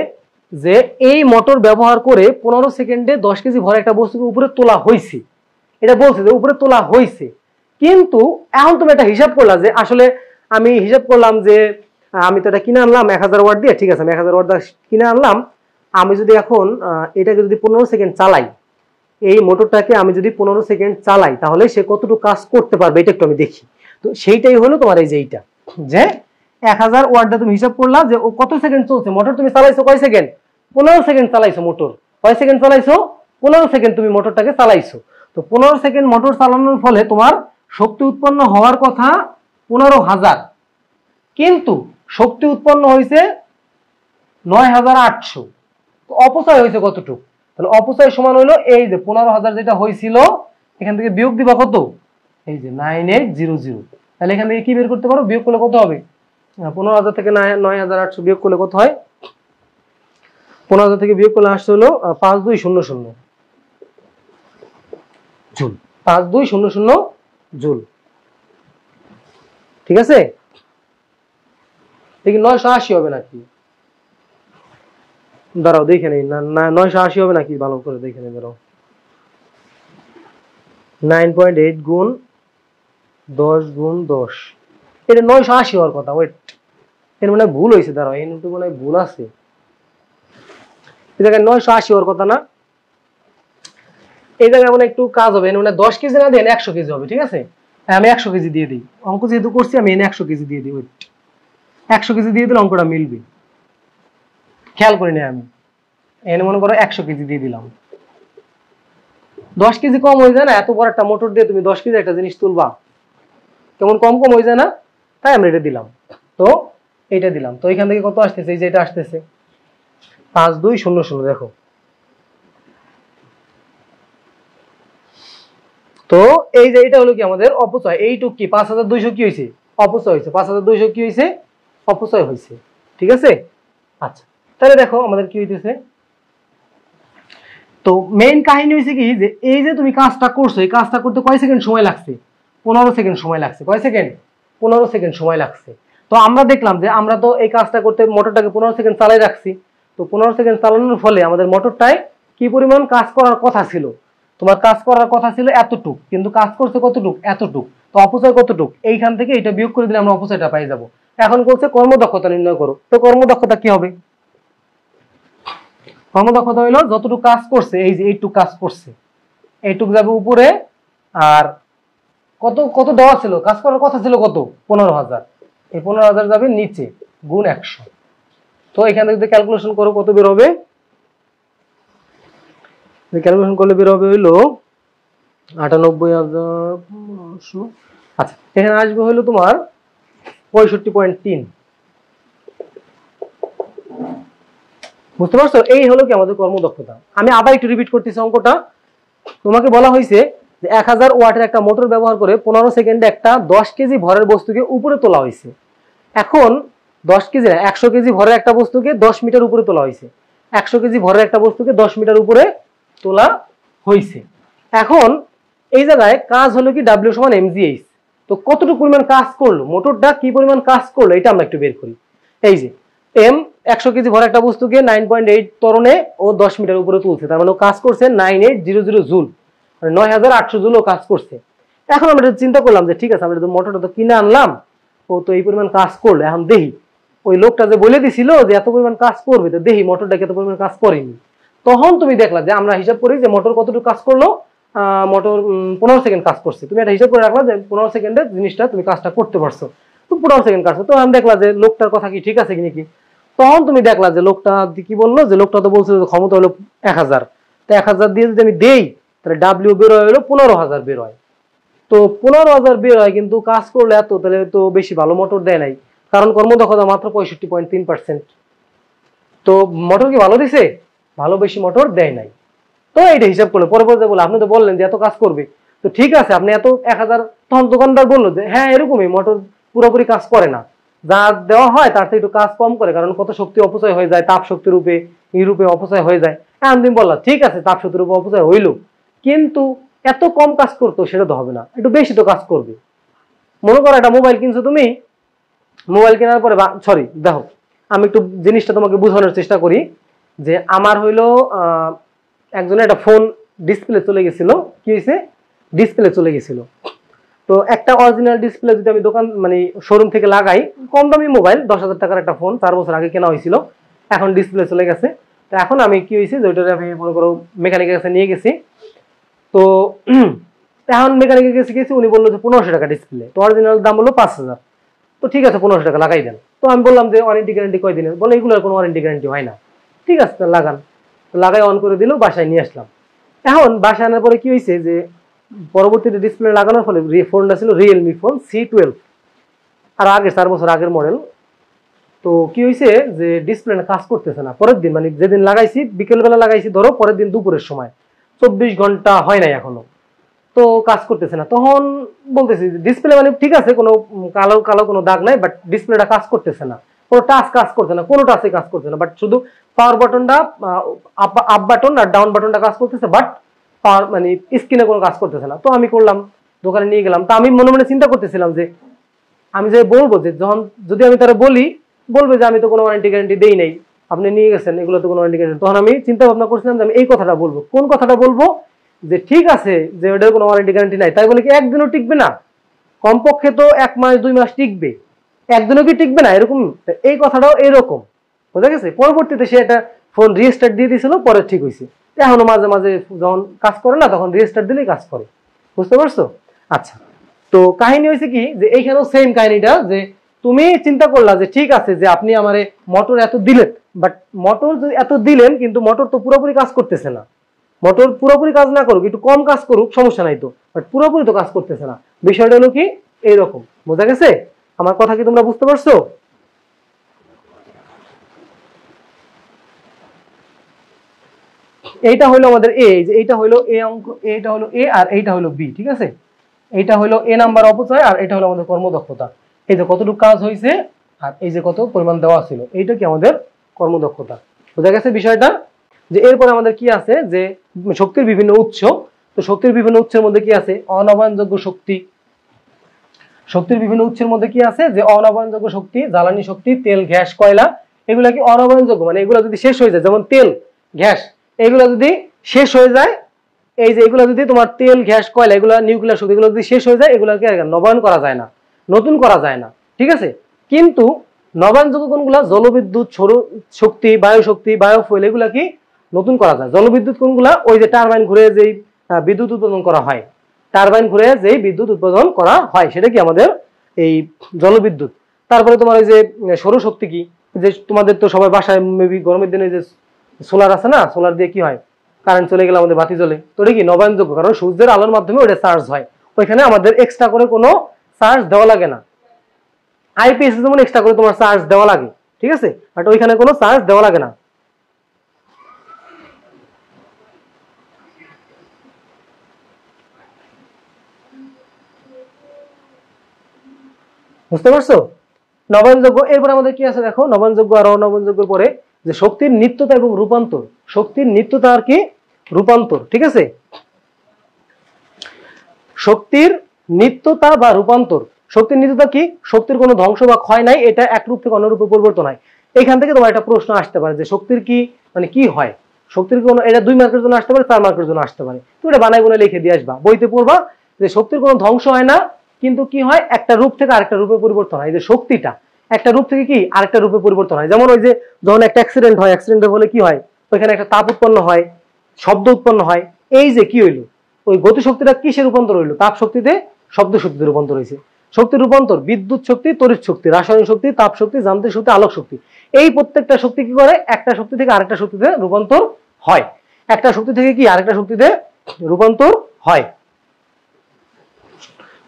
যে এই মোটর ব্যবহার করে 15 সেকেন্ডে 10 কেজি ভরে একটা বস্তুকে উপরে তোলা হয়েছে, এটা বলছে যে উপরে তোলা হয়েছে। কিন্তু এখন তুমি একটা হিসাব করলা যে আসলে আমি হিসাব করলাম যে আমি তো এটা কিনে আনলাম 1000 ওয়াট দিয়ে, ঠিক আছে আমি 1000 ওয়াট কিনে আনলাম। আমি যদি এখন এটাকে যদি 15 সেকেন্ড চালাই, এই মোটরটাকে আমি যদি 15 সেকেন্ড চালাই, তাহলে সে কতটুকু কাজ করতে পারবে এটা একটু আমি দেখি। তো সেইটাই হলো তোমার এই যে এইটা, যে 1000 ওয়াট দিয়ে তুমি হিসাব করলা যে ও কত সেকেন্ড চলছে মোটর, তুমি চালাইছো কয় সেকেন্ড? 15 সেকেন্ড চালাইছো মোটর। কয় সেকেন্ড চালাইছো? 15 সেকেন্ড তুমি মোটরটাকে চালাইছো। তো 15 সেকেন্ড মোটর চালানোর ফলে তোমার শক্তি উৎপন্ন হওয়ার কথা 15000, কিন্তু শক্তি উৎপন্ন হয়েছে 9800। তো অপচয় হয়েছে কতটুকু? তাহলে অপচয় সমান হলো এই যে 15000 যেটা হয়েছিল, এখান থেকে বিয়োগ দিবা কত? এই যে 9800। তাহলে এখান থেকে কি বের করতে পারো? বিয়োগ করলে কত হবে? 15000 থেকে 9800 বিয়োগ করলে কত হয়? 15,000 থেকে বিয়োগ করলে আসছে হলো 5200 জুল। 5200 জুল, ঠিক আছে? দেখি 980 হবে নাকি, দাঁড়াও দেখে নেই। না 980 হবে নাকি, ভালো করে দেখে নেই, দাঁড়াও। 9.8 গুণ 10 গুণ 10, এটা 980 হওয়ার কথা। ওয়েট, এর মানে ভুল হয়েছে, দাঁড়াও, এই নোটে মনে হয় ভুল আছে। এই জায়গায় 980 হওয়ার কথা না, এই জায়গায় মানে একটু কাজ হবে, মানে 10 কেজি না দিয়ে 100 কেজি হবে, ঠিক আছে? আমি 100 কেজি দিয়ে দিই, অঙ্ক যেহেতু করছি আমি এনে 100 কেজি দিয়ে দিই। ওয়েট, 100 কেজি দিয়ে দিলে অঙ্কটা মিলবে, খেয়াল করি না আমি। এনে মনে করো 100 কেজি দিয়ে দিলাম, 10 কেজি কম হয়ে যায় না? এত বড় একটা মোটর দিয়ে তুমি 10 কেজি একটা জিনিস তুলবা, কেমন কম কম হয়ে যায় না? তাই আমরা এটা দিলাম। তো এইটা দিলাম, তো এখান থেকে কত আসতেছে? এই যে এটা আসতেছে 5200, দেখো। তো এই যে এটা হলো কি আমাদের অপচয়। এইটুক কি 5200 কি হয়েছে? অপচয় হয়েছে। 5200 কি হয়েছে? অপচয় হয়েছে, ঠিক আছে? আচ্ছা, তাহলে দেখো আমাদের কি হইতেছে। তো মেইন কাহিনী হয়েছে কি, যে এই যে তুমি কাজটা করছো, এই কাজটা করতে কয় সেকেন্ড সময় লাগছে? 15 সেকেন্ড সময় লাগছে। কয় সেকেন্ড? 15 সেকেন্ড সময় লাগছে। তো আমরা দেখলাম যে আমরা তো এই কাজটা করতে মোটরটাকে 15 সেকেন্ড চালাই রাখছি। তো 15 সেকেন্ড চালানোর ফলে আমাদের মোটরটায় কি পরিমাণ কাজ করার কথা ছিল? তোমার কাজ করার কথা ছিল এতটুক, কিন্তু কাজ করছে কতটুক? এতটুক। তো অপচয় কতটুক? এইখান থেকে এটা বিয়োগ করে দিলে আমরা অপচয়টা পাই যাব। এখন বলছে কর্মদক্ষতা নির্ণয় করো। তো কর্মদক্ষতা কি হবে? কর্মদক্ষতা হইলো যতটুকু কাজ করছে, এই যে এইটুক কাজ করছে, এইটুক যাবে উপরে, আর কত কত দেওয়া ছিল, কাজ করার কথা ছিল কত? 15,000, এই 15,000 যাবে নিচে, গুণ 100। তো এখান থেকে ক্যালকুলেশন করো, কত বের হবে? ক্যালকুলেশন করলে বের হবে হইলো 98,500। আচ্ছা, এখানে আসবে হইলো তোমার 65.3। বুঝতে পারছো? এই হলো কি আমাদের কর্মদক্ষতা। আমি আবার একটু রিপিট করতেছি অঙ্কটা। তোমাকে বলা হয়েছে যে 1000 ওয়াটের একটা মোটর ব্যবহার করে 15 সেকেন্ডে একটা 10 কেজি ভরের বস্তুকে উপরে তোলা হয়েছে। এখন 10 কেজি না, 100 কেজি ভরের একটা বস্তুকে 10 মিটার উপরে তোলা হয়েছে। 100 কেজি ভরের একটা বস্তুকে 10 মিটার উপরে তোলা হয়েছে। এখন এই জায়গায় কাজ হলো কি W সমান mgh। তো কতটুকু পরিমাণ কাজ করলো মোটরটা, কি পরিমাণ কাজ করলো, এটা আমরা একটু বের করি। এই যে এম 100 কেজি ভরা একটা বস্তুকে 9.8 ত্বরণে ও 10 মিটার উপরে তুলছে, তার মানে ও কাজ করছে 9800 জুল, মানে 9800 জুল ও কাজ করছে। এখন আমরা চিন্তা করলাম যে ঠিক আছে, আমরা মোটরটা তো কিনে আনলাম, ও তো এই পরিমাণ কাজ করলো, এখন দেখি ওই লোকটা যে বলে দিছিল যে এত পরিমাণ কাজ করবে, তো দেখি মোটরটা এত পরিমাণ কাজ করেনি। তখন তুমি দেখলা যে আমরা হিসাব করি যে মোটর কতটুকু কাজ করলো, মোটর 15 সেকেন্ড কাজ করছে। তুমি একটা হিসাব করে রাখলা যে 15 সেকেন্ডে জিনিসটা তুমি কাজটা করতে পারছো, তো 15 সেকেন্ড কাজ। তো আমি দেখলা যে লোকটার কথা কি ঠিক আছে নাকি। তখন তুমি দেখলা যে লোকটা কি বললো, যে লোকটা তো বলছিল যে ক্ষমতা হলো 1000, তো 1000 দিয়ে যদি আমি দেই তাহলে ডাব্লিউ বের হলো 15,000 বের হয়। তো 15,000 বের হয়, কিন্তু কাজ করলে এত, তাহলে তো বেশি ভালো মোটর দেয় নাই, কারণ কর্মদক্ষতা মাত্র 65.3%। তো মোটর কি ভালো দিছে? ভালো বেশি মোটর দেয় নাই। তো এইটা হিসাব করলে পরে পরে বলে আপনি তো বললেন যে এত কাজ করবে, তো ঠিক আছে আপনি এত 1000, তখন দোকানদার বললো যে হ্যাঁ এরকমই, মোটর পুরোপুরি কাজ করে না, যা দেওয়া হয় তার থেকে একটু কাজ কম করে, কারণ কত শক্তি অপচয় হয়ে যায়, তাপ শক্তি রূপে এই রূপে অপচয় হয়ে যায়। হ্যাঁ তুমি বললা ঠিক আছে তাপ শক্তি রূপে অপচয় হইলো, কিন্তু এত কম কাজ করতো সেটা তো হবে না, একটু বেশি তো কাজ করবে। মনে করো একটা মোবাইল কিনছো তুমি, মোবাইল কেনার পরে, সরি দেখো আমি একটু জিনিসটা তোমাকে বোঝানোর চেষ্টা করি। যে আমার হইলো একজনের একটা ফোন ডিসপ্লে চলে গেছিল। কি হয়েছে? ডিসপ্লে চলে গেছিল। তো একটা অরিজিনাল ডিসপ্লে যদি আমি দোকান মানে শোরুম থেকে লাগাই, কম দামি মোবাইল, 10,000 টাকার একটা ফোন, 4 বছর আগে কেনা হয়েছিল, এখন ডিসপ্লে চলে গেছে। তো এখন আমি কি হয়েছে যে ওইটা আমি মনে করো মেকানিকের কাছে নিয়ে গেছি। তো এখন মেকানিকের কাছে গেছি, উনি বললো যে 1500 টাকা ডিসপ্লে, তো অরিজিনাল দাম হলো 5000। তো ঠিক আছে 1500 টাকা লাগাই দেন। তো আমি বললাম যে ওয়ারেন্টি গ্যারান্টি কয়দিনের? বলে এগুলোর কোনো ওয়ারেন্টি গ্যারান্টি হয় না। ঠিক আছে লাগান। লাগাই অন করে দিল, বাসায় নিয়ে আসলাম। এখন বাসায় আনার পরে কি হয়েছে যে পরবর্তীতে ডিসপ্লে লাগানোর ফলে ফোনটা ছিল রিয়েলমি ফোন C12, আর আগে 4 বছর আগের মডেল। তো কি হয়েছে যে ডিসপ্লে কাজ করতেছে না। পরের দিন মানে যেদিন লাগাইছি বিকেলবেলা লাগাইছি, ধরো পরের দিন দুপুরের সময়, 24 ঘন্টা হয় নাই এখনো, তো কাজ করতেছে না। তখন বলতেছি ডিসপ্লে মানে ঠিক আছে, কোনো কালো কালো কোনো দাগ নাই, বাট ডিসপ্লেটা কাজ করতেছে না। কোনো টাচ কাজ করছে না, কোনো টাচে কাজ করছে না, বাট শুধু পাওয়ার বাটনটা আপ বাটন আর ডাউন বাটনটা কাজ করতেছে, বাট পাওয়ার মানে স্ক্রিনে কোনো কাজ করতেছে না। তো আমি করলাম, দোকানে নিয়ে গেলাম। তো আমি মনে মনে চিন্তা করতেছিলাম যে আমি যে বলবো, যে যখন যদি আমি তারা বলবে যে আমি তো কোনো ওয়ারেন্টি গ্যারান্টি দেই নাই, আপনি নিয়ে গেছেন, এগুলো তো কোনো ওয়ারেন্টি গ্যারান্টি। তখন আমি চিন্তা ভাবনা করছিলাম যে আমি এই কথাটা বলবো। কোন কথাটা বলবো? যে ঠিক আছে যে ওটার কোনো ওয়ারেন্টি গ্যারান্টি নাই, তাই বলে কি একদিনও টিকবে না? কমপক্ষে তো 1 মাস 2 মাস টিকবে, একদিনও কি টিকবে না? এরকম এই কথাটাও এরকম, বুঝা গেছে? পরবর্তীতে সে একটা ফোন রিস্টার্ট দিয়ে দিয়েছিল, পরে ঠিক হয়েছে। এখনো মাঝে মাঝে যখন কাজ করে না, তখন রিস্টার্ট দিলেই কাজ করে। বুঝতে পারছো? আচ্ছা, তো কাহিনী হয়েছে কি, যে এইখানেও সেম কাহিনীটা, যে তুমি চিন্তা করলা যে ঠিক আছে যে আপনি আমারে মোটর এত দিলেন, বাট মোটর এত দিলেন কিন্তু মোটর তো পুরোপুরি কাজ করতেছে না। মোটর পুরোপুরি কাজ না করুক, একটু কম কাজ করুক, সমস্যা নাই তো, বাট পুরোপুরি তো কাজ করতেছে না। বিষয়টা হলো কি এইরকম, বোঝা গেছে? আমার কথা কি তোমরা বুঝতে পারছো? এইটা হলো আমাদের এ, যে এইটা হলো এ অঙ্ক, এইটা হলো এ আর এইটা হলো বি, ঠিক আছে? এইটা হলো এ নাম্বার অপচয়, আর এটা হলো আমাদের কর্মদক্ষতা। এই যে কতটুকু কাজ হয়েছে আর এই যে কত পরিমাণ দেওয়া ছিল, এইটা কি আমাদের কর্মদক্ষতা। বোঝা গেছে বিষয়টা? যে এরপর আমাদের কি আছে, যে শক্তির বিভিন্ন উৎস। তো শক্তির বিভিন্ন উৎসের মধ্যে কি আছে? অনবায়নযোগ্য শক্তি। শক্তির বিভিন্ন উৎসের মধ্যে কি আছে? যে অনবায়নযোগ্য শক্তি, জ্বালানি শক্তি, তেল, গ্যাস, কয়লা, এগুলা কি অনবায়নযোগ্য, মানে এগুলো যদি শেষ হয়ে যায়, যেমন তেল, গ্যাস, এগুলো যদি শেষ হয়ে যায়, এই যে এগুলো যদি তোমার তেল, গ্যাস, কয়লা, এগুলো নিউক্লিয়ার শক্তি, এগুলো যদি শেষ হয়ে যায়, এগুলোকে নবায়ন করা যায় না, নতুন করা যায় না, ঠিক আছে? কিন্তু নবায়নযোগ্য কোনগুলা? জলবিদ্যুৎ, সৌর শক্তি, বায়ু শক্তি, বায়োফুয়েল, এগুলা কি নতুন করা যায়। জলবিদ্যুৎ কোনগুলা? ওই যে টারবাইন ঘুরে যেই বিদ্যুৎ উৎপাদন করা হয়, টারবাইন ঘুরে যেই বিদ্যুৎ উৎপাদন করা হয়, সেটা কি আমাদের এই জলবিদ্যুৎ। তারপরে তোমার ওই যে সৌরশক্তি কি, যে তোমাদের তো সবাই বাসায় মেবি গরমের দিনে যে সোলার আছে না, সোলার দিয়ে কি হয়, কারেন্ট চলে গেলে আমাদের বাতি জ্বলে। তো এটা কি নবায়নযোগ্য, কারণ সূর্যের আলোর মাধ্যমে ওটা চার্জ হয়, ওইখানে আমাদের এক্সট্রা করে কোনো চার্জ দেওয়া লাগে না। আইপিএস যেমন এক্সট্রা করে তোমার চার্জ দেওয়া লাগে, ঠিক আছে, বাট ওইখানে কোনো চার্জ দেওয়া লাগে না। বুঝতে পারছো? নবায়নযোগ্য। এরপর আমাদের কি আছে দেখো, নবায়নযোগ্য আর অনবায়নযোগ্যের পরে যে শক্তির নিত্যতা এবং রূপান্তর। শক্তির নিত্যতা আর কি রূপান্তর, ঠিক আছে? শক্তির নিত্যতা বা রূপান্তর। শক্তির নিত্যতা কি? শক্তির কোনো ধ্বংস বা ক্ষয় নাই, এটা এক রূপ থেকে অন্য রূপে পরিবর্তন হয়। এখান থেকে তোমার একটা প্রশ্ন আসতে পারে যে শক্তির কি মানে কি হয়, শক্তির কোনো, এটা 2 মার্কের জন্য আসতে পারে, 4 মার্কের জন্য আসতে পারে। তুমি এটা বানাই বলে লিখে দিয়ে আসবা, বইতে পড়বা যে শক্তির কোনো ধ্বংস হয় না, কিন্তু কি হয়, একটা রূপ থেকে আরেকটা রূপে পরিবর্তন হয়। যে শক্তিটা একটা রূপ থেকে কি আরেকটা রূপে পরিবর্তন হয়। যেমন ওই যে যখন একটা অ্যাক্সিডেন্ট হয়, অ্যাক্সিডেন্টের ফলে কি হয়, ওইখানে একটা তাপ উৎপন্ন হয়, শব্দ উৎপন্ন হয়। এই যে কি হইলো, ওই গতিশক্তিটা কিসে রূপান্তর হইলো? তাপ শক্তিতে, শব্দ শক্তিতে রূপান্তর হয়েছে। শক্তির রূপান্তর বিদ্যুৎ শক্তি, তড়িৎ শক্তি, রাসায়নিক শক্তি, তাপ শক্তি, যান্ত্রিক শক্তি, আলোক শক্তি। এই প্রত্যেকটা শক্তি কি করে, একটা শক্তি থেকে আরেকটা শক্তিতে রূপান্তর হয়। একটা শক্তি থেকে কি আরেকটা শক্তিতে রূপান্তর হয়।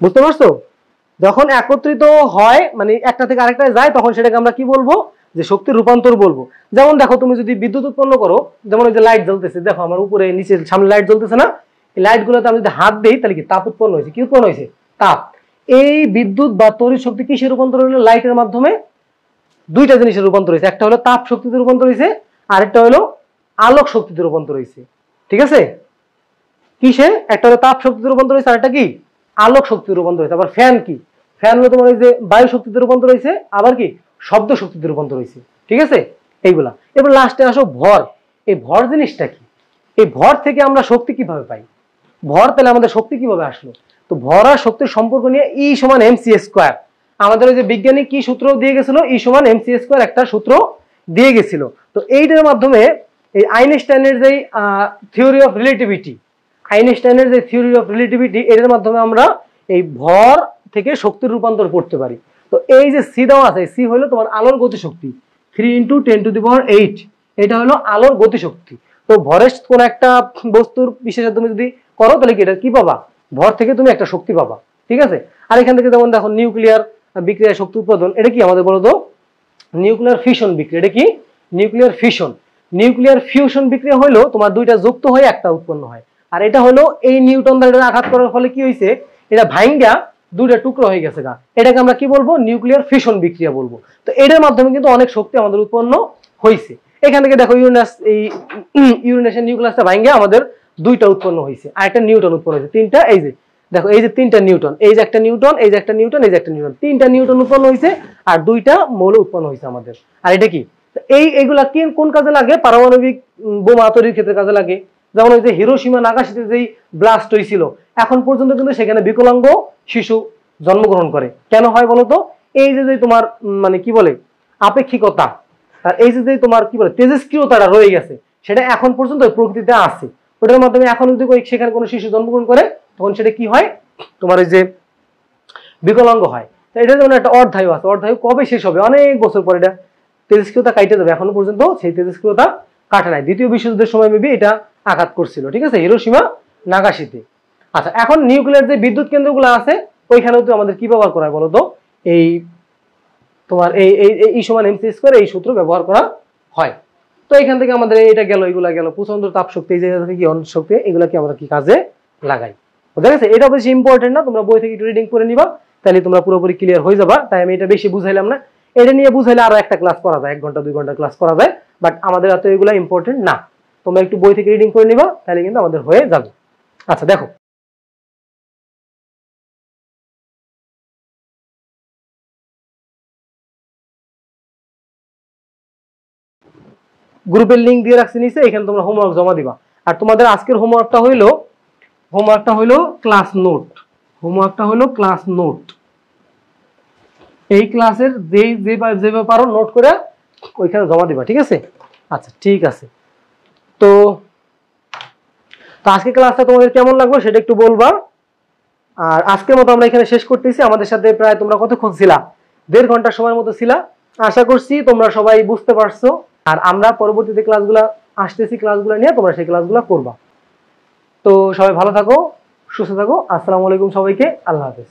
বুঝতে পারছো? যখন একত্রিত হয়, মানে একটা থেকে আরেকটা যায়, তখন সেটাকে আমরা কি বলবো, যে শক্তির রূপান্তর বলবো। যেমন দেখো, তুমি যদি বিদ্যুৎ উৎপন্ন করো, যেমন ওই যে লাইট জ্বলতেছে, দেখো আমার উপরে নিচে সামনে লাইট জ্বলতেছে না, এই লাইট গুলোতে আমি যদি হাত দিই, তাহলে কি তাপ উৎপন্ন হয়েছে। কি উৎপন্ন হয়েছে? তাপ। এই বিদ্যুৎ বা তড়িৎ শক্তি কিসের রূপান্তর হলো? লাইটের মাধ্যমে। দুইটা জিনিসের রূপান্তর হয়েছে, একটা হলো তাপ শক্তিতে রূপান্তর হয়েছে, আরেকটা হলো আলোক শক্তিতে রূপান্তর হয়েছে, ঠিক আছে? কিসে? একটা হলো তাপ শক্তিতে রূপান্তর হয়েছে, আরেকটা কি আলোক শক্তিতে রূপান্তর হয়েছে। আবার ফ্যান কি? ফ্যান হলো তোমার ওই যে বায়ু শক্তিতে রূপান্তর হয়েছে, আবার কি শব্দ শক্তিতে রূপান্তর হয়েছে, ঠিক আছে? এইগুলা। এবার লাস্টে আসো ভর। এই ভর জিনিসটা কি? এই ভর থেকে আমরা শক্তি কিভাবে পাই? ভর তাহলে আমাদের শক্তি কিভাবে আসলো? তো ভর আর শক্তির সম্পর্ক নিয়ে ই সমান এমসি স্কোয়ার। আমাদের ওই যে বিজ্ঞানী কি সূত্র দিয়ে গেছিল? ই সমান এমসি স্কোয়ার একটা সূত্র দিয়ে গেছিল। তো এইটার মাধ্যমে এই আইনস্টাইনের যে থিওরি অফ রিলেটিভিটি, আইনস্টাইনের যে থিওরি অফ রিলেটিভিটি, এটার মাধ্যমে আমরা এই ভর থেকে শক্তির রূপান্তর করতে পারি। তো এই যে সি দেওয়া আছে, সি হলো তোমার আলোর গতিশক্তি, 3 × 10⁸। এটা হলো আলোর গতিশক্তি। তো ভরের কোন একটা বস্তুর বিশেষত তুমি যদি করো, তাহলে কি এটা কি পাবা? ভর থেকে তুমি একটা শক্তি পাবা, ঠিক আছে? আর এখান থেকে যেমন দেখো নিউক্লিয়ার বিক্রিয়া শক্তি উৎপাদন, এটা কি আমাদের বলো তো? নিউক্লিয়ার ফিউশন বিক্রিয়া। এটা কি? Nuclear fusion. নিউক্লিয়ার ফিউশন বিক্রিয়া হলো তোমার দুইটা যুক্ত হয়ে একটা উৎপন্ন হয়। আর এটা হলো এই নিউটন দ্বারা আঘাত করার ফলে কি হয়েছে, এটা ভাঙ্গা দুইটা টুকরো হয়ে গেছে গা, এটাকে আমরা কি বলবো? নিউক্লিয়ার ফিশন বিক্রিয়া বলবো। তো এটার মাধ্যমে কিন্তু অনেক শক্তি আমাদের উৎপন্ন হয়েছে। এখান থেকে দেখো ইউরেনাসের নিউক্লিয়াসটা ভাঙে আমাদের দুইটা উৎপন্ন হয়েছে, আর একটা নিউটন উৎপন্ন হয়েছে, তিনটা। এই যে দেখো, এই যে তিনটা নিউটন, এই যে একটা নিউটন, এই যে একটা নিউটন, এই যে একটা নিউটন, তিনটা নিউটন উৎপন্ন হয়েছে, আর দুইটা মৌল উৎপন্ন হয়েছে আমাদের। আর এটা কি? এইগুলা কোন কাজে লাগে? পারমাণবিক বোমা তৈরির ক্ষেত্রে কাজে লাগে। যেমন ওই যে হিরোশিমা নাগাসাকিতে যেই ব্লাস্ট হয়েছিল, এখন পর্যন্ত কিন্তু সেখানে বিকলাঙ্গ শিশু জন্মগ্রহণ করে। কেন হয় বলতো? এই যে তোমার মানে কি বলে আপেক্ষিকতা, আর এই যে তোমার কি বলে তেজস্ক্রিয়তাটা রয়ে গেছে, সেটা এখন পর্যন্ত প্রকৃতিতে আছে। ওটার মাধ্যমে এখন যদি সেখানে কোনো শিশু জন্মগ্রহণ করে, তখন সেটা কি হয়? তোমার ওই যে বিকলাঙ্গ হয়। এটা যেমন একটা অর্ধায়ু আছে, অর্ধায়ু কবে শেষ হবে? অনেক বছর পরে এটা তেজস্ক্রিয়তা কাটে যাবে, এখনো পর্যন্ত সেই তেজস্ক্রিয়তা কাটে নাই। দ্বিতীয় বিশ্বযুদ্ধের সময় মেবি এটা আঘাত করছিল, ঠিক আছে, হিরোশিমা নাগাসাকিতে। আচ্ছা, এখন নিউক্লিয়ার যে বিদ্যুৎ কেন্দ্রগুলো আছে, ওইখানেও তো আমাদের কি ব্যবহার করা হয় বলতো? এই তোমার এই সমান এমসি স্কয়ার, এই সূত্র ব্যবহার করা হয়। তো এখান থেকে আমাদের এটা গেল, এগুলা গেল, প্রচন্ড তাপ শক্তি, এই জায়গা থেকে কি অন্য শক্তি, এগুলা কি আমরা কি কাজে লাগাই। ঠিক আছে, এটা বেশি ইম্পর্টেন্ট না, তোমরা বই থেকে একটু রিডিং করে নিবা, তাহলে তোমরা পুরোপুরি ক্লিয়ার হয়ে যাবা। তাই আমি এটা বেশি বুঝাইলাম না, এটা নিয়ে বুঝাইলে আরো একটা ক্লাস করা যায়, 1 ঘন্টা 2 ঘন্টা ক্লাস করা যায়, বাট আমাদের এত এগুলা ইম্পর্টেন্ট না। তোমরা একটু বই থেকে রিডিং করে নিবা, তাহলে কিন্তু আমাদের হয়ে যাবে। আচ্ছা দেখো, গ্রুপের লিংক দিয়ে রাখছি নিচে, এখানে তোমরা হোমওয়ার্ক জমা দিবা। আর তোমাদের আজকের হোমওয়ার্কটা হইলো ক্লাস নোট। হোমওয়ার্কটা হইলো ক্লাস নোট। এই ক্লাসের যেভাবে পারো নোট করে ওইখানে জমা দিবা, ঠিক আছে? আচ্ছা ঠিক আছে। তো আজকে ক্লাসটা তোমাদের কেমন লাগলো সেটা একটু বলবা। আর আজকের মতো আমরা এখানে শেষ করতেছি। আমাদের সাথে প্রায় তোমরা কতক্ষণ ছিলা? 1.5 ঘন্টা সময়ের মতো ছিলা। আশা করছি তোমরা সবাই বুঝতে পারছো। আর আমরা পরবর্তীতে ক্লাসগুলো আসতেছি, ক্লাসগুলো নিয়ে তোমরা সেই ক্লাসগুলো করবা। তো সবাই ভালো থাকো, সুস্থ থাকো। আসসালামু আলাইকুম সবাইকে, আল্লাহ হাফেজ।